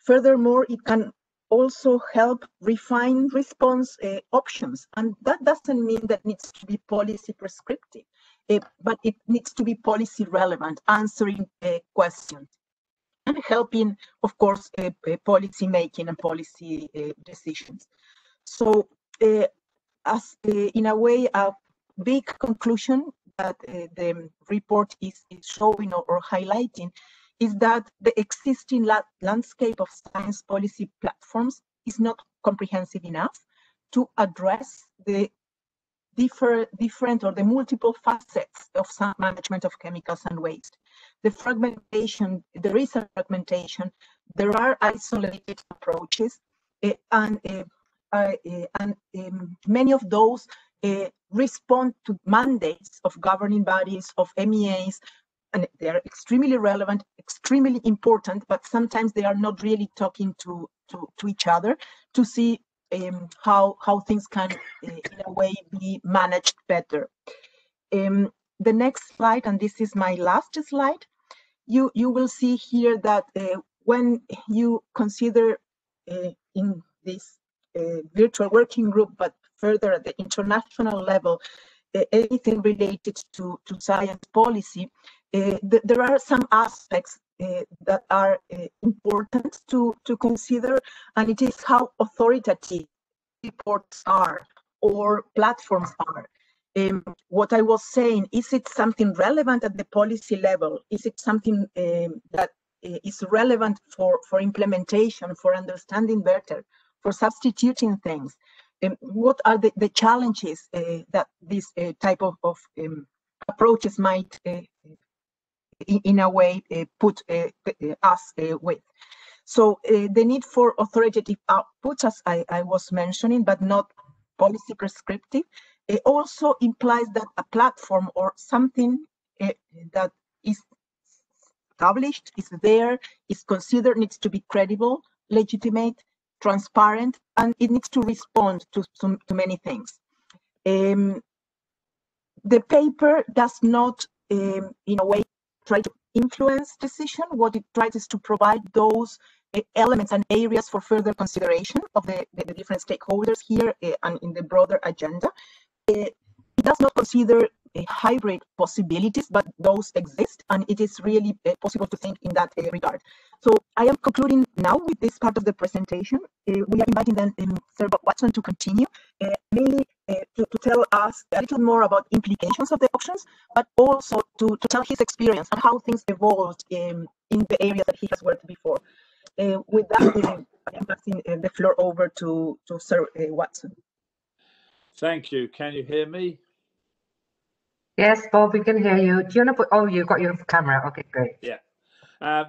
Furthermore, it can also help refine response options. And that doesn't mean that needs to be policy prescriptive, but it needs to be policy relevant, answering questions and helping, of course, policy making and policy decisions. So as in a way, a big conclusion that the report is showing or highlighting is that the existing landscape of science policy platforms is not comprehensive enough to address the different or the multiple facets of management of chemicals and waste. The fragmentation, there is a fragmentation, there are isolated approaches, and many of those respond to mandates of governing bodies, of MEAs, and they are extremely relevant, extremely important, but sometimes they are not really talking to each other to see how things can, in a way, be managed better. The next slide, and this is my last slide, you will see here that when you consider in this virtual working group, but further at the international level, anything related to science policy, there are some aspects that are important to consider, and it is how authoritative reports are or platforms are. What I was saying, is it something relevant at the policy level? Is it something that is relevant for implementation, for understanding better, for substituting things? What are the challenges that this type of approaches might, in a way, put us with? So the need for authoritative outputs, as I was mentioning, but not policy prescriptive, it also implies that a platform or something that is established, is there, is considered, needs to be credible, legitimate, transparent, and it needs to respond to many things. The paper does not, in a way, try to influence decision. What it tries is to provide those elements and areas for further consideration of the different stakeholders here and in the broader agenda. It does not consider hybrid possibilities, but those exist, and it is really possible to think in that regard. So I am concluding now with this part of the presentation. We are inviting then Sir Bob Watson to continue, mainly to tell us a little more about implications of the options, but also to tell his experience and how things evolved in the areas that he has worked before. With that, I'm passing the floor over to Sir Watson. Thank you. Can you hear me? Yes, Bob, we can hear you. Do you want to put, oh, you've got your camera. Okay, great. Yeah.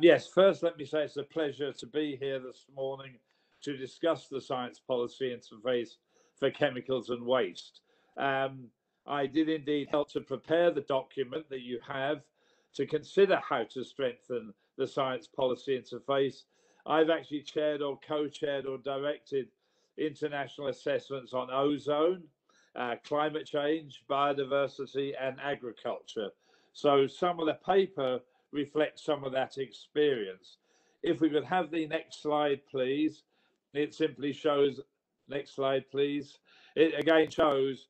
Yes, first let me say it's a pleasure to be here this morning to discuss the science policy interface for chemicals and waste. I did indeed help to prepare the document that you have to consider how to strengthen the science policy interface. I've actually chaired or co-chaired or directed international assessments on ozone, climate change, biodiversity, and agriculture. So some of the paper reflects some of that experience. If we could have the next slide, please. It simply shows, next slide, please. It again shows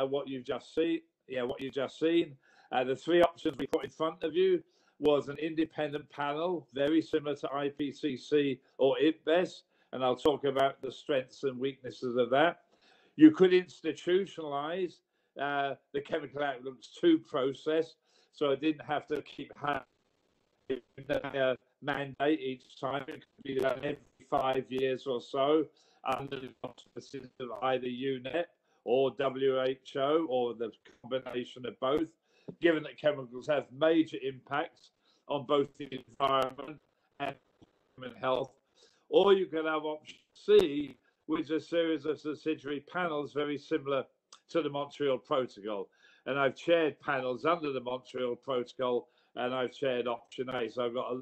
what you've just seen. Yeah, what you've just seen. The three options we put in front of you was an independent panel, very similar to Ipcc or Ipbes, and I'll talk about the strengths and weaknesses of that. You could institutionalize the chemical outlooks 2 process, so it didn't have to keep having a mandate each time. It could be done every 5 years or so under the auspices of either UNEP or WHO or the combination of both, given that chemicals have major impacts on both the environment and human health. Or you could have option C, which is a series of subsidiary panels very similar to the Montreal Protocol. And I've chaired panels under the Montreal Protocol, and I've chaired option A. So I've got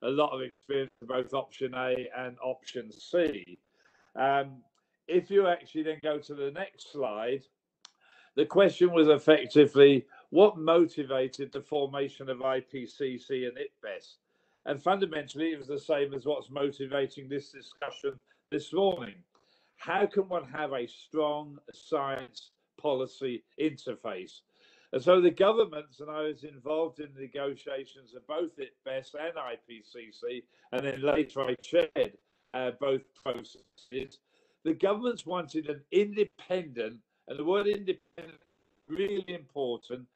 a lot of experience in both option A and option C. If you actually then go to the next slide, the question was effectively, what motivated the formation of Ipcc and Ipbes? And fundamentally, it was the same as what's motivating this discussion this morning. How can one have a strong science policy interface? And so the governments, and I was involved in the negotiations of both Ipbes and Ipcc, and then later I chaired both processes. The governments wanted an independent, and the word independent is really important,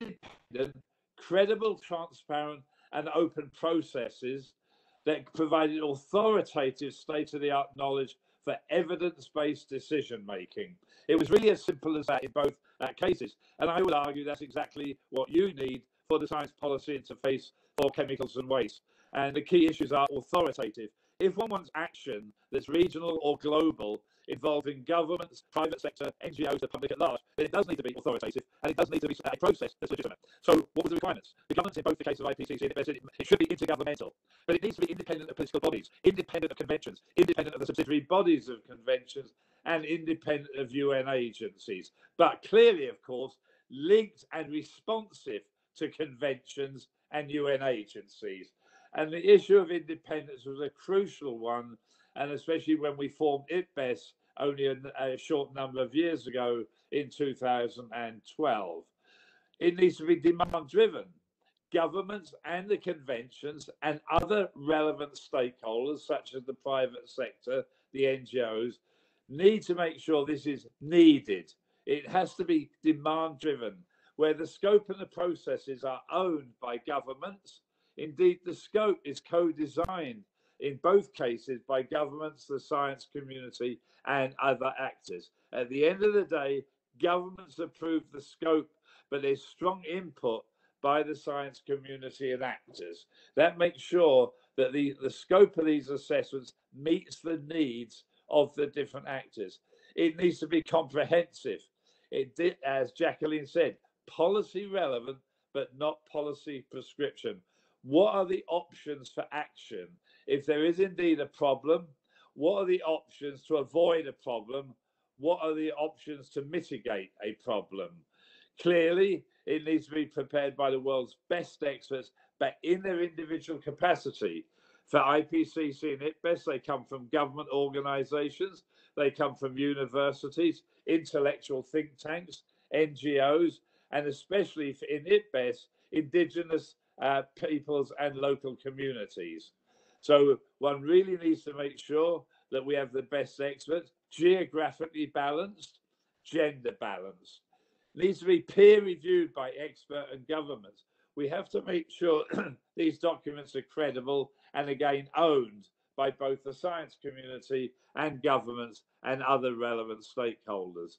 independent, credible, transparent, and open processes that provided authoritative state-of-the-art knowledge for evidence-based decision-making. It was really as simple as that in both cases. And I would argue that's exactly what you need for the science policy interface for chemicals and waste. And the key issues are authoritative. If one wants action that's regional or global, involving governments, private sector, NGOs, the public at large, then it does need to be authoritative, and it does need to be a process that's legitimate. So what were the requirements? The governments in both the case of Ipcc and Ipbes, it should be intergovernmental, but it needs to be independent of political bodies, independent of conventions, independent of the subsidiary bodies of conventions, and independent of UN agencies. But clearly, of course, linked and responsive to conventions and UN agencies. And the issue of independence was a crucial one, and especially when we formed Ipbes only a short number of years ago in 2012. It needs to be demand-driven. Governments and the conventions and other relevant stakeholders, such as the private sector, the NGOs, need to make sure this is needed. It has to be demand-driven, where the scope and the processes are owned by governments. Indeed, the scope is co-designed in both cases by governments, the science community, and other actors. At the end of the day, governments approve the scope, but there's strong input by the science community and actors. That makes sure that the scope of these assessments meets the needs of the different actors. It needs to be comprehensive. It did, as Jacqueline said, policy relevant, but not policy prescription. What are the options for action? If there is indeed a problem, what are the options to avoid a problem? What are the options to mitigate a problem? Clearly, it needs to be prepared by the world's best experts, but in their individual capacity. For Ipcc and Ipbes, they come from government organizations, they come from universities, intellectual think tanks, NGOs, and especially in Ipbes, indigenous peoples and local communities. So one really needs to make sure that we have the best experts, geographically balanced, gender balanced. It needs to be peer reviewed by expert and governments. We have to make sure these documents are credible and again owned by both the science community and governments and other relevant stakeholders.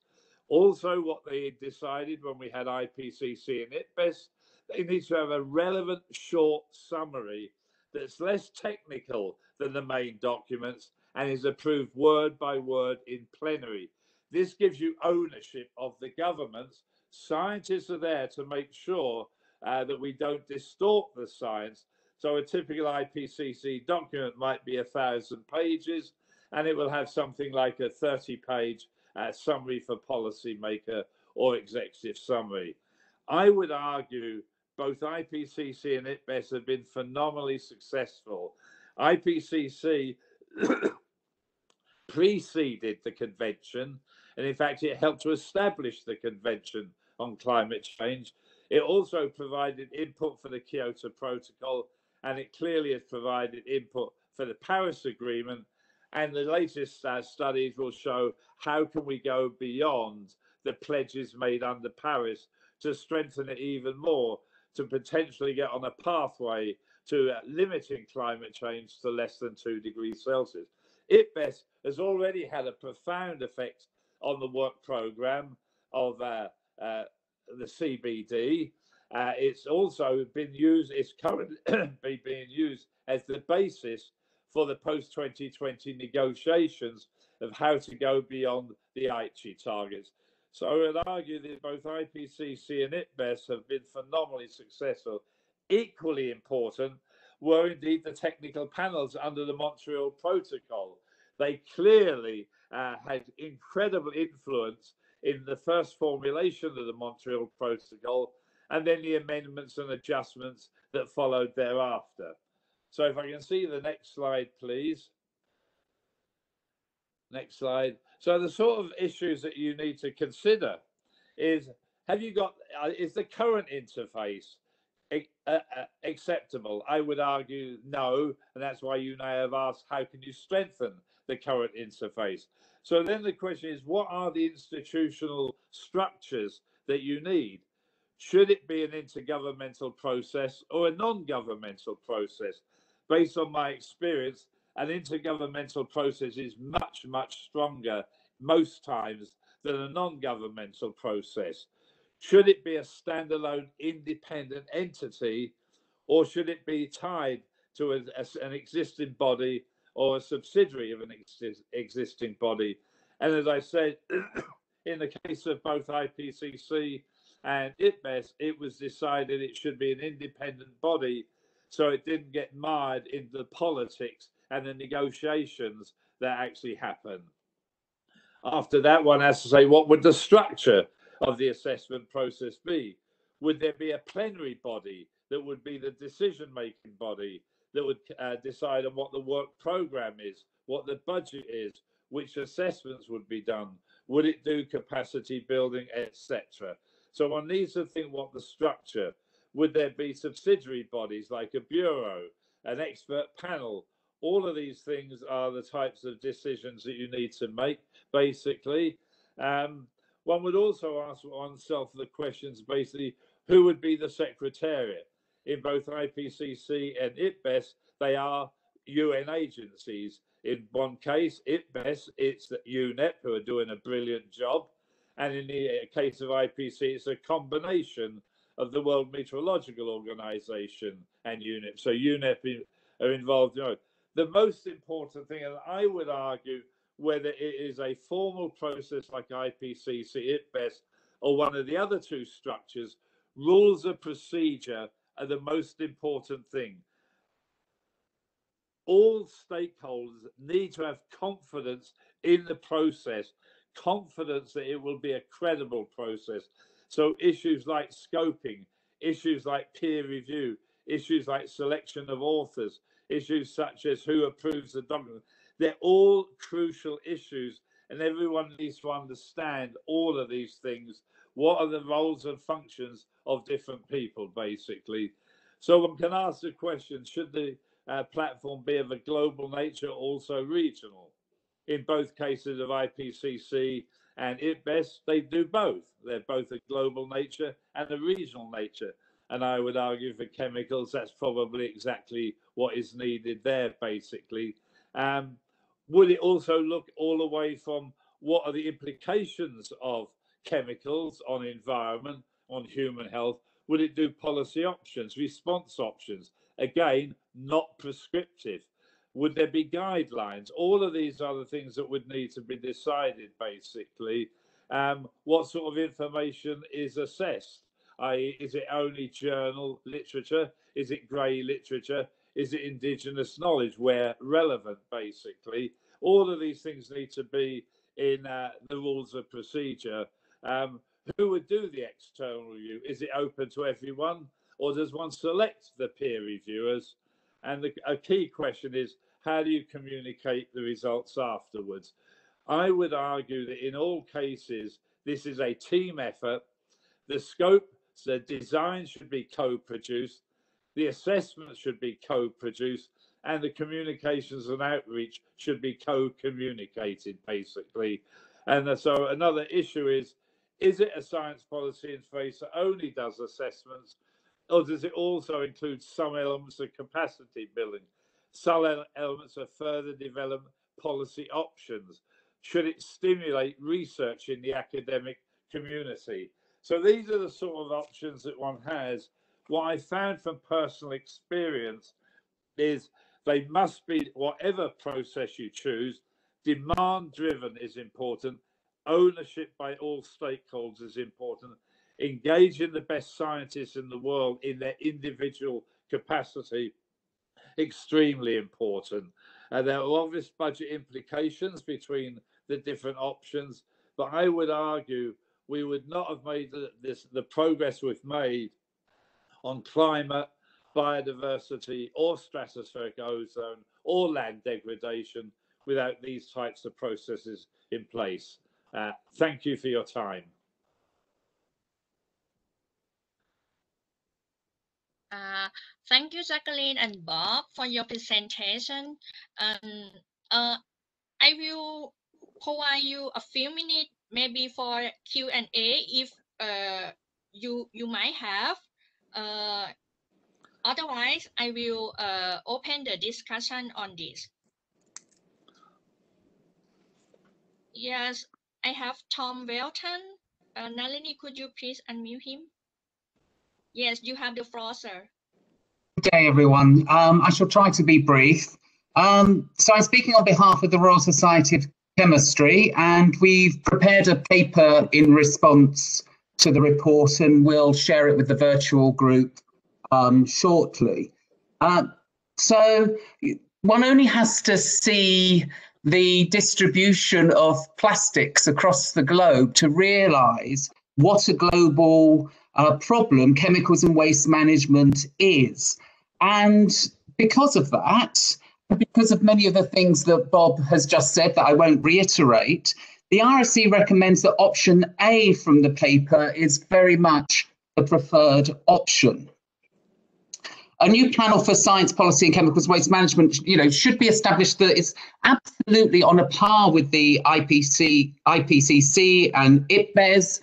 Also, what they decided when we had IPCC and Ipcc, they need to have a relevant short summary that's less technical than the main documents and is approved word by word in plenary. This gives you ownership of the governments. Scientists are there to make sure that we don't distort the science. So a typical IPCC document might be 1,000 pages, and it will have something like a 30-page summary for policymaker or executive summary. I would argue both IPCC and Ipcc have been phenomenally successful. IPCC preceded the convention, and in fact, it helped to establish the Convention on Climate Change. It also provided input for the Kyoto Protocol, and it clearly has provided input for the Paris Agreement. And the latest studies will show how can we go beyond the pledges made under Paris to strengthen it even more, to potentially get on a pathway to limiting climate change to less than 2 degrees Celsius. Ipcc has already had a profound effect on the work program of the CBD. It's also been used, it's currently being used as the basis for the post-2020 negotiations of how to go beyond the Aichi targets. So I would argue that both IPCC and Ipcc have been phenomenally successful. Equally important were indeed the technical panels under the Montreal Protocol. They clearly had incredible influence in the first formulation of the Montreal Protocol and then the amendments and adjustments that followed thereafter. So if I can see the next slide, please. Next slide. So the sort of issues that you need to consider is, have you got, is the current interface acceptable? I would argue no, and that's why you now have asked, how can you strengthen the current interface? So then the question is, what are the institutional structures that you need? Should it be an intergovernmental process or a non-governmental process? Based on my experience, an intergovernmental process is much, much stronger most times than a non-governmental process. Should it be a standalone independent entity, or should it be tied to an existing body or a subsidiary of an existing body? And as I said, in the case of both IPCC and Ipcc, it was decided it should be an independent body so it didn't get mired into the politics and the negotiations that actually happen. After that, one has to say, what would the structure of the assessment process be? Would there be a plenary body that would be the decision-making body that would decide on what the work program is, what the budget is, which assessments would be done, would it do capacity building, etc. So one needs to think what the structure. Would there be subsidiary bodies like a bureau, an expert panel? All of these things are the types of decisions that you need to make, basically. One would also ask oneself the questions, basically, who would be the secretariat? In both IPCC and Ipcc, they are UN agencies. In one case, Ipcc, it's the UNEP, who are doing a brilliant job. And in the case of IPCC, it's a combination of the World Meteorological Organization and UNEP. So UNEP are involved. You know, the most important thing, and I would argue, whether it is a formal process like IPCC, Ipcc, or one of the other two structures, rules of procedure are the most important thing. All stakeholders need to have confidence in the process, confidence that it will be a credible process. So issues like scoping, issues like peer review, issues like selection of authors, issues such as who approves the document, they're all crucial issues, and everyone needs to understand all of these things. What are the roles and functions of different people, basically? So one can ask the question, should the platform be of a global nature, also regional? In both cases of IPCC And Ipcc, they do both. They're both a global nature and a regional nature. And I would argue for chemicals, that's probably exactly what is needed there, basically. Would it also look all the way from what are the implications of chemicals on environment, on human health? Would it do policy options, response options? Again, not prescriptive. Would there be guidelines? All of these are the things that would need to be decided, basically. What sort of information is assessed? I.e., is it only journal literature? Is it grey literature? Is it indigenous knowledge where relevant, basically? All of these things need to be in the rules of procedure. Who would do the external review? Is it open to everyone, or does one select the peer reviewers? And a key question is, how do you communicate the results afterwards? I would argue that in all cases, this is a team effort. The scope, the design should be co-produced, the assessment should be co-produced, and the communications and outreach should be co-communicated, basically. And so another issue is it a science policy interface that only does assessments, or does it also include some elements of capacity building, some elements of further development policy options? Should it stimulate research in the academic community? So these are the sort of options that one has. What I found from personal experience is they must be, whatever process you choose, demand-driven is important, ownership by all stakeholders is important, engaging the best scientists in the world in their individual capacity, extremely important. There are obvious budget implications between the different options, but I would argue we would not have made the progress we've made on climate, biodiversity, or stratospheric ozone, or land degradation without these types of processes in place. Thank you for your time. Thank you, Jacqueline and Bob, for your presentation. I will provide you a few minutes, maybe for Q&A, if you might have. Otherwise, I will open the discussion on this. Yes, I have Tom Welton. Nalini, could you please unmute him? Yes, you have the floor, sir. Good day, everyone. I shall try to be brief. So I'm speaking on behalf of the Royal Society of Chemistry, and we've prepared a paper in response to the report, and we'll share it with the virtual group shortly. So one only has to see the distribution of plastics across the globe to realise what a global problem chemicals and waste management is. And because of that, because of many of the things that Bob has just said that I won't reiterate, the RSC recommends that option A from the paper is very much the preferred option. A new panel for science policy and chemicals waste management, should be established that is absolutely on a par with the Ipcc and Ipcc,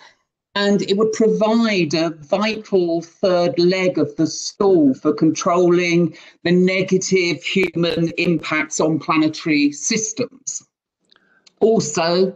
and it would provide a vital third leg of the stool for controlling the negative human impacts on planetary systems. Also,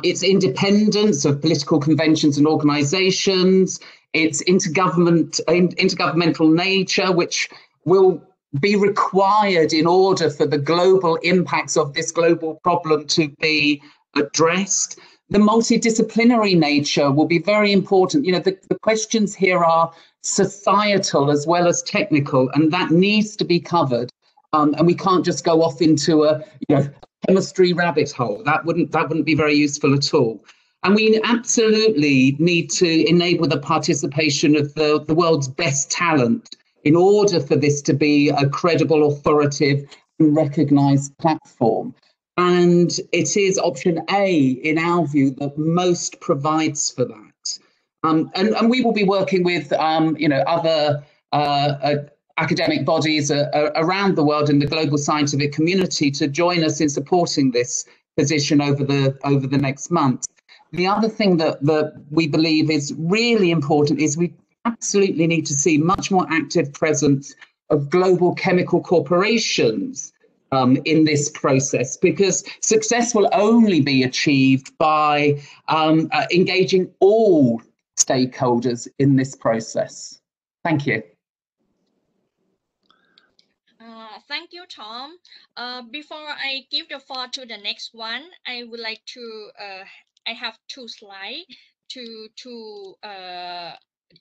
its independence of political conventions and organisations, its intergovernmental nature, which will be required in order for the global impacts of this global problem to be addressed. The multidisciplinary nature will be very important. The questions here are societal as well as technical, and that needs to be covered. And we can't just go off into a chemistry rabbit hole. That wouldn't be very useful at all. And we absolutely need to enable the participation of the world's best talent in order for this to be a credible, authoritative and recognised platform. And it is option A, in our view, that most provides for that. And we will be working with, other academic bodies around the world in the global scientific community to join us in supporting this position over the next month. The other thing that we believe is really important is we absolutely need to see much more active presence of global chemical corporations in this process, because success will only be achieved by engaging all stakeholders in this process. Thank you. Thank you, Tom. Before I give the floor to the next one, I would like to, I have 2 slides to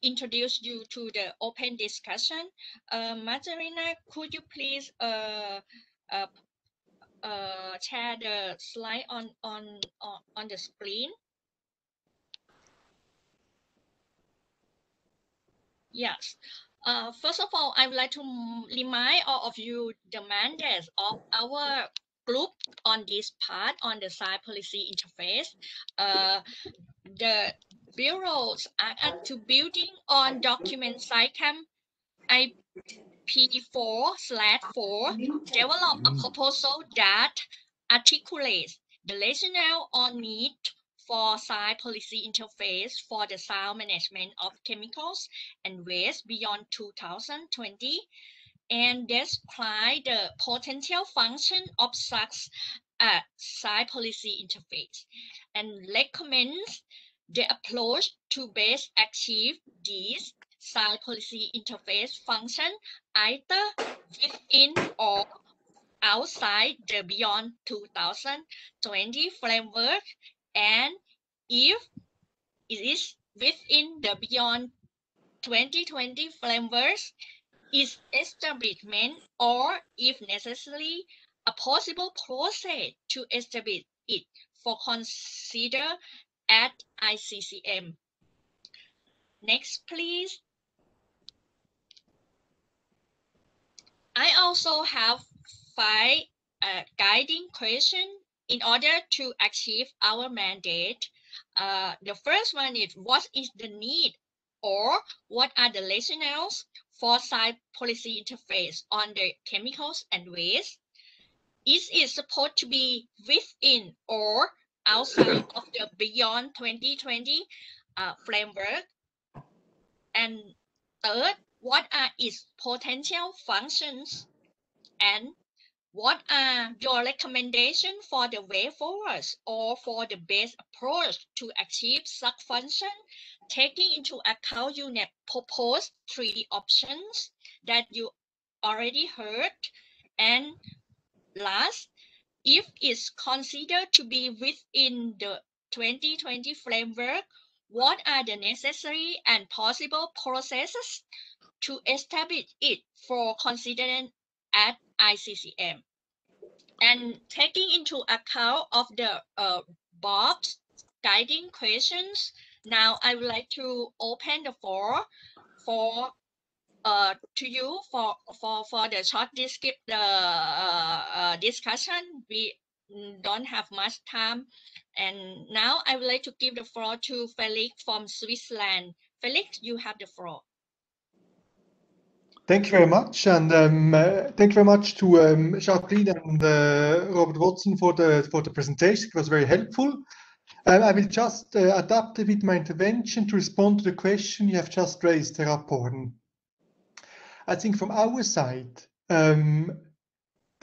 introduce you to the open discussion. Margarina, could you please share the slide on the screen? Yes. First of all, I would like to remind all of you the mandate of our group on this part, on the site policy interface. The bureaus are to building on document SciCam IP4/4, develop a proposal that articulates the rationale on need for site policy interface for the sound management of chemicals and waste beyond 2020, and describe the potential function of such a site policy interface, and recommends the approach to best achieve these site policy interface function either within or outside the beyond 2020 framework, and if it is within the beyond 2020 framework, its establishment, or if necessary, a possible process to establish it for consider at ICCM. Next, please. I also have 5 guiding questions in order to achieve our mandate. The first one is, what is the need, or what are the rationales for site policy interface on the chemicals and waste? Is it supposed to be within or outside of the beyond 2020 framework? And third, what are its potential functions? And what are your recommendations for the way forward, or for the best approach to achieve such function, taking into account UNEP proposed 3 options that you already heard? And last, if it's considered to be within the 2020 framework, what are the necessary and possible processes to establish it for consideration at ICCM? And taking into account of the Bob's guiding questions, now I would like to open the floor for to you for the short discussion. We don't have much time, and now I would like to give the floor to Felix from Switzerland. Felix, you have the floor. Thank you very much, and thank you very much to Jacqueline and Robert Watson for the presentation. It was very helpful. I will just adapt a bit my intervention to respond to the question you have just raised, Herr Rapporn. I think from our side, the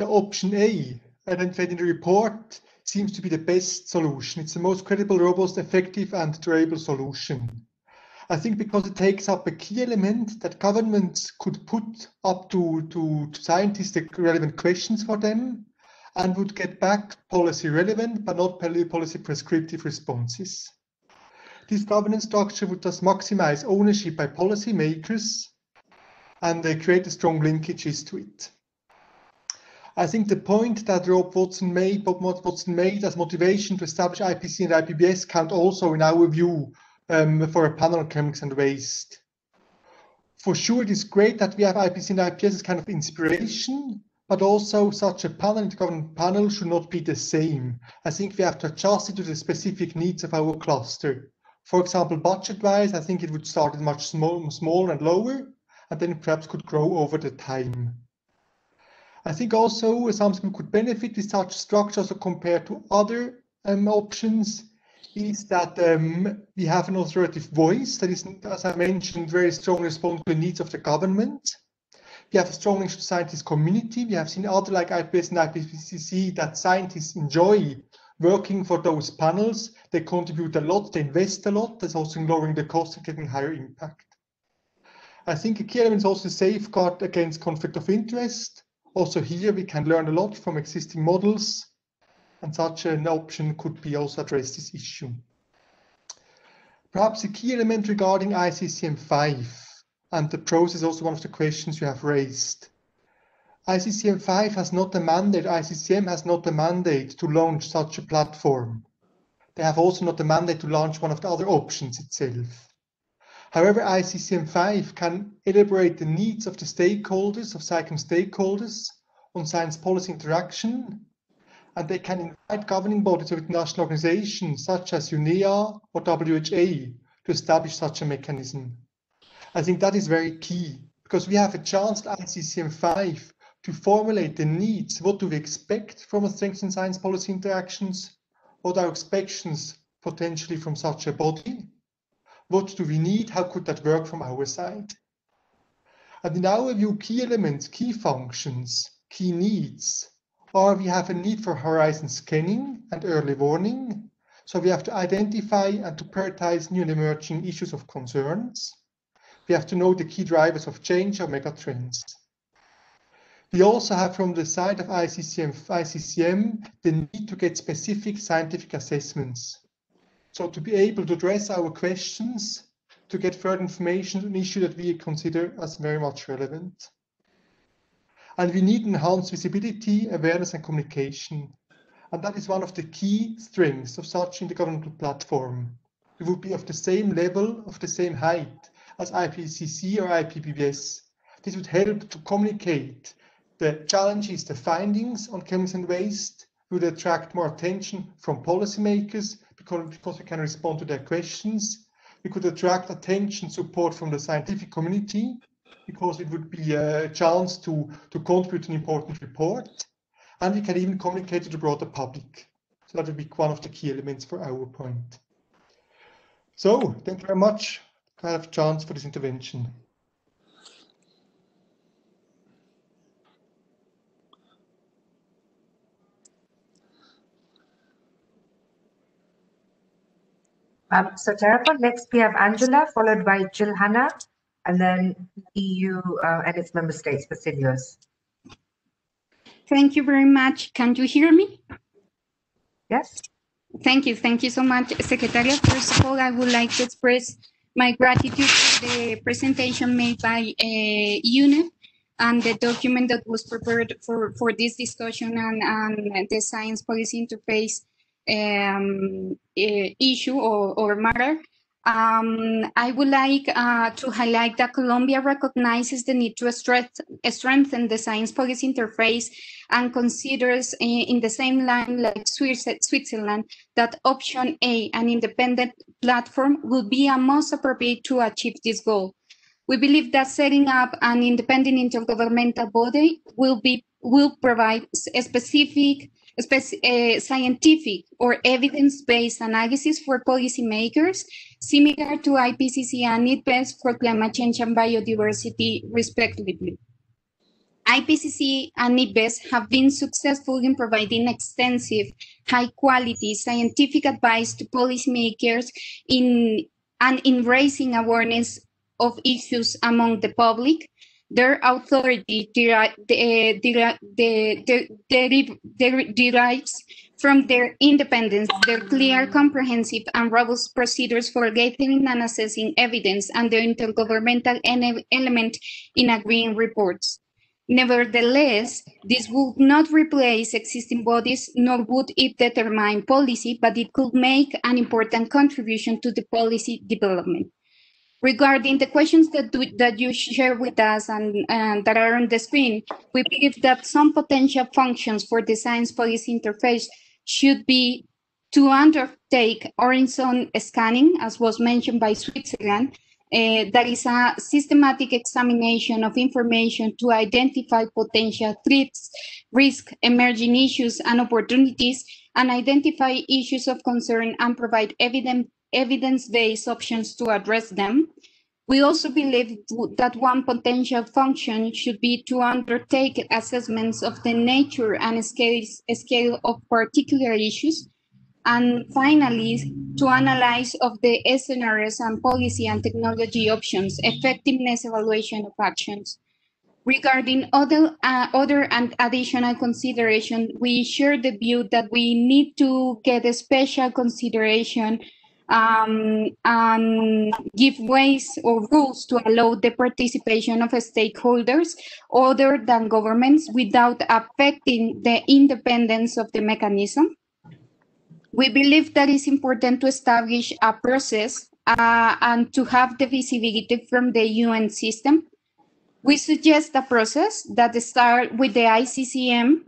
option A, identified in the report, seems to be the best solution. It's the most credible, robust, effective, and durable solution. I think because it takes up a key element that governments could put up to scientists the relevant questions for them, and would get back policy relevant but not policy prescriptive responses. This governance structure would thus maximize ownership by policymakers, and they create a strong linkages to it. I think the point that Bob Watson made as motivation to establish IPC and IPBS count also, in our view, for a panel on chemicals and waste. For sure, it is great that we have IPC and IPS as kind of inspiration, but also such a panel, intergovernmental panel, should not be the same. I think we have to adjust it to the specific needs of our cluster. For example, budget-wise, I think it would start at much smaller and lower, and then perhaps could grow over the time. I think also something could benefit with such structures compared to other options is that we have an authoritative voice that is, as I mentioned, very strongly responding to the needs of the government. We have a strong scientist community. We have seen other like IPS and Ipcc that scientists enjoy working for those panels. They contribute a lot, they invest a lot. That's also lowering the cost and getting higher impact. I think a key element is also safeguard against conflict of interest. Also here we can learn a lot from existing models, and such an option could be also address this issue. Perhaps a key element regarding ICCM5 and the process, also one of the questions you have raised. ICCM5 has not a mandate, ICCM has not a mandate to launch such a platform. They have also not a mandate to launch one of the other options itself. However, ICCM5 can elaborate the needs of the stakeholders, of SciComm stakeholders on science policy interaction, and they can invite governing bodies of international organizations such as UNEA or WHA to establish such a mechanism. I think that is very key, because we have a chance at ICCM5 to formulate the needs. What do we expect from a strengthened science policy interactions? What are our expectations potentially from such a body? What do we need? How could that work from our side? And in our view, key elements, key functions, key needs are we have a need for horizon scanning and early warning. So we have to identify and to prioritize new and emerging issues of concerns. We have to know the key drivers of change or megatrends. We also have from the side of ICCM the need to get specific scientific assessments. So to be able to address our questions, to get further information on an issue that we consider as very much relevant. And we need enhanced visibility, awareness and communication. And that is one of the key strengths of such intergovernmental platform. It would be of the same level, of the same height as Ipcc or IPPBS. This would help to communicate the challenges, the findings on chemicals and waste, would attract more attention from policymakers because we can respond to their questions. We could attract attention, support from the scientific community because it would be a chance to contribute an important report. And we can even communicate to the broader public. So that would be one of the key elements for our point. So thank you very much. I have a chance for this intervention. So Terrapon, next we have Angela, followed by Jill Hannah, and then EU and its member states, Basilios. Thank you very much. Can you hear me? Yes. Thank you. Thank you so much, Secretariat. First of all, I would like to express my gratitude for the presentation made by UNEP and the document that was prepared for this discussion and the science policy interface issue or matter. I would like to highlight that Colombia recognizes the need to strengthen the science policy interface and considers in the same line like Switzerland that option A, an independent platform, will be a most appropriate to achieve this goal. We believe that setting up an independent intergovernmental body will provide a specific scientific or evidence-based analysis for policymakers, similar to Ipcc and Ipcc for climate change and biodiversity, respectively. Ipcc and Ipcc have been successful in providing extensive, high-quality scientific advice to policymakers in raising awareness of issues among the public. Their authority derives from their independence, their clear, comprehensive, and robust procedures for gathering and assessing evidence, and their intergovernmental element in agreeing reports. Nevertheless, this would not replace existing bodies, nor would it determine policy, but it could make an important contribution to the policy development. Regarding the questions that you share with us and that are on the screen, we believe that some potential functions for the science policy interface should be to undertake horizon scanning, as was mentioned by Switzerland, That is a systematic examination of information to identify potential threats, risk, emerging issues and opportunities, and identify issues of concern and provide evidence-based options to address them. We also believe that one potential function should be to undertake assessments of the nature and scale of particular issues. And finally, to analyze of the scenarios and policy and technology options, effectiveness evaluation of actions. Regarding other and additional consideration, we share the view that we need to get a special consideration and give ways or rules to allow the participation of stakeholders other than governments without affecting the independence of the mechanism. We believe that it's important to establish a process and to have the visibility from the UN system. We suggest a process that starts with the ICCM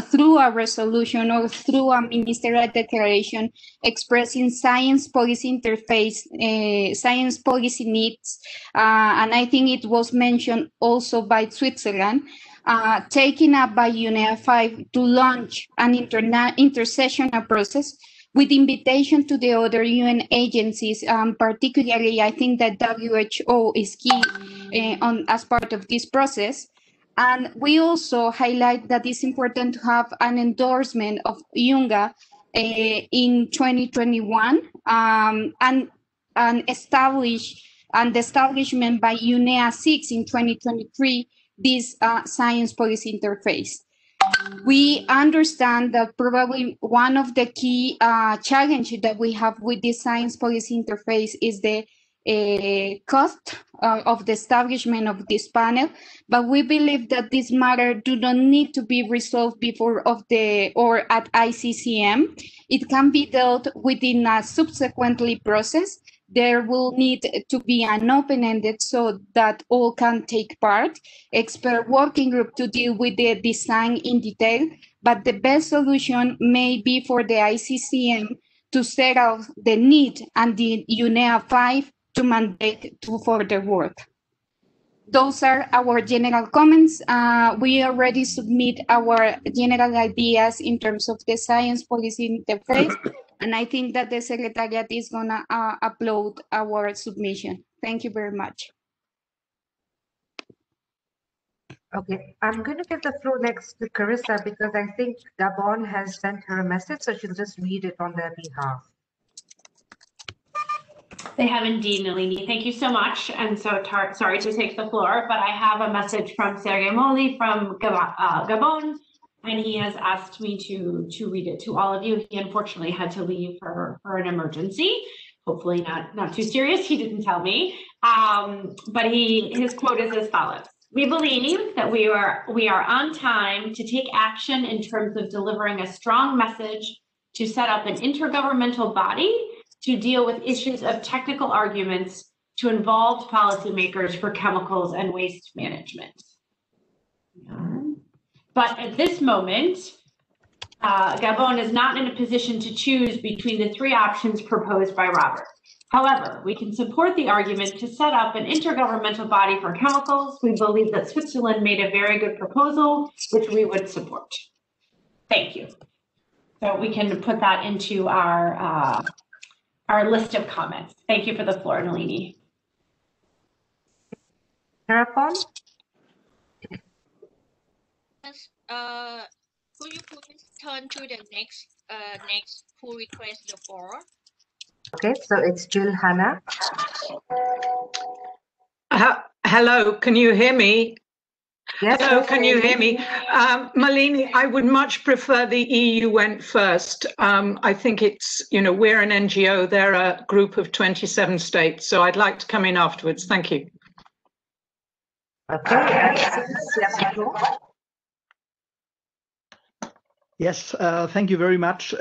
through a resolution or through a ministerial declaration expressing science policy interface, science policy needs, and I think it was mentioned also by Switzerland, taken up by UNEA 5 to launch an intersessional process with invitation to the other UN agencies, particularly I think that WHO is key as part of this process. And we also highlight that it's important to have an endorsement of UNGA in 2021 and the establishment by UNEA 6 in 2023, this science policy interface. We understand that probably one of the key challenges that we have with this science policy interface is the cost of the establishment of this panel, but we believe that this matter do not need to be resolved before or at ICCM. It can be dealt within a subsequently process. There will need to be an open-ended so that all can take part, expert working group to deal with the design in detail, but the best solution may be for the ICCM to set out the need and the UNEA 5 to mandate to further work. Those are our general comments. We already submit our general ideas in terms of the science policy interface, and I think that the Secretariat is gonna upload our submission. Thank you very much. Okay, I'm going to give the floor next to Carissa because I think Gabon has sent her a message, so she'll just read it on their behalf. They have indeed, Nalini. Thank you so much. And so, sorry to take the floor, but I have a message from Sergei Moli from Gabon, and he has asked me to read it to all of you. He unfortunately had to leave for an emergency. Hopefully not too serious. He didn't tell me, but his quote is as follows. We believe that we are on time to take action in terms of delivering a strong message to set up an intergovernmental body to deal with issues of technical arguments to involve policymakers for chemicals and waste management. But at this moment, Gabon is not in a position to choose between the three options proposed by Robert. However, we can support the argument to set up an intergovernmental body for chemicals. We believe that Switzerland made a very good proposal, which we would support. Thank you. So we can put that into our list of comments. Thank you for the floor, Nalini. Thereupon? Yes, could you please turn to the next pull request the floor? Okay, so it's Jill Hannah. Hello, can you hear me? Yes. Hello, can you hear me? Malini, I would much prefer the EU went first. I think it's, we're an NGO, they're a group of 27 states, so I'd like to come in afterwards. Thank you. Okay. Yes, thank you very much.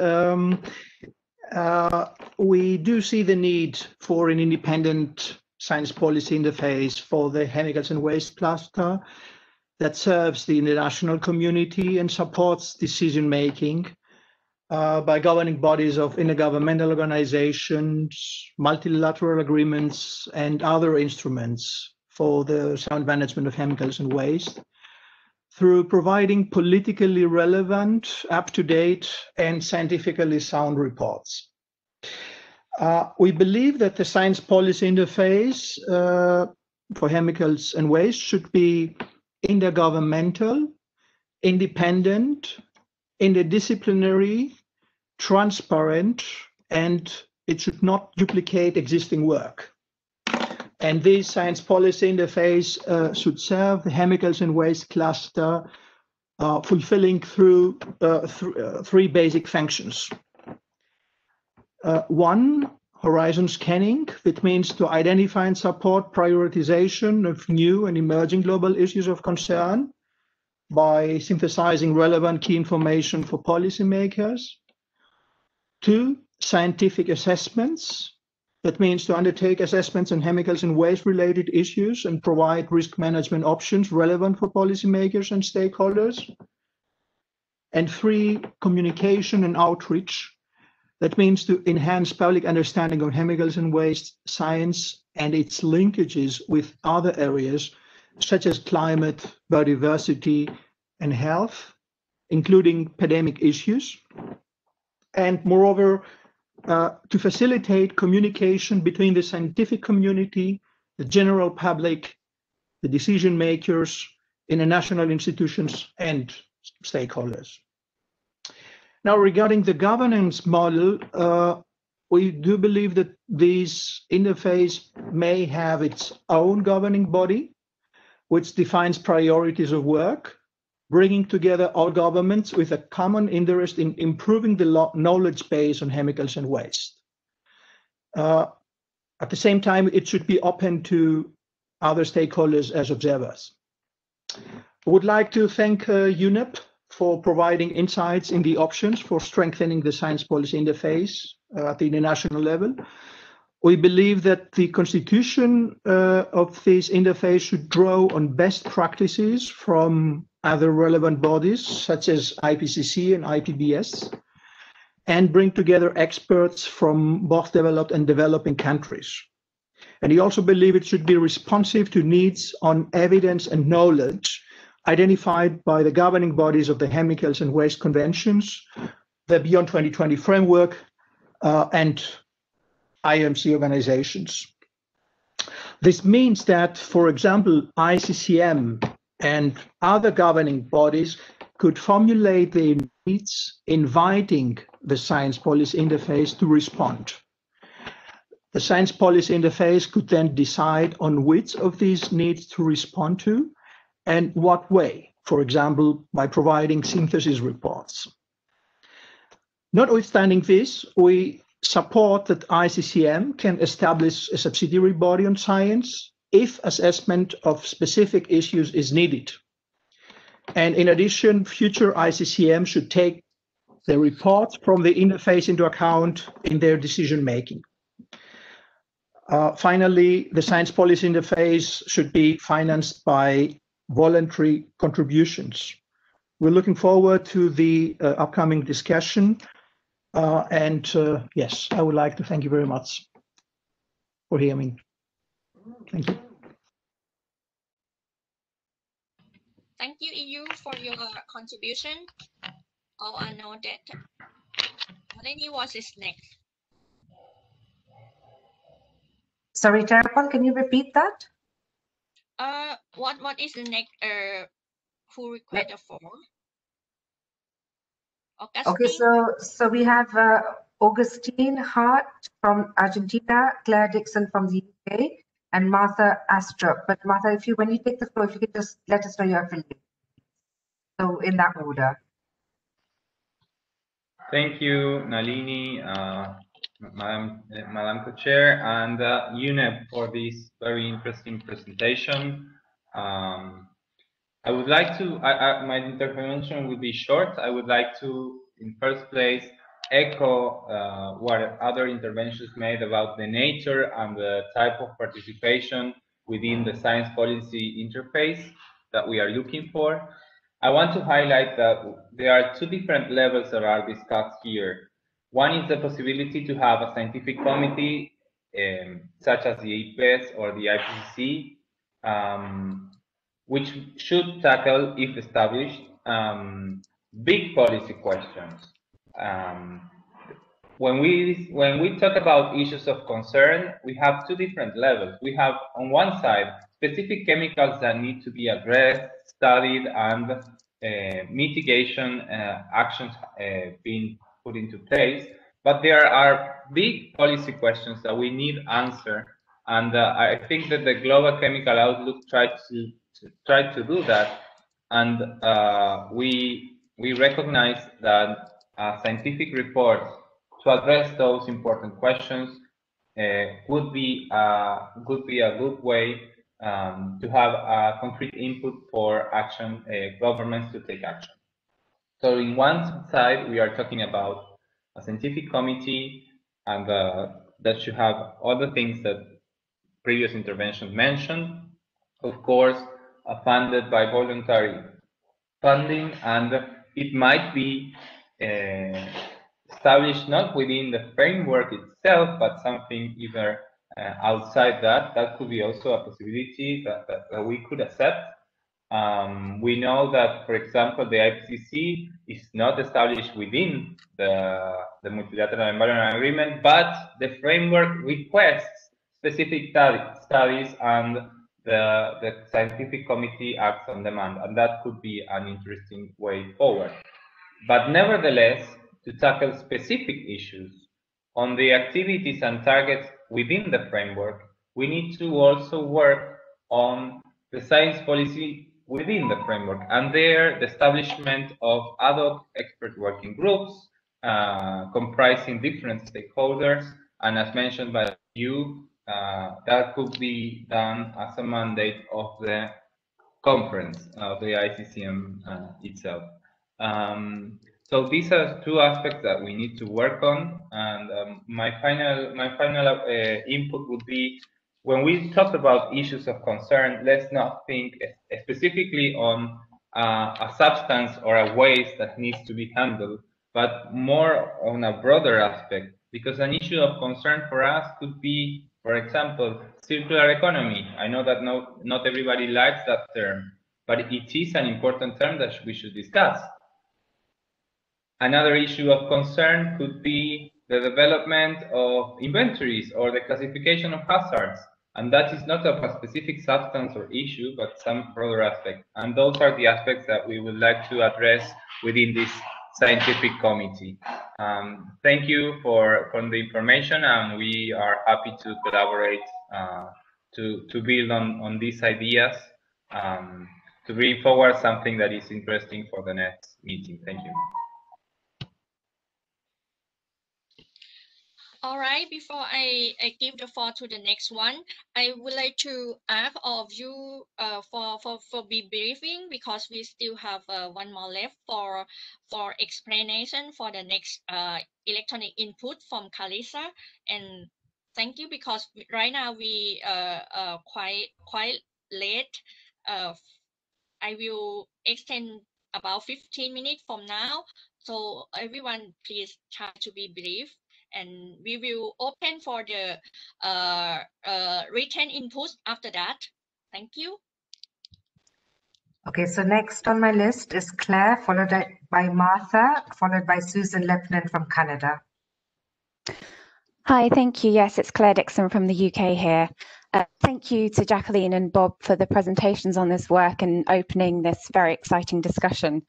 We do see the need for an independent science policy interface for the chemicals and waste cluster that serves the international community and supports decision making. by governing bodies of intergovernmental organizations, multilateral agreements, and other instruments for the sound management of chemicals and waste through providing politically relevant, up-to-date, and scientifically sound reports. We believe that the science policy interface for chemicals and waste should be intergovernmental, independent, interdisciplinary, transparent, and it should not duplicate existing work. And this science policy interface should serve the chemicals and waste cluster, fulfilling through three basic functions. One, horizon scanning, that means to identify and support prioritization of new and emerging global issues of concern by synthesizing relevant key information for policymakers. Two, scientific assessments. That means to undertake assessments on chemicals and waste-related issues and provide risk management options relevant for policymakers and stakeholders. And three, communication and outreach. That means to enhance public understanding of chemicals and waste science and its linkages with other areas such as climate, biodiversity, and health, including pandemic issues. And moreover, to facilitate communication between the scientific community, the general public, the decision makers, international institutions, and stakeholders. Now, regarding the governance model, we do believe that this interface may have its own governing body, which defines priorities of work, bringing together all governments with a common interest in improving the knowledge base on chemicals and waste. At the same time, it should be open to other stakeholders as observers. I would like to thank UNEP for providing insights in the options for strengthening the science policy interface at the international level. We believe that the constitution of this interface should draw on best practices from other relevant bodies such as Ipcc and IPBS, and bring together experts from both developed and developing countries. And we also believe it should be responsive to needs on evidence and knowledge identified by the governing bodies of the Chemicals and Waste Conventions, the Beyond 2020 framework, and IMC organizations. This means that, for example, ICCM and other governing bodies could formulate their needs, inviting the science policy interface to respond. The science policy interface could then decide on which of these needs to respond to and what way, for example, by providing synthesis reports. Notwithstanding this, we support that ICCM can establish a subsidiary body on science if assessment of specific issues is needed. And in addition, future ICCM should take the reports from the interface into account in their decision making. Finally, the science policy interface should be financed by voluntary contributions. We're looking forward to the upcoming discussion. Yes, I would like to thank you very much for hearing me. Thank you. Thank you, EU, for your contribution. All are noted. Lenny, what is next? Sorry, Terapon, can you repeat that? What is the next pull request for? Augustine? Okay, so we have Augustine Hart from Argentina, Claire Dixon from the UK, and Martha Astrup. But Martha, when you take the floor, if you could just let us know your affiliation. So in that order. Thank you, Nalini, Madam Co-Chair, and UNEP for this very interesting presentation. I would like to, my intervention will be short. I would like to, in first place, echo what other interventions made about the nature and the type of participation within the science policy interface that we are looking for. I want to highlight that there are two different levels that are discussed here. One is the possibility to have a scientific committee, such as the IPES or the Ipcc, which should tackle, if established, big policy questions. When we talk about issues of concern, we have two different levels. We have, on one side, specific chemicals that need to be addressed, studied, and mitigation actions being put into place. But there are big policy questions that we need answer, and I think that the Global Chemical Outlook tried to do that, and we recognize that scientific reports to address those important questions would be a good way to have a concrete input for action, governments to take action. So in one side, we are talking about a scientific committee, and that should have all the things that previous interventions mentioned, of course, funded by voluntary funding, and it might be established not within the framework itself, but something either outside that. That could be also a possibility that we could accept. We know that, for example, the Ipcc is not established within the multilateral environment agreement, but the framework requests specific studies, and the scientific committee acts on demand, and that could be an interesting way forward. But nevertheless, to tackle specific issues on the activities and targets within the framework, we need to also work on the science policy within the framework, and there the establishment of ad hoc expert working groups comprising different stakeholders, and as mentioned by you, that could be done as a mandate of the conference of the ICCM itself. So these are two aspects that we need to work on, and my final input would be, when we talk about issues of concern, let's not think specifically on a substance or a waste that needs to be handled, but more on a broader aspect, because an issue of concern for us could be, for example, circular economy. I know that not everybody likes that term, but it is an important term that we should discuss. Another issue of concern could be the development of inventories or the classification of hazards. And that is not of a specific substance or issue, but some broader aspect. And those are the aspects that we would like to address within this scientific committee. Thank you for the information, and we are happy to collaborate to build on these ideas to bring forward something that is interesting for the next meeting. Thank you. All right, before I give the floor to the next one, I would like to ask all of you for be briefing, because we still have one more left for explanation for the next electronic input from Carissa. And thank you, because right now we quite late. I will extend about 15 minutes from now, so everyone please try to be brief. And we will open for the written input after that. Thank you. Okay, so next on my list is Claire, followed by Martha, followed by Susan Lepnin from Canada. Hi, thank you. Yes, it's Claire Dixon from the UK here. Thank you to Jacqueline and Bob for the presentations on this work and opening this very exciting discussion.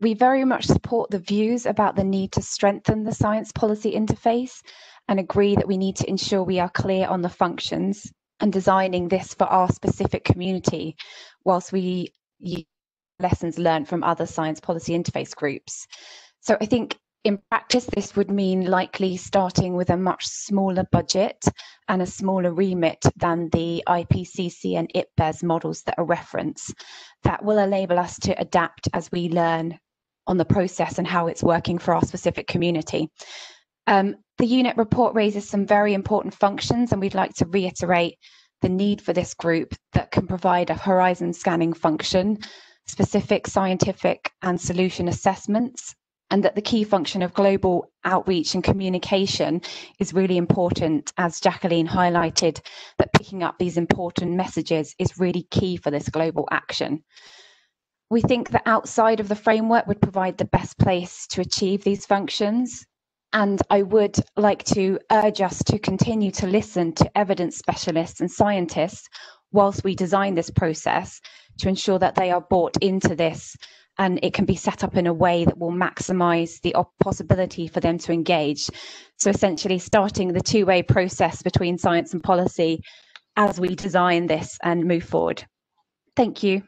We very much support the views about the need to strengthen the science policy interface and agree that we need to ensure we are clear on the functions and designing this for our specific community, whilst we use lessons learned from other science policy interface groups. So I think in practice, this would mean likely starting with a much smaller budget and a smaller remit than the Ipcc and Ipbes models that are referenced. That will enable us to adapt as we learn on the process and how it's working for our specific community. The unit report raises some very important functions, and we'd like to reiterate the need for this group that can provide a horizon scanning function, specific scientific and solution assessments, and that the key function of global outreach and communication is really important, as Jacqueline highlighted, that picking up these important messages is really key for this global action. We think that outside of the framework would provide the best place to achieve these functions. And I would like to urge us to continue to listen to evidence specialists and scientists whilst we design this process to ensure that they are bought into this and it can be set up in a way that will maximise the possibility for them to engage. So essentially starting the two-way process between science and policy as we design this and move forward. Thank you.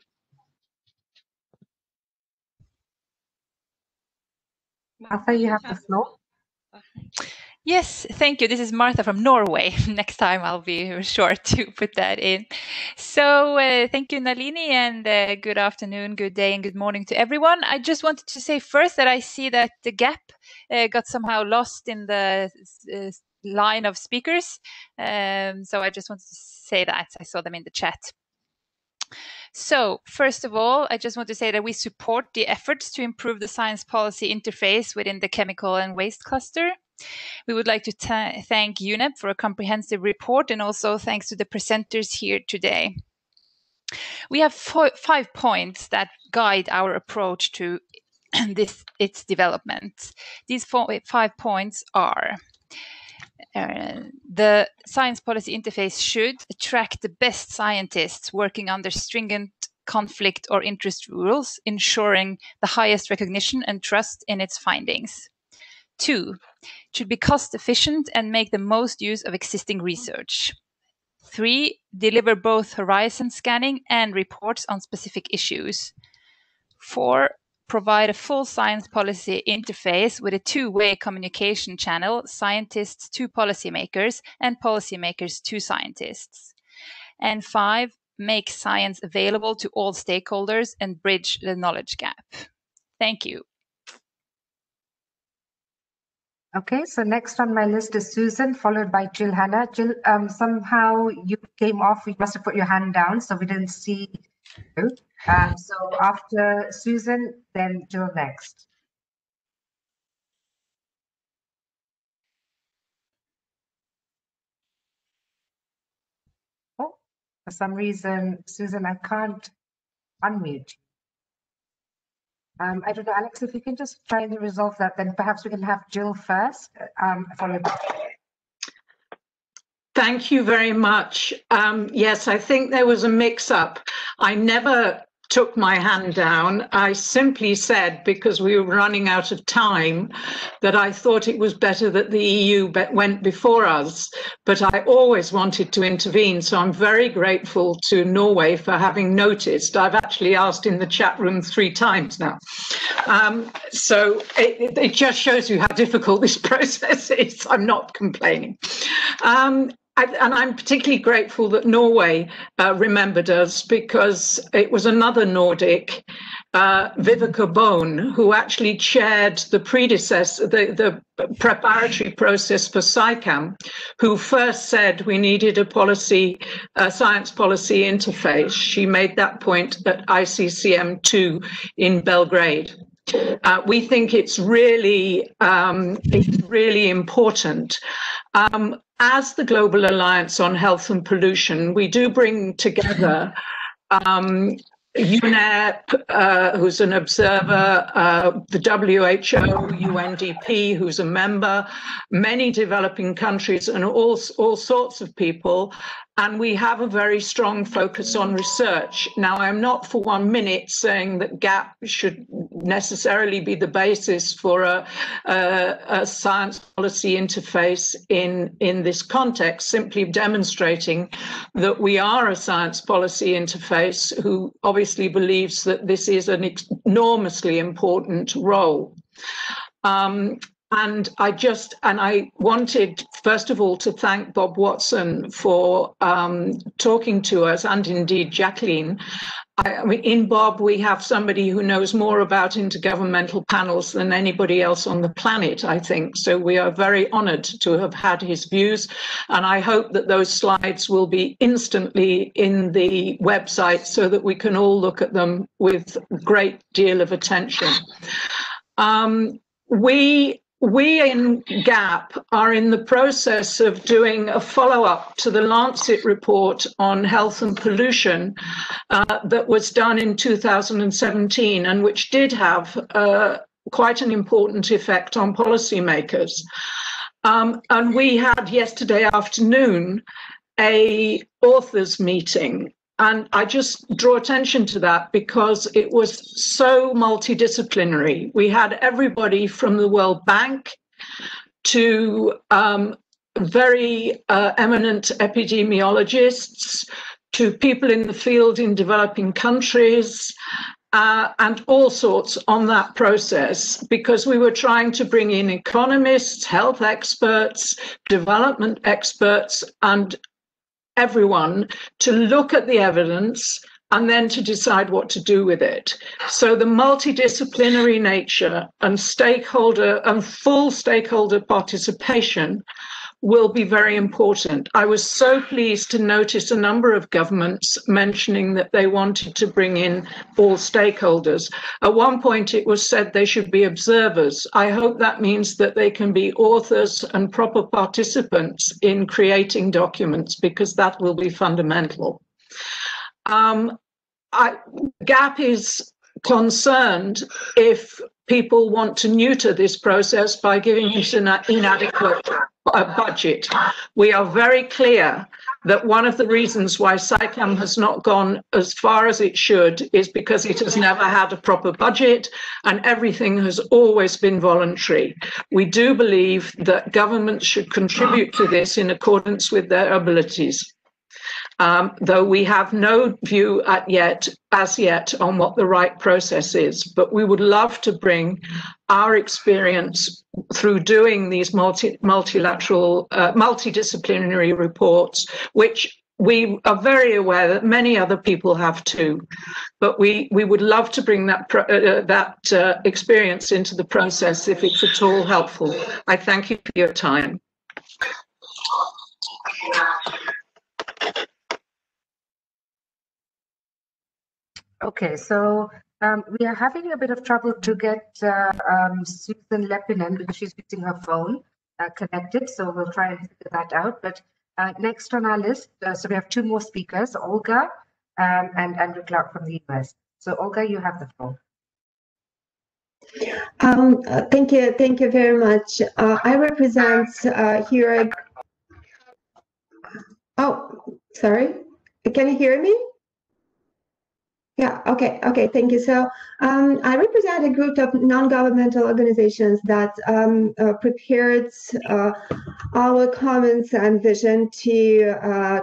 Martha, you have the floor. Yes, thank you. This is Martha from Norway. Next time I'll be sure to put that in. So thank you, Nalini, and good afternoon, good day, and good morning to everyone. I just wanted to say first that I see that the gap got somehow lost in the line of speakers. So I just wanted to say that. I saw them in the chat. So first of all, I just want to say that we support the efforts to improve the science policy interface within the chemical and waste cluster. We would like to thank UNEP for a comprehensive report, and also thanks to the presenters here today. We have 5 points that guide our approach to its development. These 5 points are: the science policy interface should attract the best scientists working under stringent conflict or interest rules, ensuring the highest recognition and trust in its findings. 2, it should be cost efficient and make the most use of existing research. 3, deliver both horizon scanning and reports on specific issues. 4, provide a full science policy interface with a two-way communication channel, scientists to policymakers and policymakers to scientists. And 5, make science available to all stakeholders and bridge the knowledge gap. Thank you. Okay, so next on my list is Susan, followed by Jill Hannah. Jill, somehow you came off, you must have put your hand down, so we didn't see you. So after Susan, then Jill next. Oh, for some reason, Susan, I can't unmute you. I don't know, Alex, if you can just try and resolve that, then perhaps we can have Jill first, followed by. Thank you very much. Yes, I think there was a mix-up. I never took my hand down. I simply said, because we were running out of time, that I thought it was better that the EU went before us, but I always wanted to intervene. So I'm very grateful to Norway for having noticed. I've actually asked in the chat room 3 times now. So it just shows you how difficult this process is. I'm not complaining. And I'm particularly grateful that Norway remembered us, because it was another Nordic, Vivica Bone, who actually chaired the the preparatory process for SciCam, who first said we needed a science policy interface. She made that point at ICCM2 in Belgrade. We think it's really important. As the Global Alliance on Health and Pollution, we do bring together UNEP, who's an observer, the WHO, UNDP, who's a member, many developing countries, and all sorts of people. And we have a very strong focus on research. Now, I'm not for 1 minute saying that GAP should necessarily be the basis for a science policy interface in this context, simply demonstrating that we are a science policy interface who obviously believes that this is an enormously important role. And I wanted, first of all, to thank Bob Watson for talking to us, and indeed Jacqueline. I mean, in Bob, we have somebody who knows more about intergovernmental panels than anybody else on the planet, I think. So we are very honored to have had his views. And I hope that those slides will be instantly in the website so that we can all look at them with a great deal of attention. We in GAP are in the process of doing a follow-up to the Lancet report on health and pollution that was done in 2017 and which did have quite an important effect on policymakers. And we had yesterday afternoon a authors meeting. And I just draw attention to that because it was so multidisciplinary. We had everybody from the World Bank to very eminent epidemiologists, to people in the field in developing countries, and all sorts on that process, because we were trying to bring in economists, health experts, development experts, and everyone to look at the evidence and then to decide what to do with it. So the multidisciplinary nature and full stakeholder participation will be very important. I was so pleased to notice a number of governments mentioning that they wanted to bring in all stakeholders. At one point it was said they should be observers. I hope that means that they can be authors and proper participants in creating documents, because that will be fundamental. GAP is concerned if people want to neuter this process by giving it an inadequate budget. We are very clear that one of the reasons why SAICM has not gone as far as it should is because it has never had a proper budget and everything has always been voluntary. We do believe that governments should contribute to this in accordance with their abilities. Though we have no view as yet on what the right process is, but we would love to bring our experience through doing these multilateral, multidisciplinary reports, which we are very aware that many other people have too. But we would love to bring that experience into the process if it's at all helpful. I thank you for your time. Okay, so we are having a bit of trouble to get Susan Lepinen, because she's using her phone, connected. So we'll try and figure that out. But next on our list, so we have two more speakers, Olga and Andrew Clark from the US. So Olga, you have the floor. Thank you very much. I represent here. Oh, sorry. Can you hear me? Yeah, okay, thank you. So I represent a group of non-governmental organizations that prepared our comments and vision to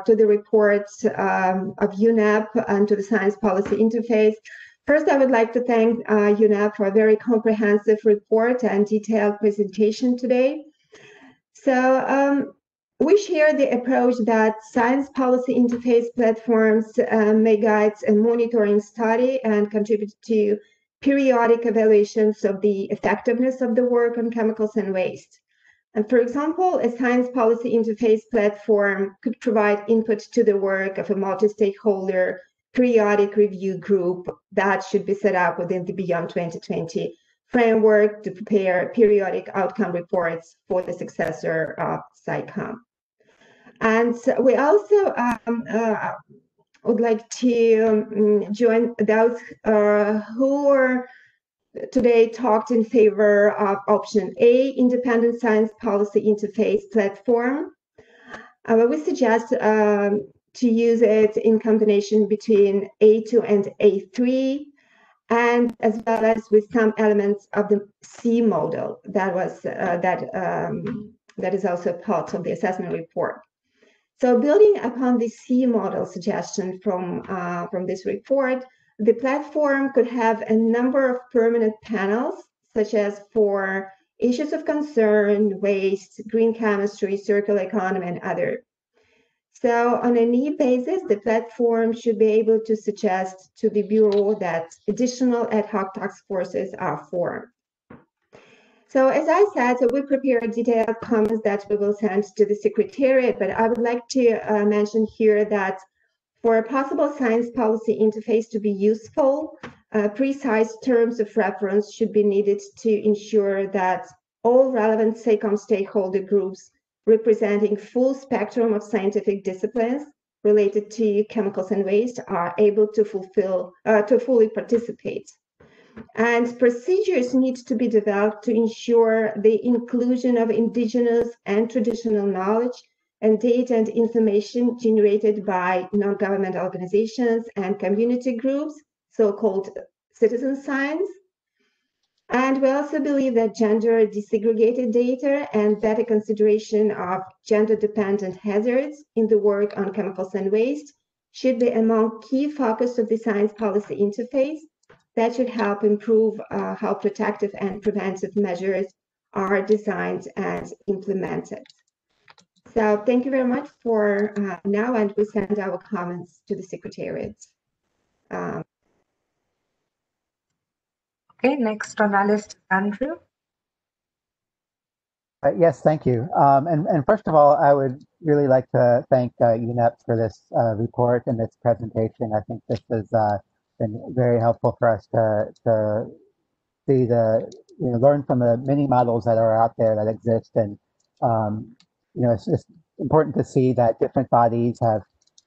the reports of UNEP and to the Science Policy Interface. First, I would like to thank UNEP for a very comprehensive report and detailed presentation today. So we share the approach that science policy interface platforms may guide a monitoring study and contribute to periodic evaluations of the effectiveness of the work on chemicals and waste. And for example, a science policy interface platform could provide input to the work of a multi-stakeholder periodic review group that should be set up within the Beyond 2020 framework to prepare periodic outcome reports for the successor of SAICM. And we also would like to join those who are today talked in favor of option A, independent science policy interface platform. We suggest to use it in combination between A2 and A3, and as well as with some elements of the C model that was that is also part of the assessment report. So building upon the C model suggestion from this report, the platform could have a number of permanent panels, such as for issues of concern, waste, green chemistry, circular economy, and other. So on a need basis, the platform should be able to suggest to the Bureau that additional ad hoc task forces are formed. So as I said, so we prepared detailed comments that we will send to the Secretariat, but I would like to mention here that for a possible science policy interface to be useful, precise terms of reference should be needed to ensure that all relevant SACOM stakeholder groups representing full spectrum of scientific disciplines related to chemicals and waste are able to fully participate. And procedures need to be developed to ensure the inclusion of indigenous and traditional knowledge and data and information generated by non-government organizations and community groups, so-called citizen science. And we also believe that gender desegregated data and better consideration of gender-dependent hazards in the work on chemicals and waste should be among key focus of the science policy interface that should help improve how protective and preventive measures are designed and implemented. So thank you very much for now, and we send our comments to the Secretariat. Okay, next on our list, Andrew. Yes, thank you. And first of all, I would really like to thank UNEP for this report and this presentation. I think this has been very helpful for us to see learn from the many models that are out there that exist. And, it's just important to see that different bodies have,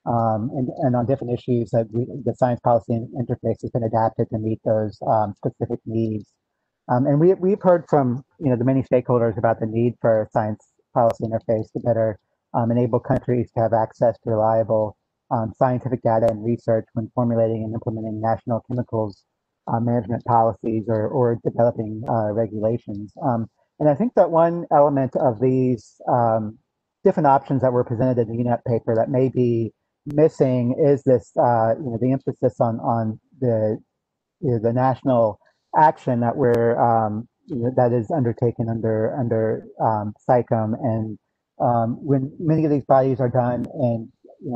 and on different issues that the science policy interface has been adapted to meet those specific needs. And we've heard from the many stakeholders about the need for a science policy interface to better enable countries to have access to reliable scientific data and research when formulating and implementing national chemicals management policies or developing regulations. And I think that one element of these different options that were presented in the UNEP paper that may be missing is this, the emphasis on the national action that we're that is undertaken under SACOM, and when many of these bodies are done and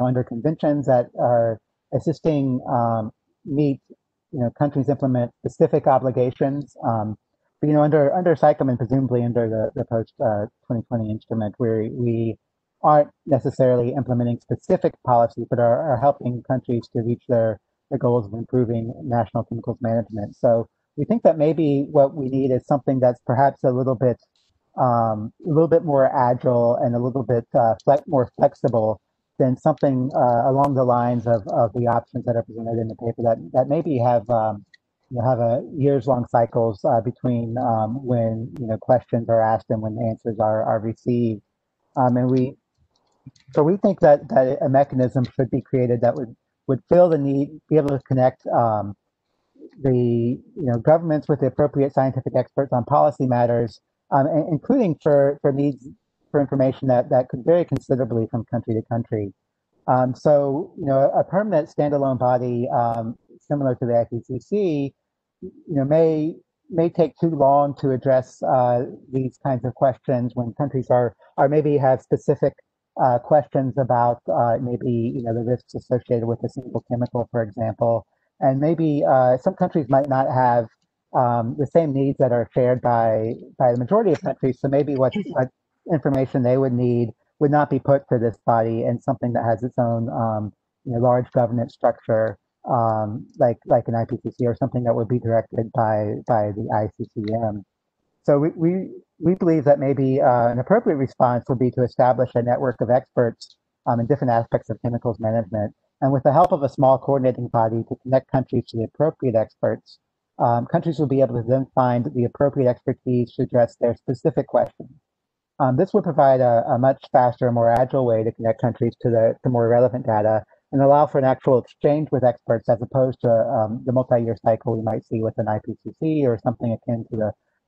under conventions that are assisting meet countries implement specific obligations. But under SACOM and presumably under the post 2020 instrument, where we aren't necessarily implementing specific policy, but are helping countries to reach their goals of improving national chemicals management. So we think that maybe what we need is something that's perhaps a little bit more agile and a little bit more flexible than something along the lines of the options that are presented in the paper that maybe have a years-long cycles between when questions are asked and when answers are received. So we think that a mechanism should be created that would fill the need, be able to connect the governments with the appropriate scientific experts on policy matters, including for needs for information that could vary considerably from country to country. So a permanent standalone body similar to the Ipcc, may take too long to address these kinds of questions when countries are maybe have specific questions about maybe the risks associated with a single chemical, for example, and maybe some countries might not have the same needs that are shared by the majority of countries. So maybe what information they would need would not be put to this body, and something that has its own large governance structure, like an Ipcc, or something that would be directed by the ICCM. So we believe that maybe an appropriate response would be to establish a network of experts in different aspects of chemicals management, and with the help of a small coordinating body to connect countries to the appropriate experts, countries will be able to then find the appropriate expertise to address their specific questions. This would provide a much faster and more agile way to connect countries to more relevant data and allow for an actual exchange with experts, as opposed to the multi-year cycle we might see with an Ipcc or something akin to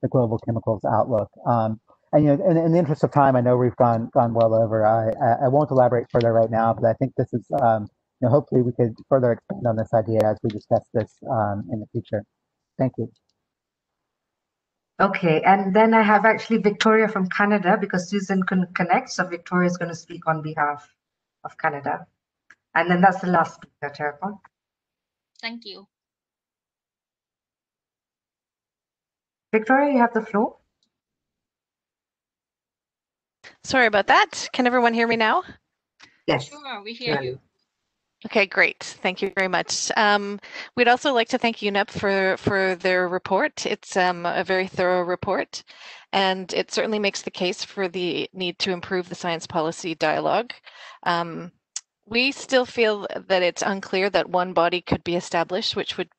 the Global Chemicals Outlook. And in the interest of time, I know we've gone well over. I won't elaborate further right now, but I think this is hopefully we could further expand on this idea as we discuss this in the future. Thank you. Okay, and then I have actually Victoria from Canada because Susan couldn't connect, so Victoria is going to speak on behalf of Canada. And then that's the last speaker, Terrapon. Thank you. Victoria, you have the floor. Sorry about that. Can everyone hear me now? Yes. Sure, we hear you. Okay, great. Thank you very much. We'd also like to thank UNEP for their report. It's a very thorough report, and it certainly makes the case for the need to improve the science policy dialogue. We still feel that it's unclear that one body could be established, which would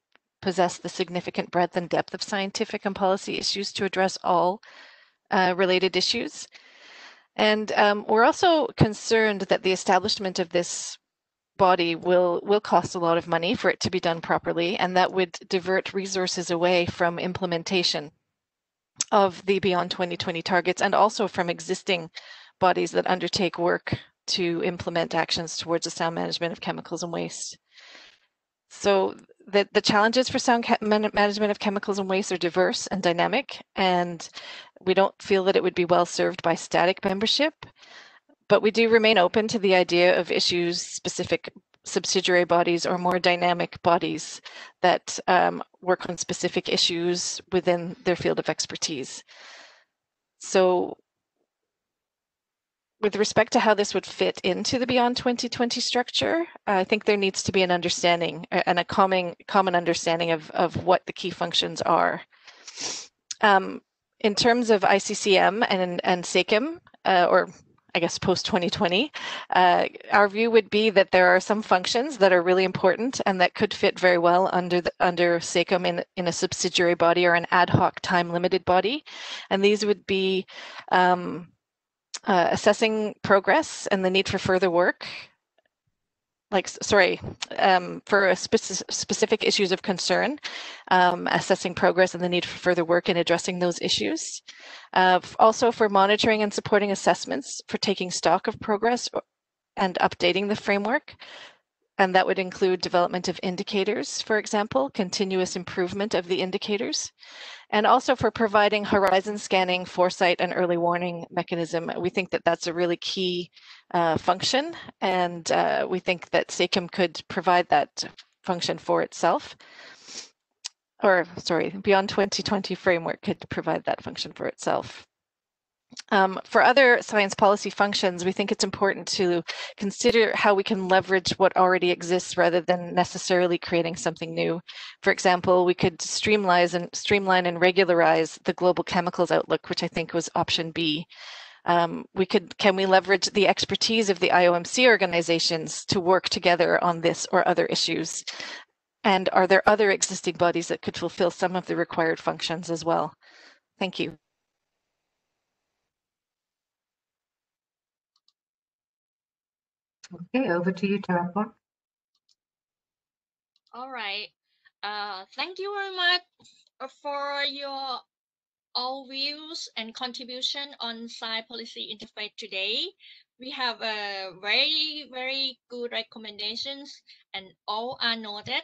possess the significant breadth and depth of scientific and policy issues to address all related issues. And we're also concerned that the establishment of this body will cost a lot of money for it to be done properly, and that would divert resources away from implementation of the Beyond 2020 targets and also from existing bodies that undertake work to implement actions towards the sound management of chemicals and waste. So the challenges for sound management of chemicals and waste are diverse and dynamic, and we don't feel that it would be well served by static membership. But we do remain open to the idea of issues-specific subsidiary bodies or more dynamic bodies that work on specific issues within their field of expertise. So with respect to how this would fit into the Beyond 2020 structure, I think there needs to be an understanding and a common understanding of what the key functions are. In terms of ICCM and SACM, or I guess post-2020, our view would be that there are some functions that are really important and that could fit very well under SACM in a subsidiary body or an ad hoc time-limited body. And these would be assessing progress and the need for further work, for specific issues of concern, assessing progress and the need for further work in addressing those issues. Also for monitoring and supporting assessments, for taking stock of progress and updating the framework. And that would include development of indicators, for example, continuous improvement of the indicators, and also for providing horizon scanning, foresight, and early warning mechanism. We think that that's a really key function, and we think that SACM could provide that function for itself. Or, sorry, Beyond 2020 framework could provide that function for itself. For other science policy functions, we think it's important to consider how we can leverage what already exists rather than necessarily creating something new. For example, we could streamline and regularize the global chemicals outlook, which I think was option B. Can we leverage the expertise of the IOMC organizations to work together on this or other issues? And are there other existing bodies that could fulfill some of the required functions as well? Thank you. Okay, over to you, Terrapon. All right. Thank you very much for your all views and contribution on science policy interface today. We have very good recommendations and all are noted.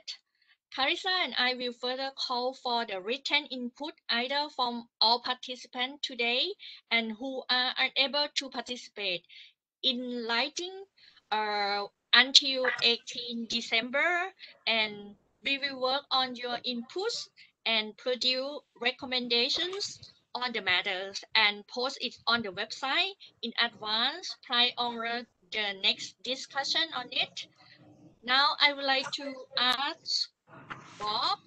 Carissa and I will further call for the written input either from all participants today and who are unable to participate in writing until 18 December, and we will work on your inputs and produce recommendations on the matters and post it on the website in advance prior to the next discussion on it. Now I would like to ask Bob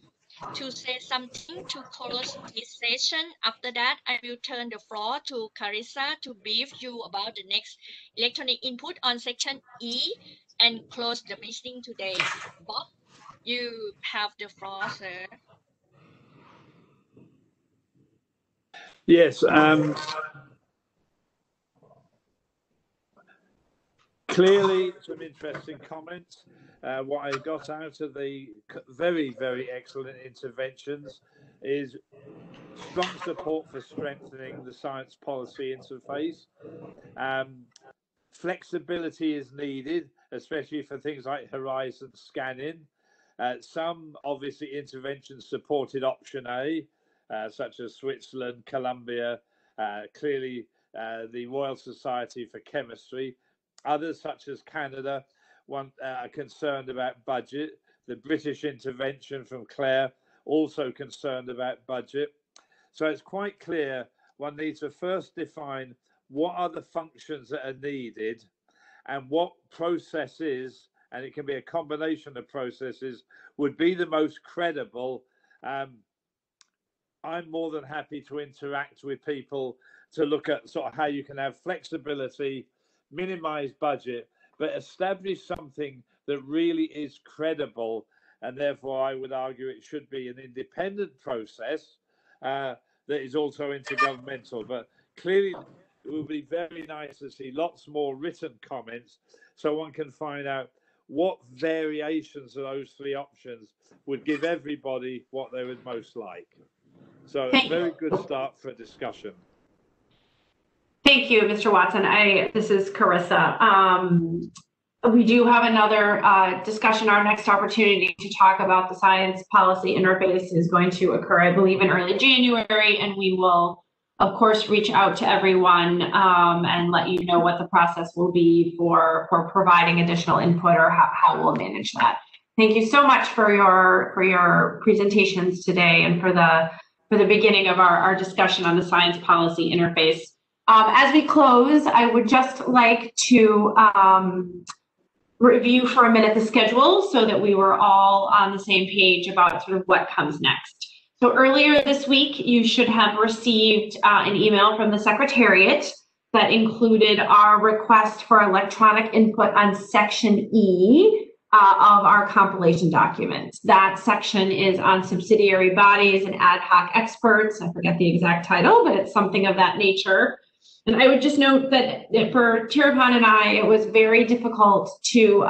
to say something to close this session. After that, I will turn the floor to Carissa to brief you about the next electronic input on section E and close the meeting today. Bob, you have the floor, sir. Yes. Clearly, some interesting comments. What I got out of the very excellent interventions is strong support for strengthening the science policy interface. Flexibility is needed, especially for things like horizon scanning. Some obviously interventions supported option A, such as Switzerland, Colombia, clearly the Royal Society for Chemistry. Others, such as Canada, are concerned about budget. The British intervention from Claire, also concerned about budget. So it's quite clear one needs to first define what are the functions that are needed and what processes, and it can be a combination of processes, would be the most credible. I'm more than happy to interact with people to look at sort of how you can have flexibility, minimize budget, but establish something that really is credible. And therefore, I would argue it should be an independent process that is also intergovernmental. But clearly, it would be very nice to see lots more written comments so one can find out what variations of those three options would give everybody what they would most like. So a very good start for a discussion. Thank you, Mr. Watson. This is Carissa. We do have another discussion. Our next opportunity to talk about the science policy interface is going to occur, I believe, in early January, and we will, of course, reach out to everyone and let you know what the process will be for providing additional input or how we'll manage that. Thank you so much for your presentations today and for the beginning of our discussion on the science policy interface. As we close, I would just like to review for a minute the schedule so that we were all on the same page about sort of what comes next. So earlier this week, you should have received an email from the Secretariat that included our request for electronic input on Section E of our compilation document. That section is on subsidiary bodies and ad hoc experts. I forget the exact title, but it's something of that nature. And I would just note that for Tirupon and I, it was very difficult to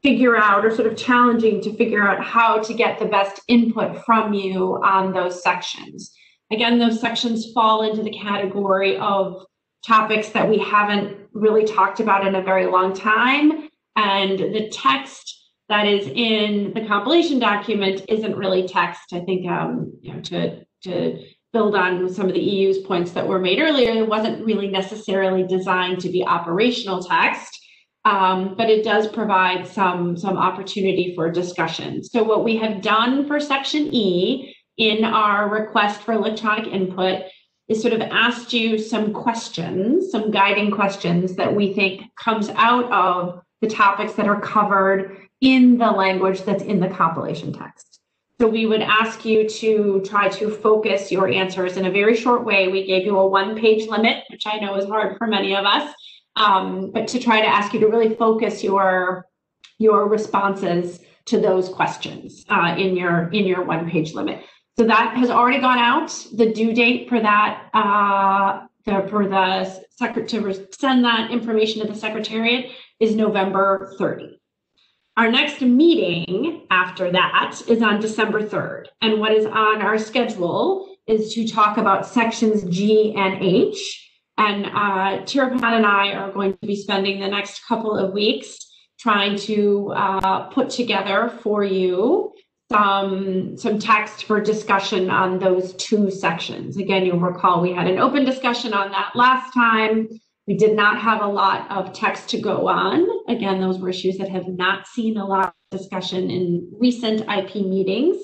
figure out, or sort of challenging to figure out how to get the best input from you on those sections. Again, those sections fall into the category of topics that we haven't really talked about in a very long time. And the text that is in the compilation document isn't really text. I think to build on some of the EU's points that were made earlier, it wasn't really necessarily designed to be operational text, but it does provide some opportunity for discussion. So what we have done for Section E in our request for electronic input is sort of asked you some questions, some guiding questions that we think comes out of the topics that are covered in the language that's in the compilation text. So we would ask you to try to focus your answers in a very short way. We gave you a one-page limit, which I know is hard for many of us, but to try to ask you to really focus your responses to those questions in your one-page limit. So that has already gone out. The due date for that, for the secretary to send that information to the Secretariat is November 30. Our next meeting after that is on December 3rd. And what is on our schedule is to talk about sections G and H. And Tirupon and I are going to be spending the next couple of weeks trying to put together for you some text for discussion on those two sections. Again, you'll recall we had an open discussion on that last time. We did not have a lot of text to go on. Again, those were issues that have not seen a lot of discussion in recent IP meetings.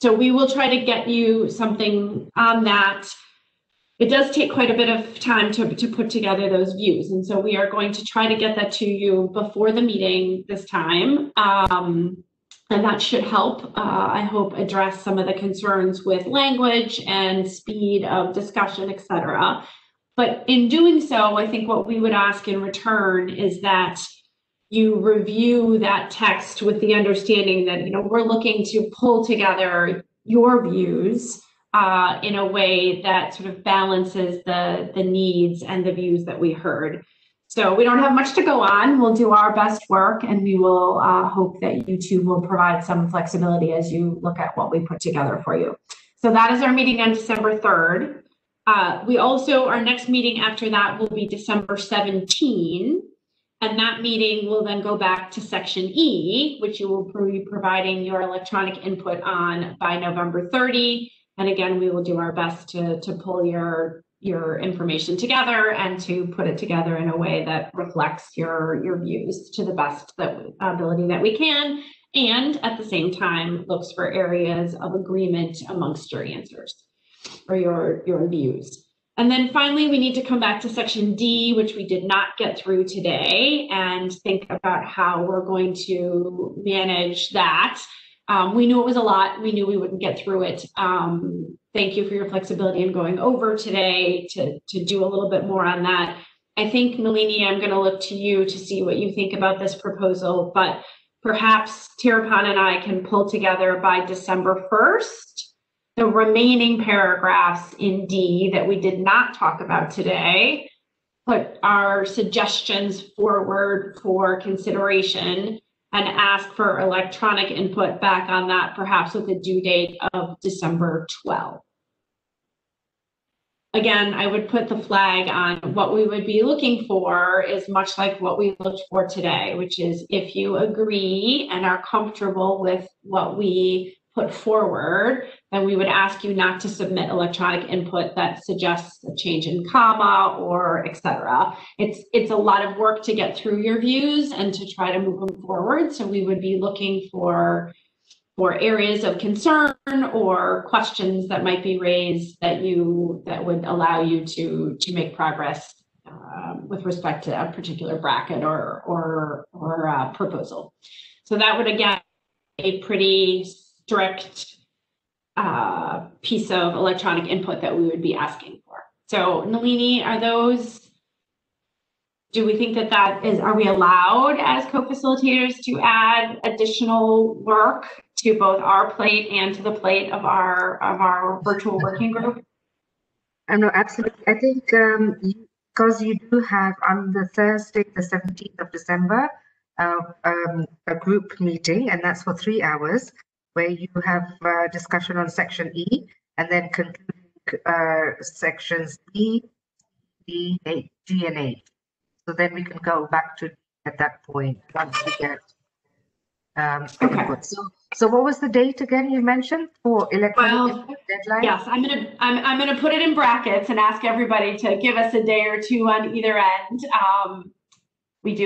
So we will try to get you something on that. It does take quite a bit of time to put together those views. And so we are going to try to get that to you before the meeting this time. And that should help, I hope, address some of the concerns with language and speed of discussion, et cetera. But in doing so, I think what we would ask in return is that you review that text with the understanding that, we're looking to pull together your views in a way that sort of balances the needs and the views that we heard. So we don't have much to go on. We'll do our best work, and we will hope that you two will provide some flexibility as you look at what we put together for you. So that is our meeting on December 3rd. We also, our next meeting after that will be December 17. And that meeting will then go back to section E, which you will be providing your electronic input on by November 30. And again, we will do our best to pull your information together and to put it together in a way that reflects your views to the best ability that we can, and at the same time looks for areas of agreement amongst your answers or your views. And then finally, we need to come back to section D, which we did not get through today, and think about how we're going to manage that. We knew it was a lot. We knew we wouldn't get through it. Thank you for your flexibility in going over today to do a little bit more on that. I think, Nalini, I'm going to look to you to see what you think about this proposal, but perhaps Tirupon and I can pull together by December 1st the remaining paragraphs in D that we did not talk about today, put our suggestions forward for consideration, and ask for electronic input back on that, perhaps with a due date of December 12th. Again, I would put the flag on what we would be looking for is much like what we looked for today, which is if you agree and are comfortable with what we put forward, then we would ask you not to submit electronic input that suggests a change in comma or etc. It's a lot of work to get through your views and to try to move them forward. So we would be looking for areas of concern or questions that might be raised that would allow you to make progress with respect to a particular bracket or proposal. So that would again be a pretty strict piece of electronic input that we would be asking for. So Nalini, do we think are we allowed as co-facilitators to add additional work to both our plate and to the plate of our virtual working group? No, absolutely. I think because you do have on the Thursday, the 17th of December, a group meeting, and that's for 3 hours, where you have discussion on section E, and then concluding sections E, D, G, and H. So then we can go back to at that point once we get input. So what was the date again you mentioned for electronic input deadline? Yes, I'm gonna put it in brackets and ask everybody to give us a day or two on either end.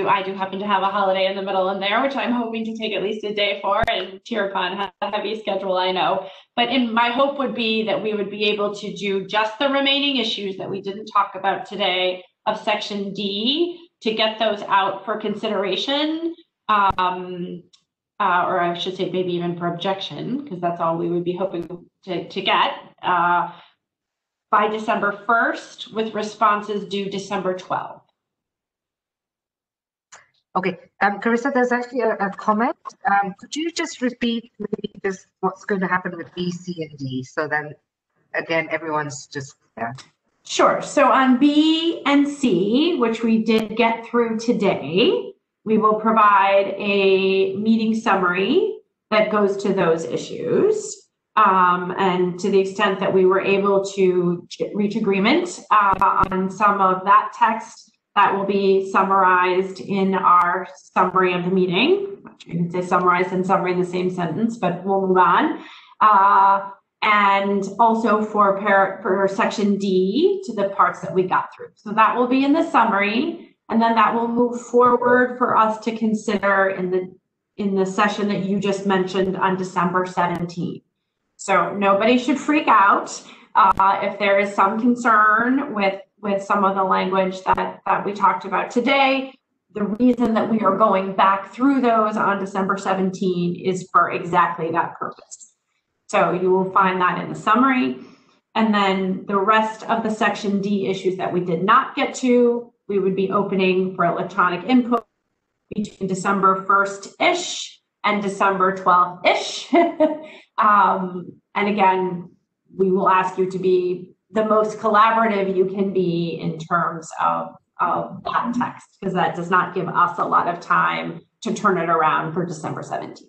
I do happen to have a holiday in the middle in there, which I'm hoping to take at least a day for, and Tirupon has a heavy schedule, I know. But my hope would be that we would be able to do just the remaining issues that we didn't talk about today of section D to get those out for consideration, or I should say maybe even for objection, because that's all we would be hoping to get by December 1st with responses due December 12th. Okay, Carissa, there's actually a comment. Could you just repeat maybe just what's going to happen with B, C, and D? So then, again, everyone's just there. Sure. So on B and C, which we did get through today, we will provide a meeting summary that goes to those issues. And to the extent that we were able to reach agreement on some of that text, that will be summarized in our summary of the meeting. You can say summarized and summary in the same sentence, but we'll move on. And also for section D to the parts that we got through. So that will be in the summary, and then that will move forward for us to consider in the session that you just mentioned on December 17th. So nobody should freak out if there is some concern with some of the language that we talked about today. The reason that we are going back through those on December 17 is for exactly that purpose. So you will find that in the summary. And then the rest of the section D issues that we did not get to, we would be opening for electronic input between December 1st-ish and December 12th-ish. And again, we will ask you to be the most collaborative you can be in terms of that text, because that does not give us a lot of time to turn it around for December 17th.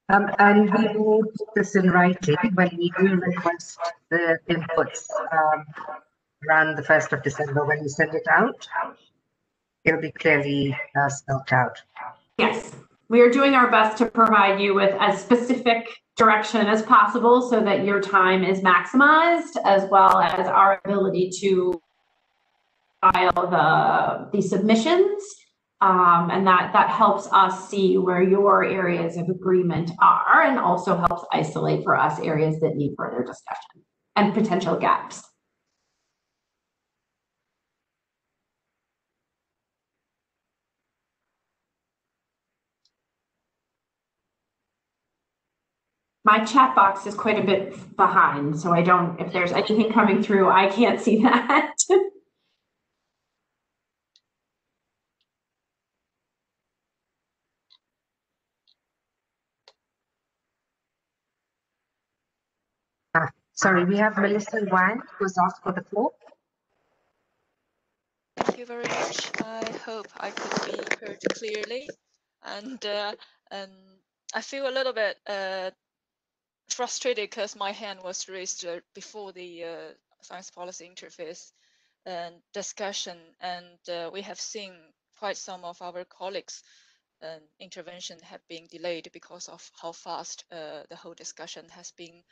And we will put this in writing when we do request the inputs around the 1st of December. When we send it out, it'll be clearly spelled out. Yes, we are doing our best to provide you with as specific direction as possible so that your time is maximized, as well as our ability to file the submissions. And that helps us see where your areas of agreement are, and also helps isolate for us areas that need further discussion and potential gaps. My chat box is quite a bit behind, so I don't, if there's anything coming through, I can't see that. Sorry, we have Melissa Wang who's asked for the floor. Thank you very much. I hope I could be heard clearly. And I feel a little bit frustrated because my hand was raised before the science policy interface discussion, and we have seen quite some of our colleagues' intervention have been delayed because of how fast the whole discussion has been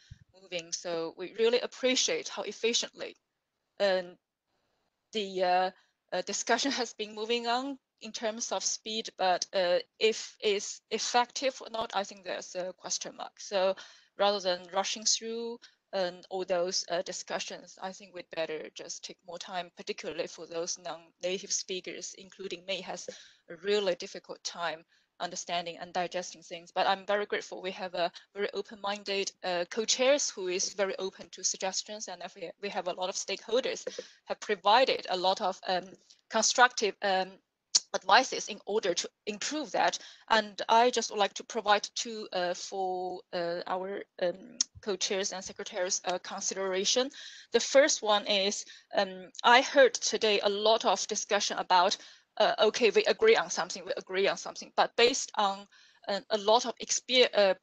moving. So we really appreciate how efficiently the discussion has been moving on in terms of speed, but if it's effective or not, I think there's a question mark. So rather than rushing through all those discussions, I think we'd better just take more time, particularly for those non-native speakers, including me, has a really difficult time understanding and digesting things. But I'm very grateful we have a very open-minded co-chairs who is very open to suggestions, and we have a lot of stakeholders have provided a lot of constructive advices in order to improve that. And I just would like to provide two for our co-chairs and secretaries consideration. The first one is I heard today a lot of discussion about okay, we agree on something, but based on a lot of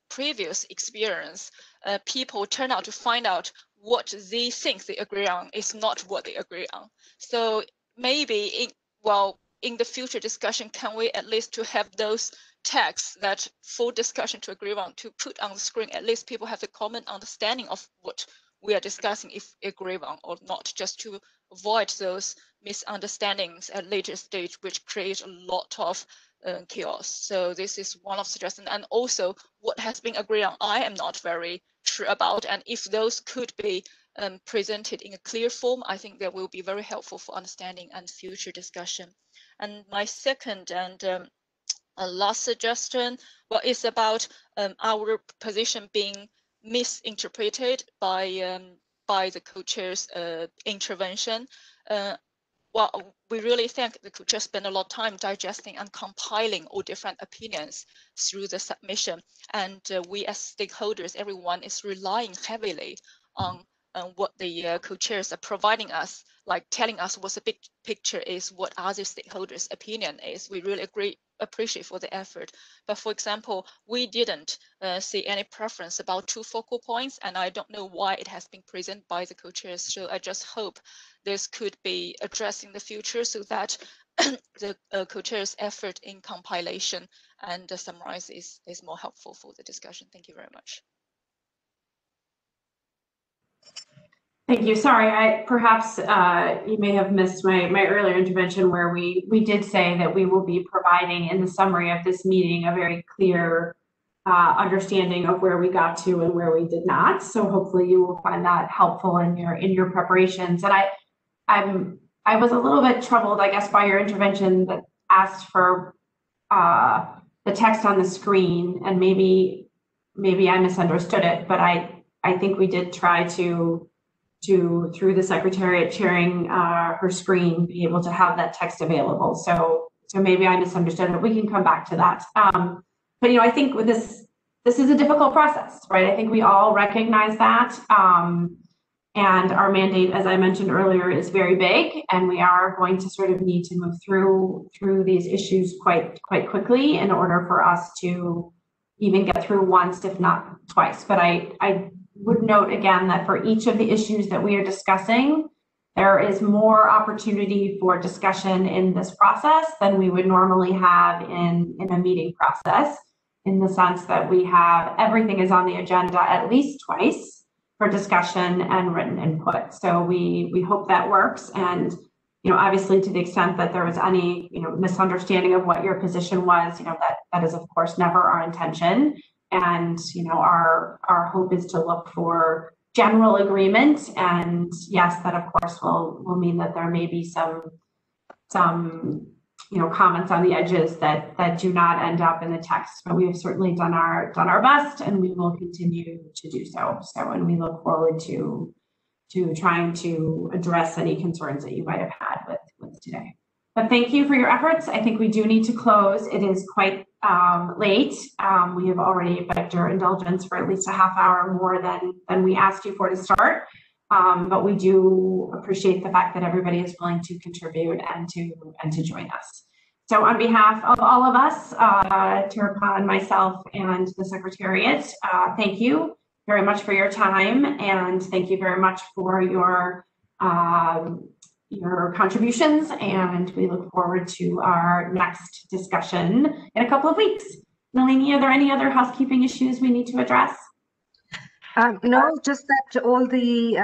previous experience, people turn out to find out what they think they agree on is not what they agree on. So maybe in the future discussion, can we at least to have those texts that for discussion to agree on to put on the screen, at least people have the common understanding of what we are discussing, if agree on or not, just to avoid those misunderstandings at later stage, which create a lot of chaos. So this is one of suggestions. And also what has been agreed on, I am not very sure about. And if those could be presented in a clear form, I think that will be very helpful for understanding and future discussion. And my second and last suggestion, is about our position being misinterpreted by the co-chair's intervention. We really think the co-chair spent a lot of time digesting and compiling all different opinions through the submission, and we as stakeholders, everyone is relying heavily on what the co-chairs are providing us, like telling us what the big picture is, what other stakeholders' opinion is. We really appreciate for the effort. But for example, we didn't see any preference about two focal points, and I don't know why it has been presented by the co-chairs. So I just hope this could be addressed in the future so that the co-chair's effort in compilation and summarize is more helpful for the discussion. Thank you very much. Thank you. Sorry, perhaps you may have missed my earlier intervention where we did say that we will be providing in the summary of this meeting a very clear understanding of where we got to and where we did not. So hopefully you will find that helpful in your preparations. And I was a little bit troubled, I guess, by your intervention that asked for the text on the screen, and maybe I misunderstood it, but I think we did try to through the Secretariat chairing her screen, be able to have that text available. So maybe I misunderstood it. We can come back to that. But I think with this is a difficult process, right? I think we all recognize that. And our mandate, as I mentioned earlier, is very big, and we are going to sort of need to move through these issues quite quickly in order for us to even get through once, if not twice. But I would note again that for each of the issues that we are discussing, there is more opportunity for discussion in this process than we would normally have in a meeting process, in the sense that we have everything is on the agenda at least twice for discussion and written input. So we hope that works. And obviously, to the extent that there was any misunderstanding of what your position was, that is of course never our intention. And our hope is to look for general agreement. And yes, that of course will mean that there may be some comments on the edges that do not end up in the text. But we have certainly done our best, and we will continue to do so. And we look forward to trying to address any concerns that you might have had with today. But thank you for your efforts. I think we do need to close. It is quite late. We have already begged your indulgence for at least a half hour more than we asked you for to start. But we do appreciate the fact that everybody is willing to contribute and to join us. So on behalf of all of us, Tirupon, myself, and the Secretariat, thank you very much for your time, and thank you very much for your contributions, and we look forward to our next discussion in a couple of weeks. Nalini, are there any other housekeeping issues we need to address? No, just that all the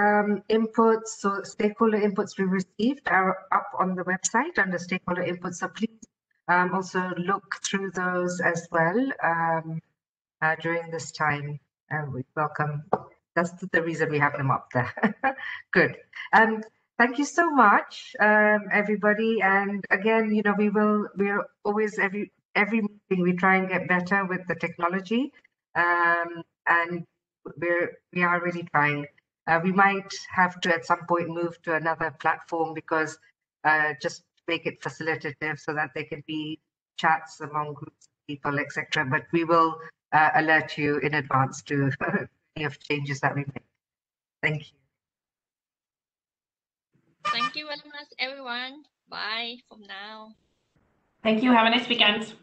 inputs, so stakeholder inputs we received are up on the website under stakeholder inputs. So please also look through those as well during this time. We welcome. That's the reason we have them up there. Good. Thank you so much, everybody. And again, we're always every meeting we try and get better with the technology, and we are really trying. We might have to at some point move to another platform because just make it facilitative so that there can be chats among groups of people, etc. But we will alert you in advance to any of changes that we make. Thank you. Thank you very much, everyone. Bye from now. Thank you. Have a nice weekend.